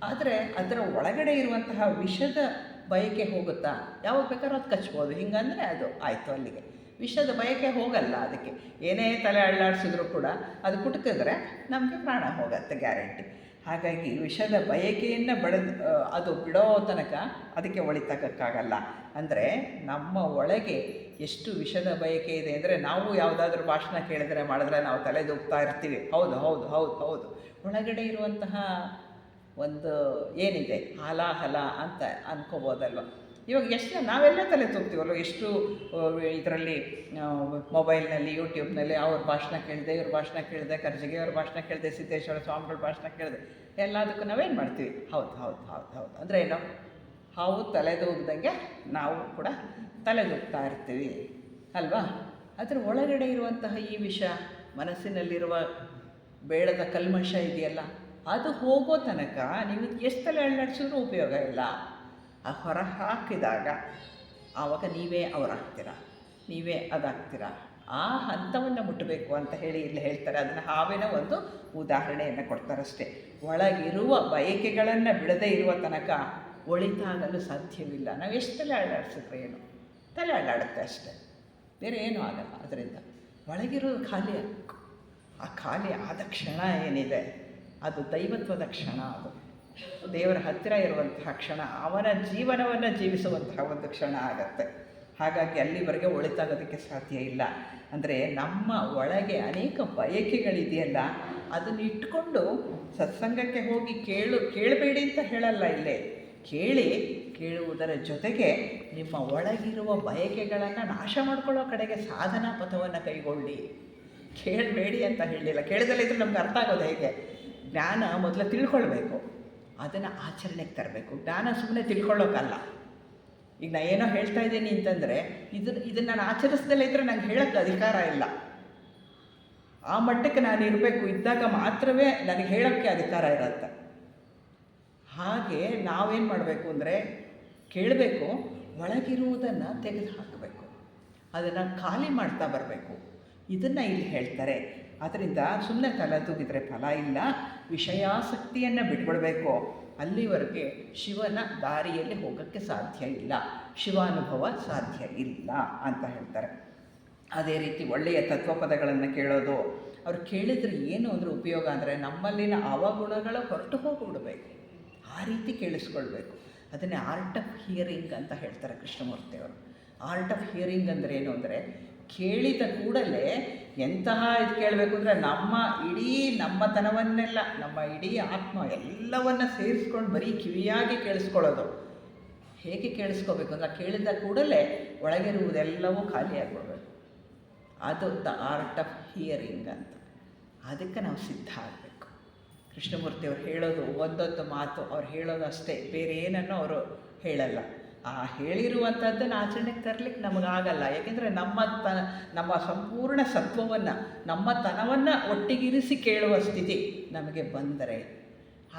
ಆದರೆ ಅದರ ಒಳಗಡೆ ಇರುವಂತಹ ವಿಷದ ಬಯಕೆ ಹೋಗುತ್ತಾ? ಯಾವಾಗ ಬೇಕಾದ್ರೂ ಅದು ಕಚ್ಬೋದು. ಹಿಂಗಂದರೆ ಅದು ಆಯಿತು, ಅಲ್ಲಿಗೆ ವಿಷದ ಬಯಕೆ ಹೋಗಲ್ಲ. ಅದಕ್ಕೆ ಏನೇ ತಲೆ ಅಳ್ಳಾಡಿಸಿದ್ರು ಕೂಡ ಅದು ಕುಟುಕಿದ್ರೆ ನಮಗೆ ಪ್ರಾಣ ಹೋಗುತ್ತೆ ಗ್ಯಾರಂಟಿ. ಹಾಗಾಗಿ ವಿಷದ ಬಯಕೆಯನ್ನು ಅದು ಬಿಡೋ ತನಕ ಅದಕ್ಕೆ ಒಳಿತಕ್ಕಾಗಲ್ಲ. ಅಂದರೆ ನಮ್ಮ ಒಳಗೆ ಎಷ್ಟು ವಿಷದ ಬಯಕೆ ಇದೆ ಅಂದರೆ, ನಾವು ಯಾವುದಾದ್ರೂ ಭಾಷಣ ಕೇಳಿದ್ರೆ ಮಾಡಿದ್ರೆ ನಾವು ತಲೆದೂಗ್ತಾ ಇರ್ತೀವಿ. ಹೌದು ಹೌದು ಹೌದು ಹೌದು. ಒಳಗಡೆ ಇರುವಂತಹ ಒಂದು ಏನಿದೆ ಹಾಲಾಹಲ ಅಂತ ಅನ್ಕೋಬೋದಲ್ವ. ಇವಾಗ ಎಷ್ಟು ನಾವೆಲ್ಲ ತಲೆ ತೂಗ್ತೀವಲ್ವ, ಎಷ್ಟು ಇದರಲ್ಲಿ ಮೊಬೈಲ್ನಲ್ಲಿ ಯೂಟ್ಯೂಬ್ನಲ್ಲಿ ಅವ್ರ ಭಾಷಣ ಕೇಳಿದೆ, ಇವ್ರ ಭಾಷಣ ಕೇಳಿದೆ, ಕರ್ಜಿಗೆ ಅವ್ರ ಭಾಷಣ ಕೇಳಿದೆ, ಸಿದ್ದೇಶ್ವರ ಸ್ವಾಮಿಗಳ ಭಾಷಣ ಕೇಳಿದೆ, ಎಲ್ಲದಕ್ಕೂ ನಾವೇನು ಮಾಡ್ತೀವಿ, ಹೌದು ಹೌದು ಹೌದು ಹೌದು ಅಂದರೆ ಏನು, ಹಾವು ತಲೆದೂಗ್ದಂಗೆ ನಾವು ಕೂಡ ತಲೆದೂಗ್ತಾ ಇರ್ತೀವಿ ಅಲ್ವಾ. ಅದರ ಒಳಗಡೆ ಇರುವಂತಹ ಈ ವಿಷ, ಮನಸ್ಸಿನಲ್ಲಿರುವ ಬೇಡದ ಕಲ್ಮಶ ಇದೆಯಲ್ಲ, ಅದು ಹೋಗೋ ತನಕ ನೀವು ಎಷ್ಟು ತಲೆ ಅಳ್ಳಾಡಿಸಿದ್ರೂ ಉಪಯೋಗ ಇಲ್ಲ. ಆ ಹೊರ ಹಾಕಿದಾಗ ಆವಾಗ ನೀವೇ ಅವರಾಗ್ತೀರ, ನೀವೇ ಅದಾಗ್ತೀರ. ಆ ಹಂತವನ್ನು ಮುಟ್ಟಬೇಕು ಅಂತ ಹೇಳಿ ಇಲ್ಲಿ ಹೇಳ್ತಾರೆ. ಅದನ್ನು ಹಾವಿನ ಒಂದು ಉದಾಹರಣೆಯನ್ನು ಕೊಡ್ತಾರಷ್ಟೇ. ಒಳಗಿರುವ ಬಯಕೆಗಳನ್ನು ಬಿಡದೇ ಇರುವ ತನಕ ಒಳಿತಾಗಲು ಸಾಧ್ಯವಿಲ್ಲ. ನಾವು ಎಷ್ಟು ತಲೆ ಅಳ್ಳಾಡಿಸಿದ್ರೆ ಏನು, ತಲೆ ಅಳ್ಳಾಡುತ್ತೆ ಅಷ್ಟೇ, ಬೇರೆ ಏನೂ ಆಗಲ್ಲ. ಅದರಿಂದ ಒಳಗಿರೋದು ಖಾಲಿ. ಆ ಖಾಲಿ ಆದ ಕ್ಷಣ ಏನಿದೆ ಅದು ದೈವತ್ವದ ಕ್ಷಣ, ಅದು ದೇವರ ಹತ್ತಿರ ಇರುವಂತಹ ಕ್ಷಣ, ಅವನ ಜೀವನವನ್ನು ಜೀವಿಸುವಂತಹ ಒಂದು ಕ್ಷಣ ಆಗತ್ತೆ. ಹಾಗಾಗಿ ಅಲ್ಲಿವರೆಗೆ ಒಳಿತಾಗೋದಕ್ಕೆ ಸಾಧ್ಯ ಇಲ್ಲ. ಅಂದರೆ ನಮ್ಮ ಒಳಗೆ ಅನೇಕ ಬಯಕೆಗಳಿದೆಯಲ್ಲ, ಅದನ್ನು ಇಟ್ಕೊಂಡು ಸತ್ಸಂಗಕ್ಕೆ ಹೋಗಿ ಕೇಳಬೇಡಿ ಅಂತ ಹೇಳಲ್ಲ ಇಲ್ಲೇ. ಕೇಳುವುದರ ಜೊತೆಗೆ ನಿಮ್ಮ ಒಳಗಿರುವ ಬಯಕೆಗಳನ್ನು ನಾಶ ಮಾಡ್ಕೊಳ್ಳೋ ಕಡೆಗೆ ಸಾಧನಾ ಪಥವನ್ನು ಕೈಗೊಳ್ಳಿ. ಕೇಳಬೇಡಿ ಅಂತ ಹೇಳಲಿಲ್ಲ. ಕೇಳದಲ್ಲಿದ್ದರೆ ನಮ್ಗೆ ಅರ್ಥ ಆಗೋದು ಹೇಗೆ? ಜ್ಞಾನ ಮೊದಲು ತಿಳ್ಕೊಳ್ಬೇಕು, ಅದನ್ನು ಆಚರಣೆಗೆ ತರಬೇಕು. ಜ್ಞಾನ ಸುಮ್ಮನೆ ತಿಳ್ಕೊಳ್ಳೋಕ್ಕಲ್ಲ. ಈಗ ನಾನು ಏನೋ ಹೇಳ್ತಾ ಇದ್ದೀನಿ ಅಂತಂದರೆ ಇದನ್ನು ನಾನು ಆಚರಿಸ್ದಲ್ಲೇ ಇದ್ದರೆ ನಂಗೆ ಹೇಳೋಕ್ಕೆ ಅಧಿಕಾರ ಇಲ್ಲ. ಆ ಮಟ್ಟಕ್ಕೆ ನಾನು ಇರಬೇಕು, ಇದ್ದಾಗ ಮಾತ್ರವೇ ನನಗೆ ಹೇಳೋಕ್ಕೆ ಅಧಿಕಾರ ಇರುತ್ತೆ. ಹಾಗೆ ನಾವೇನು ಮಾಡಬೇಕು ಅಂದರೆ ಕೇಳಬೇಕು, ಒಳಗಿರುವುದನ್ನು ತೆಗೆದು ಹಾಕಬೇಕು, ಅದನ್ನು ಖಾಲಿ ಮಾಡ್ತಾ ಬರಬೇಕು. ಇದನ್ನು ಇಲ್ಲಿ ಹೇಳ್ತಾರೆ. ಅದರಿಂದ ಸುಮ್ಮನೆ ತಲೆ ತೂಗಿದ್ರೆ ಫಲ ಇಲ್ಲ, ವಿಷಯಾಸಕ್ತಿಯನ್ನು ಬಿಟ್ಕೊಳ್ಬೇಕು. ಅಲ್ಲಿವರೆಗೆ ಶಿವನ ದಾರಿಯಲ್ಲಿ ಹೋಗೋಕ್ಕೆ ಸಾಧ್ಯ ಇಲ್ಲ, ಶಿವಾನುಭವ ಸಾಧ್ಯ ಇಲ್ಲ ಅಂತ ಹೇಳ್ತಾರೆ. ಅದೇ ರೀತಿ ಒಳ್ಳೆಯ ತತ್ವಪದಗಳನ್ನು ಕೇಳೋದು. ಅವ್ರು ಕೇಳಿದರೆ ಏನು ಅಂದರೆ ಉಪಯೋಗ ಅಂದರೆ ನಮ್ಮಲ್ಲಿನ ಅವಗುಣಗಳು ಹೊರಟು ಹೋಗಿಬಿಡಬೇಕು, ಆ ರೀತಿ ಕೇಳಿಸ್ಕೊಳ್ಬೇಕು. ಅದನ್ನೇ ಆರ್ಟ್ ಆಫ್ ಹಿಯರಿಂಗ್ ಅಂತ ಹೇಳ್ತಾರೆ ಕೃಷ್ಣಮೂರ್ತಿಯವರು. ಆರ್ಟ್ ಆಫ್ ಹಿಯರಿಂಗ್ ಅಂದರೆ ಏನು ಅಂದರೆ ಕೇಳಿದ ಕೂಡಲೇ ಎಂತಹ ಇದು ಕೇಳಬೇಕು ಅಂದರೆ ನಮ್ಮತನವನ್ನೆಲ್ಲ, ನಮ್ಮ ಇಡೀ ಆತ್ಮ ಎಲ್ಲವನ್ನು ಸೇರಿಸ್ಕೊಂಡು ಬರೀ ಕಿವಿಯಾಗಿ ಕೇಳಿಸ್ಕೊಳ್ಳೋದು. ಹೇಗೆ ಕೇಳಿಸ್ಕೋಬೇಕು ಅಂದರೆ ಕೇಳಿದ ಕೂಡಲೇ ಒಳಗಿರುವುದೆಲ್ಲವೂ ಖಾಲಿಯಾಗ್ಬಿಡ್ಬೇಕು. ಅದು ದ ಆರ್ಟ್ ಆಫ್ ಹಿಯರಿಂಗ್ ಅಂತ. ಅದಕ್ಕೆ ನಾವು ಸಿದ್ಧ ಆಗಬೇಕು. ಕೃಷ್ಣಮೂರ್ತಿಯವರು ಹೇಳೋದು ಒಂದೊಂದು ಮಾತು ಅವ್ರು ಹೇಳೋದು ಅಷ್ಟೇ, ಬೇರೆ ಏನನ್ನೂ ಅವರು ಹೇಳಲ್ಲ. ಆ ಹೇಳಿರುವಂಥದ್ದನ್ನು ಆಚರಣೆಗೆ ತರಲಿಕ್ಕೆ ನಮಗಾಗಲ್ಲ. ಯಾಕೆಂದರೆ ನಮ್ಮ ಸಂಪೂರ್ಣ ಸತ್ವವನ್ನು, ನಮ್ಮ ತನವನ್ನು ಒಟ್ಟಿಗಿರಿಸಿ ಕೇಳುವ ಸ್ಥಿತಿ ನಮಗೆ ಬಂದರೆ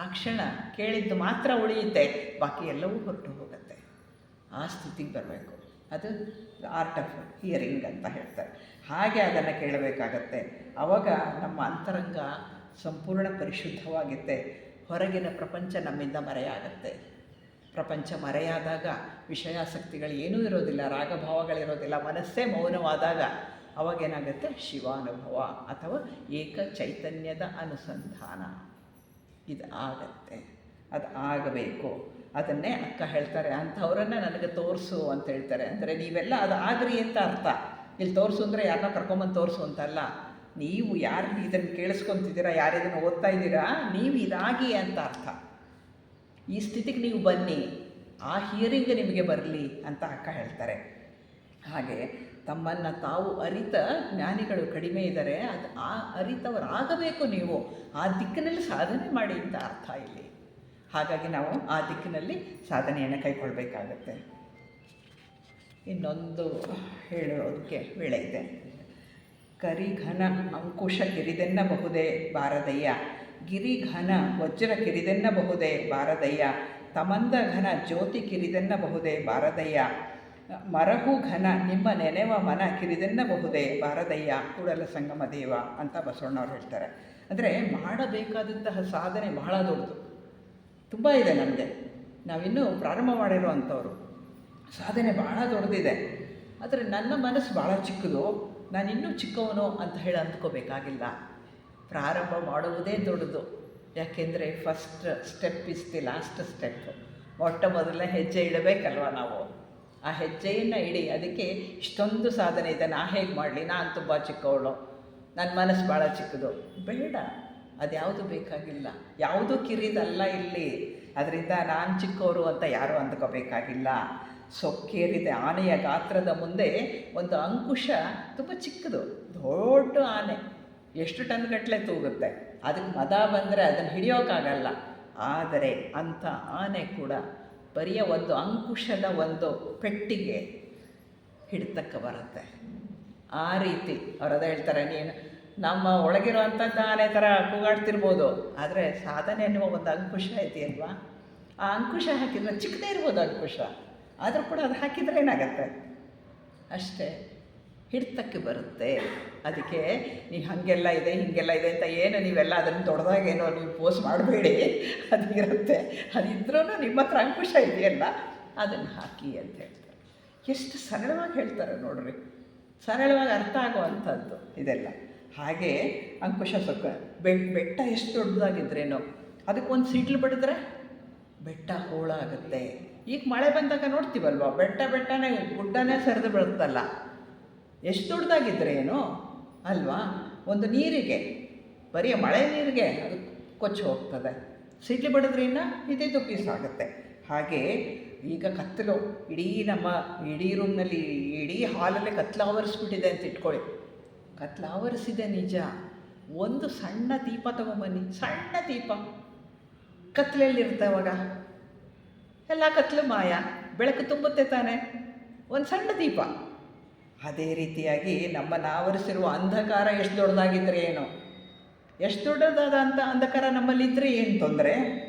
ಆ ಕ್ಷಣ ಕೇಳಿದ್ದು ಮಾತ್ರ ಉಳಿಯುತ್ತೆ, ಬಾಕಿ ಎಲ್ಲವೂ ಹೊರಟು ಹೋಗುತ್ತೆ. ಆ ಸ್ಥಿತಿಗೆ ಬರಬೇಕು. ಅದು ಆರ್ಟ್ ಆಫ್ ಹಿಯರಿಂಗ್ ಅಂತ ಹೇಳ್ತಾರೆ. ಹಾಗೆ ಅದನ್ನು ಕೇಳಬೇಕಾಗತ್ತೆ. ಆವಾಗ ನಮ್ಮ ಅಂತರಂಗ ಸಂಪೂರ್ಣ ಪರಿಶುದ್ಧವಾಗುತ್ತೆ. ಹೊರಗಿನ ಪ್ರಪಂಚ ನಮ್ಮಿಂದ ಮರೆಯಾಗತ್ತೆ. ಪ್ರಪಂಚ ಮರೆಯಾದಾಗ ವಿಷಯಾಸಕ್ತಿಗಳು ಏನೂ ಇರೋದಿಲ್ಲ, ರಾಗಭಾವಗಳಿರೋದಿಲ್ಲ, ಮನಸ್ಸೇ ಮೌನವಾದಾಗ ಅವಾಗೇನಾಗುತ್ತೆ? ಶಿವಾನುಭವ ಅಥವಾ ಏಕ ಚೈತನ್ಯದ ಅನುಸಂಧಾನ ಇದು ಆಗತ್ತೆ. ಅದು ಆಗಬೇಕು. ಅದನ್ನೇ ಅಕ್ಕ ಹೇಳ್ತಾರೆ, ಅಂಥವ್ರನ್ನು ನನಗೆ ತೋರಿಸು ಅಂತ ಹೇಳ್ತಾರೆ. ಅಂದರೆ ನೀವೆಲ್ಲ ಅದು ಆಗ್ರಿ ಅಂತ ಅರ್ಥ. ಇಲ್ಲಿ ತೋರಿಸು ಅಂದರೆ ಯಾರನ್ನ ಕರ್ಕೊಂಬಂದು ತೋರಿಸು ಅಂತಲ್ಲ. ನೀವು ಯಾರು ಇದನ್ನು ಕೇಳಿಸ್ಕೊತಿದ್ದೀರಾ, ಯಾರು ಇದನ್ನು ಓದ್ತಾ ಇದ್ದೀರಾ, ನೀವು ಇದಾಗಿ ಅಂತ ಅರ್ಥ. ಈ ಸ್ಥಿತಿಗೆ ನೀವು ಬನ್ನಿ, ಆ ಹಿಯರಿಂಗ್ ನಿಮಗೆ ಬರಲಿ ಅಂತ ಅಕ್ಕ ಹೇಳ್ತಾರೆ. ಹಾಗೆ ತಮ್ಮನ್ನು ತಾವು ಅರಿತ ಜ್ಞಾನಿಗಳು ಕಡಿಮೆ ಇದ್ದಾರೆ. ಆ ಅರಿತವರಾಗಬೇಕು ನೀವು. ಆ ದಿಕ್ಕಿನಲ್ಲಿ ಸಾಧನೆ ಮಾಡಿ ಅಂತ ಅರ್ಥ ಇಲ್ಲಿ. ಹಾಗಾಗಿ ನಾವು ಆ ದಿಕ್ಕಿನಲ್ಲಿ ಸಾಧನೆಯನ್ನು ಕೈಗೊಳ್ಳಬೇಕಾಗತ್ತೆ. ಇನ್ನೊಂದು ಹೇಳೋದಕ್ಕೆ ವೇಳೆ ಇದೆ. ಕರಿಘನ ಅಂಕುಶ ಕಿರಿದೆನ್ನಬಹುದೇ ಬಾರದಯ್ಯ, ಗಿರಿಘನ ವಜ್ರ ಕಿರಿದೆನ್ನಬಹುದೇ ಬಾರದಯ್ಯ, ತಮಂದ ಘನ ಜ್ಯೋತಿ ಕಿರಿದೆನ್ನಬಹುದೇ ಬಾರದಯ್ಯ, ಮರಹು ಘನ ನಿಮ್ಮ ನೆನೆವ ಮನ ಕಿರಿದೆನ್ನಬಹುದೇ ಬಾರದಯ್ಯ, ಕೂಡಲ ಸಂಗಮ ದೇವ ಅಂತ ಬಸವಣ್ಣವ್ರು ಹೇಳ್ತಾರೆ. ಅಂದರೆ ಮಾಡಬೇಕಾದಂತಹ ಸಾಧನೆ ಬಹಳ ದೊಡ್ಡದು, ತುಂಬ ಇದೆ ನಮಗೆ. ನಾವಿನ್ನೂ ಪ್ರಾರಂಭ ಮಾಡಿರೋ ಅಂಥವ್ರು. ಸಾಧನೆ ಭಾಳ ದೊಡ್ಡದಿದೆ. ಆದರೆ ನನ್ನ ಮನಸ್ಸು ಭಾಳ ಚಿಕ್ಕದು, ನಾನಿನ್ನೂ ಚಿಕ್ಕವನು ಅಂತ ಹೇಳಿ ಅಂದ್ಕೋಬೇಕಾಗಿಲ್ಲ. ಪ್ರಾರಂಭ ಮಾಡುವುದೇ ದೊಡ್ಡದು. ಯಾಕೆಂದರೆ first step is the last step. ಮೊಟ್ಟ ಮೊದಲನೇ ಹೆಜ್ಜೆ ಇಡಬೇಕಲ್ವ ನಾವು. ಆ ಹೆಜ್ಜೆಯನ್ನು ಇಡಿ. ಅದಕ್ಕೆ ಇಷ್ಟೊಂದು ಸಾಧನೆ ಇದೆ. ನಾ ಹೇಗೆ ಮಾಡಲಿ, ನಾನು ತುಂಬ ಚಿಕ್ಕವಳು, ನನ್ನ ಮನಸ್ಸು ಭಾಳ ಚಿಕ್ಕದು. ಬೇಡ, ಅದ್ಯಾವುದು ಬೇಕಾಗಿಲ್ಲ. ಯಾವುದೂ ಕಿರಿದಲ್ಲ ಇಲ್ಲಿ. ಅದರಿಂದ ನಾನು ಚಿಕ್ಕವರು ಅಂತ ಯಾರೂ ಅಂದ್ಕೋಬೇಕಾಗಿಲ್ಲ. ಸೊಕ್ಕೇರಿದೆ ಆನೆಯ ಗಾತ್ರದ ಮುಂದೆ ಒಂದು ಅಂಕುಶ ತುಂಬ ಚಿಕ್ಕದು. ದೊಡ್ಡ ಆನೆ ಎಷ್ಟು ಟನ್ಗಟ್ಟಲೆ ತೂಗುತ್ತೆ. ಅದಕ್ಕೆ ಮದ ಬಂದರೆ ಅದನ್ನು ಹಿಡಿಯೋಕ್ಕಾಗಲ್ಲ. ಆದರೆ ಅಂಥ ಆನೆ ಕೂಡ ಬರಿಯ ಒಂದು ಅಂಕುಶದ ಒಂದು ಪೆಟ್ಟಿಗೆ ಹಿಡಿತಕ್ಕೆ ಬರುತ್ತೆ. ಆ ರೀತಿ ಅವರದ ಹೇಳ್ತಾರೆ, ನೀನು ನಮ್ಮ ಒಳಗಿರೋ ಅಂಥದ್ದು ಆನೆ ಥರ ಕೂಗಾಡ್ತಿರ್ಬೋದು, ಆದರೆ ಸಾಧನೆ ಅನ್ನುವ ಒಂದು ಅಂಕುಶ ಇದೆಯಲ್ವಾ, ಆ ಅಂಕುಶ ಹಾಕಿದ್ರೆ ಚಿಕ್ಕದೇ ಇರ್ಬೋದು ಅಂಕುಶ, ಆದರೂ ಕೂಡ ಅದು ಹಾಕಿದರೆ ಏನಾಗತ್ತೆ, ಅಷ್ಟೇ ಹಿಡ್ತಕ್ಕೆ ಬರುತ್ತೆ. ಅದಕ್ಕೆ ನೀವು ಹಾಗೆಲ್ಲ ಇದೆ ಹೀಗೆಲ್ಲ ಇದೆ ಅಂತ ಏನು ನೀವೆಲ್ಲ ಅದನ್ನು ದೊಡ್ಡದಾಗೇನೋ ನೀವು ಪೋಸ್ಟ್ ಮಾಡಬೇಡಿ. ಅದಿರುತ್ತೆ, ಅದಿದ್ರೂ ನಿಮ್ಮ ಹತ್ರ ಅಂಕುಶ ಇದೆಯಲ್ಲ ಅದನ್ನು ಹಾಕಿ ಅಂತ ಹೇಳ್ತಾರೆ. ಎಷ್ಟು ಸರಳವಾಗಿ ಹೇಳ್ತಾರೆ ನೋಡ್ರಿ, ಸರಳವಾಗಿ ಅರ್ಥ ಆಗುವಂಥದ್ದು ಇದೆಲ್ಲ. ಹಾಗೆ ಅಂಕುಶ ಸೊಕ್ಕ ಬೆಟ್ಟ ಎಷ್ಟು ದೊಡ್ಡದಾಗಿದ್ರೇನೋ ಅದಕ್ಕೊಂದು ಸಿಡ್ಲು ಬಡಿದ್ರೆ ಬೆಟ್ಟ ಹೋಳಾಗುತ್ತೆ. ಈಗ ಮಳೆ ಬಂದಾಗ ನೋಡ್ತೀವಲ್ವ, ಬೆಟ್ಟನೇ ಗುಡ್ಡನೇ ಸರಿದು ಬೀಳುತ್ತಲ್ಲ, ಎಷ್ಟು ದೊಡ್ಡದಾಗಿದ್ರೆ ಏನು ಅಲ್ವಾ. ಒಂದು ನೀರಿಗೆ ಬರೀ ಮಳೆ ನೀರಿಗೆ ಅದು ಕೊಚ್ಚಿ ಹೋಗ್ತದೆ. ಸಿಡ್ಲು ಬಡಿದ್ರೆ ಇನ್ನು ಇದಿದ್ದು ಪೀಸ್ ಆಗುತ್ತೆ. ಹಾಗೆ ಈಗ ಕತ್ತಲು ಇಡೀ ರೂಮ್ನಲ್ಲಿ, ಇಡೀ ಹಾಲಲ್ಲೇ ಕತ್ಲು ಆವರಿಸ್ಬಿಟ್ಟಿದೆ ಅಂತ ಇಟ್ಕೊಳ್ಳಿ. ಕತ್ಲು ಆವರಿಸಿದೆ ನಿಜ. ಒಂದು ಸಣ್ಣ ದೀಪ ತೊಗೊಂಬನ್ನಿ, ಸಣ್ಣ ದೀಪ. ಕತ್ಲಲ್ಲಿರುತ್ತೆ ಅವಾಗ, ಎಲ್ಲ ಕತ್ಲು ಮಾಯ, ಬೆಳಕು ತುಂಬುತ್ತೆ ತಾನೆ, ಒಂದು ಸಣ್ಣ ದೀಪ. ಅದೇ ರೀತಿಯಾಗಿ ನಮ್ಮನ್ನು ಆವರಿಸಿರುವ ಅಂಧಕಾರ ಎಷ್ಟು ದೊಡ್ಡದಾಗಿದ್ದರೆ ಏನು, ಎಷ್ಟು ದೊಡ್ಡದಾದ ಅಂಧಕಾರ ನಮ್ಮಲ್ಲಿದ್ದರೆ ಏನು ತೊಂದರೆ?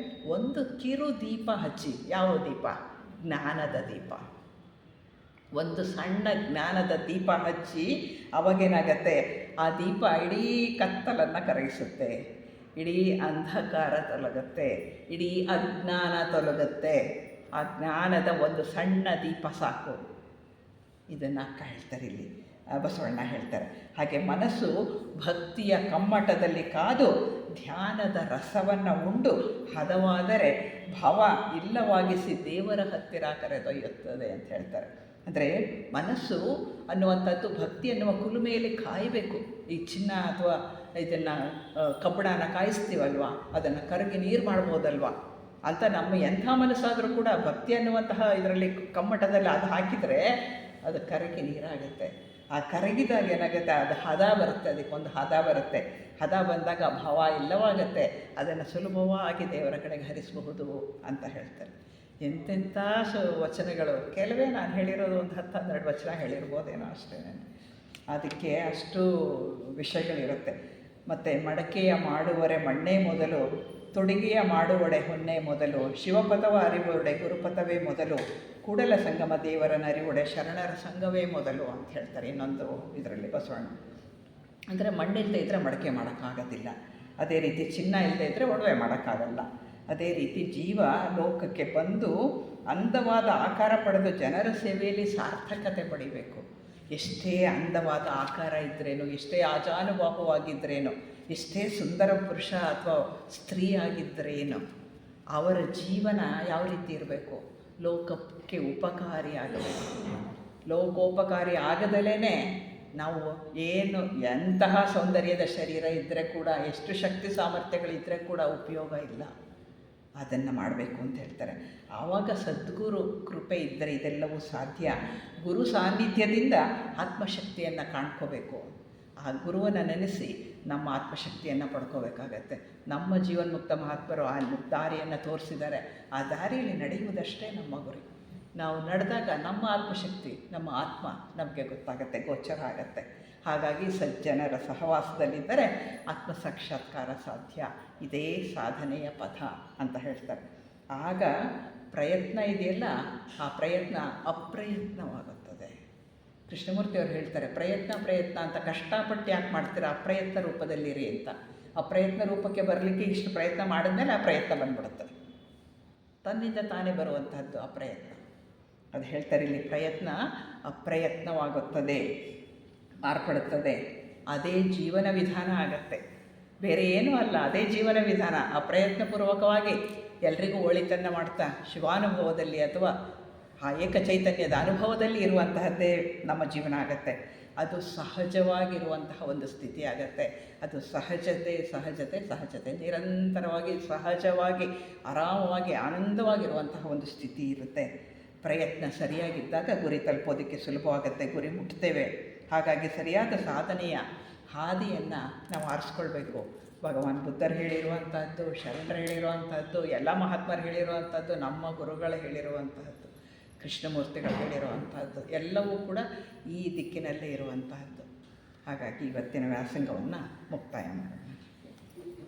ಒಂದು ಕಿರು ದೀಪ ಹಚ್ಚಿ. ಯಾವ ದೀಪ? ಜ್ಞಾನದ ದೀಪ. ಒಂದು ಸಣ್ಣ ಜ್ಞಾನದ ದೀಪ ಹಚ್ಚಿ, ಅವಾಗೇನಾಗತ್ತೆ, ಆ ದೀಪ ಇಡೀ ಕತ್ತಲನ್ನು ಕರಗಿಸುತ್ತೆ, ಇಡೀ ಅಂಧಕಾರ ತೊಲಗುತ್ತೆ, ಇಡೀ ಅಜ್ಞಾನ ತೊಲಗುತ್ತೆ. ಆ ಜ್ಞಾನದ ಒಂದು ಸಣ್ಣ ದೀಪ ಸಾಕು. ಇದನ್ನು ಅಕ್ಕ ಹೇಳ್ತಾರೆ, ಇಲ್ಲಿ ಬಸವಣ್ಣ ಹೇಳ್ತಾರೆ. ಹಾಗೆ ಮನಸ್ಸು ಭಕ್ತಿಯ ಕಮ್ಮಟದಲ್ಲಿ ಕಾದು ಧ್ಯಾನದ ರಸವನ್ನು ಉಂಡು ಹದವಾದರೆ ಭಾವ ಇಲ್ಲವಾಗಿಸಿ ದೇವರ ಹತ್ತಿರ ಕರೆದೊಯ್ಯುತ್ತದೆ ಅಂತ ಹೇಳ್ತಾರೆ. ಅಂದರೆ ಮನಸ್ಸು ಅನ್ನುವಂಥದ್ದು ಭಕ್ತಿ ಅನ್ನುವ ಕುಲುಮೆಯಲ್ಲಿ ಕಾಯಬೇಕು. ಈ ಚಿನ್ನ ಅಥವಾ ಇದನ್ನು ಕಬ್ಬಣನ ಕಾಯಿಸ್ತೀವಲ್ವ, ಅದನ್ನು ಕರಗಿ ನೀರು ಮಾಡ್ಬೋದಲ್ವ ಅಂತ ನಮ್ಮ ಎಂಥ ಮನಸ್ಸಾದರೂ ಕೂಡ ಭಕ್ತಿ ಅನ್ನುವಂತಹ ಇದರಲ್ಲಿ ಕಮ್ಮಟದಲ್ಲಿ ಅದು ಹಾಕಿದರೆ ಅದು ಕರಗಿ ನೀರಾಗುತ್ತೆ. ಆ ಕರಗಿದಾಗ ಏನಾಗುತ್ತೆ, ಅದು ಹದ ಬರುತ್ತೆ, ಅದಕ್ಕೊಂದು ಹದ ಬರುತ್ತೆ. ಹದ ಬಂದಾಗ ಭಾವ ಇಲ್ಲವಾಗುತ್ತೆ, ಅದನ್ನು ಸುಲಭವಾಗಿ ದೇವರ ಕಡೆಗೆ ಹರಿಸಬಹುದು ಅಂತ ಹೇಳ್ತಾರೆ. ಎಂತೆಂಥ ವಚನಗಳು, ಕೆಲವೇ ನಾನು ಹೇಳಿರೋದು ಒಂದು 10-12 ವಚನ ಹೇಳಿರ್ಬೋದೇನೋ ಅಷ್ಟೇ. ಅದಕ್ಕೆ ಅಷ್ಟು ವಿಷಯಗಳಿರುತ್ತೆ. ಮತ್ತು ಮಡಕೆಯ ಮಾಡುವರೆ ಮಣ್ಣೇ ಮೊದಲು, ತೊಡಿಗೆಯ ಮಾಡುವಡೆ ಹೊನ್ನೆ ಮೊದಲು, ಶಿವಪಥವ ಅರಿವುಡೆ ಗುರುಪಥವೇ ಮೊದಲು, ಕೂಡಲ ಸಂಗಮ ದೇವರನ ಅರಿವುಡೆ ಶರಣರ ಸಂಘವೇ ಮೊದಲು ಅಂತ ಹೇಳ್ತಾರೆ ಇನ್ನೊಂದು ಇದರಲ್ಲಿ ಬಸವಣ್ಣ. ಅಂದರೆ ಮಣ್ಣಿಲ್ಲದೆ ಇದ್ದರೆ ಮಡಕೆ ಮಾಡೋಕ್ಕಾಗೋದಿಲ್ಲ, ಅದೇ ರೀತಿ ಚಿನ್ನ ಇಲ್ಲದೆ ಇದ್ದರೆ ಒಡವೆ ಮಾಡೋಕ್ಕಾಗಲ್ಲ. ಅದೇ ರೀತಿ ಜೀವ ಲೋಕಕ್ಕೆ ಬಂದು ಅಂದವಾದ ಆಕಾರ ಪಡೆದು ಜನರ ಸೇವೆಯಲ್ಲಿ ಸಾರ್ಥಕತೆ ಪಡಿಬೇಕು. ಎಷ್ಟೇ ಅಂದವಾದ ಆಕಾರ ಇದ್ದರೇನು, ಎಷ್ಟೇ ಆಜಾನುಬಾಹುವಾಗಿದ್ದರೇನು, ಎಷ್ಟೇ ಸುಂದರ ಪುರುಷ ಅಥವಾ ಸ್ತ್ರೀ ಆಗಿದ್ದರೇನು, ಅವರ ಜೀವನ ಯಾವ ರೀತಿ ಇರಬೇಕು? ಲೋಕಕ್ಕೆ ಉಪಕಾರಿಯಾಗಬೇಕು. ಲೋಕೋಪಕಾರಿ ಆಗದಲೇ ನಾವು ಏನು ಎಂತಹ ಸೌಂದರ್ಯದ ಶರೀರ ಇದ್ದರೆ ಕೂಡ, ಎಷ್ಟು ಶಕ್ತಿ ಸಾಮರ್ಥ್ಯಗಳಿದ್ದರೆ ಕೂಡ ಉಪಯೋಗ ಇಲ್ಲ. ಅದನ್ನು ಮಾಡಬೇಕು ಅಂತ ಹೇಳ್ತಾರೆ. ಆವಾಗ ಸದ್ಗುರು ಕೃಪೆ ಇದ್ದರೆ ಇದೆಲ್ಲವೂ ಸಾಧ್ಯ. ಗುರು ಸಾನ್ನಿಧ್ಯದಿಂದ ಆತ್ಮಶಕ್ತಿಯನ್ನು ಕಾಣ್ಕೋಬೇಕು. ಆ ಗುರುವನ್ನು ನೆನೆಸಿ ನಮ್ಮ ಆತ್ಮಶಕ್ತಿಯನ್ನು ಪಡ್ಕೋಬೇಕಾಗತ್ತೆ. ನಮ್ಮ ಜೀವನ್ಮುಕ್ತ ಮಹಾತ್ಮರು ಆ ದಾರಿಯನ್ನು ತೋರಿಸಿದ್ದಾರೆ. ಆ ದಾರಿಯಲ್ಲಿ ನಡೆಯುವುದಷ್ಟೇ ನಮ್ಮ ಗುರಿ. ನಾವು ನಡೆದಾಗ ನಮ್ಮ ಆತ್ಮಶಕ್ತಿ, ನಮ್ಮ ಆತ್ಮ ನಮಗೆ ಗೊತ್ತಾಗತ್ತೆ, ಗೋಚರ ಆಗತ್ತೆ. ಹಾಗಾಗಿ ಸಜ್ಜನರ ಸಹವಾಸದಲ್ಲಿದ್ದರೆ ಆತ್ಮ ಸಾಕ್ಷಾತ್ಕಾರ ಸಾಧ್ಯ. ಇದೇ ಸಾಧನೆಯ ಪಥ ಅಂತ ಹೇಳ್ತಾರೆ. ಆಗ ಪ್ರಯತ್ನ ಇದೆಯಲ್ಲ, ಆ ಪ್ರಯತ್ನ ಅಪ್ರಯತ್ನವಾಗುತ್ತದೆ. ಕೃಷ್ಣಮೂರ್ತಿಯವರು ಹೇಳ್ತಾರೆ, ಪ್ರಯತ್ನ ಅಂತ ಕಷ್ಟಪಟ್ಟು ಯಾಕೆ ಮಾಡ್ತೀರಾ? ಅಪ್ರಯತ್ನ ರೂಪದಲ್ಲಿರಿ ಅಂತ. ಅಪ್ರಯತ್ನ ರೂಪಕ್ಕೆ ಬರಲಿಕ್ಕೆ ಇಷ್ಟು ಪ್ರಯತ್ನ ಮಾಡಿದ್ಮೇಲೆ ಆ ಪ್ರಯತ್ನ ಬಂದ್ಬಿಡುತ್ತೆ. ತನ್ನಿಂದ ತಾನೇ ಬರುವಂತಹದ್ದು ಆ ಪ್ರಯತ್ನ. ಅದು ಹೇಳ್ತಾರೆ ಇಲ್ಲಿ, ಪ್ರಯತ್ನ ಅಪ್ರಯತ್ನವಾಗುತ್ತದೆ, ಮಾರ್ಪಡುತ್ತದೆ. ಅದೇ ಜೀವನ ವಿಧಾನ ಆಗತ್ತೆ, ಬೇರೆ ಏನೂ ಅಲ್ಲ. ಅದೇ ಜೀವನ ವಿಧಾನ. ಅಪ್ರಯತ್ನಪೂರ್ವಕವಾಗಿ ಎಲ್ರಿಗೂ ಒಳಿತನ್ನು ಮಾಡ್ತಾ ಶಿವಾನುಭವದಲ್ಲಿ ಅಥವಾ ಆ ಏಕಚೈತನ್ಯದ ಅನುಭವದಲ್ಲಿ ಇರುವಂತಹದ್ದೇ ನಮ್ಮ ಜೀವನ ಆಗತ್ತೆ. ಅದು ಸಹಜವಾಗಿರುವಂತಹ ಒಂದು ಸ್ಥಿತಿ ಆಗತ್ತೆ. ಅದು ಸಹಜತೆ ನಿರಂತರವಾಗಿ ಸಹಜವಾಗಿ ಆರಾಮವಾಗಿ ಆನಂದವಾಗಿರುವಂತಹ ಒಂದು ಸ್ಥಿತಿ ಇರುತ್ತೆ. ಪ್ರಯತ್ನ ಸರಿಯಾಗಿದ್ದಾಗ ಗುರಿ ತಲುಪೋದಕ್ಕೆ ಸುಲಭವಾಗುತ್ತೆ, ಗುರಿ ಮುಟ್ತೇವೆ. ಹಾಗಾಗಿ ಸರಿಯಾದ ಸಾಧನೆಯ ಹಾದಿಯನ್ನು ನಾವು ಆರಿಸ್ಕೊಳ್ಬೇಕು. ಭಗವಾನ್ ಬುದ್ಧರು ಹೇಳಿರುವಂಥದ್ದು, ಶರಣರು ಹೇಳಿರುವಂಥದ್ದು, ಎಲ್ಲ ಮಹಾತ್ಮರು ಹೇಳಿರುವಂಥದ್ದು, ನಮ್ಮ ಗುರುಗಳು ಹೇಳಿರುವಂತಹದ್ದು, ಕೃಷ್ಣಮೂರ್ತಿಗಳು ಹೇಳಿರುವಂತಹದ್ದು ಎಲ್ಲವೂ ಕೂಡ ಈ ದಿಕ್ಕಿನಲ್ಲೇ ಇರುವಂತಹದ್ದು. ಹಾಗಾಗಿ ಇವತ್ತಿನ ವ್ಯಾಸಂಗವನ್ನು ಮುಕ್ತಾಯ ಮಾಡೋಣ.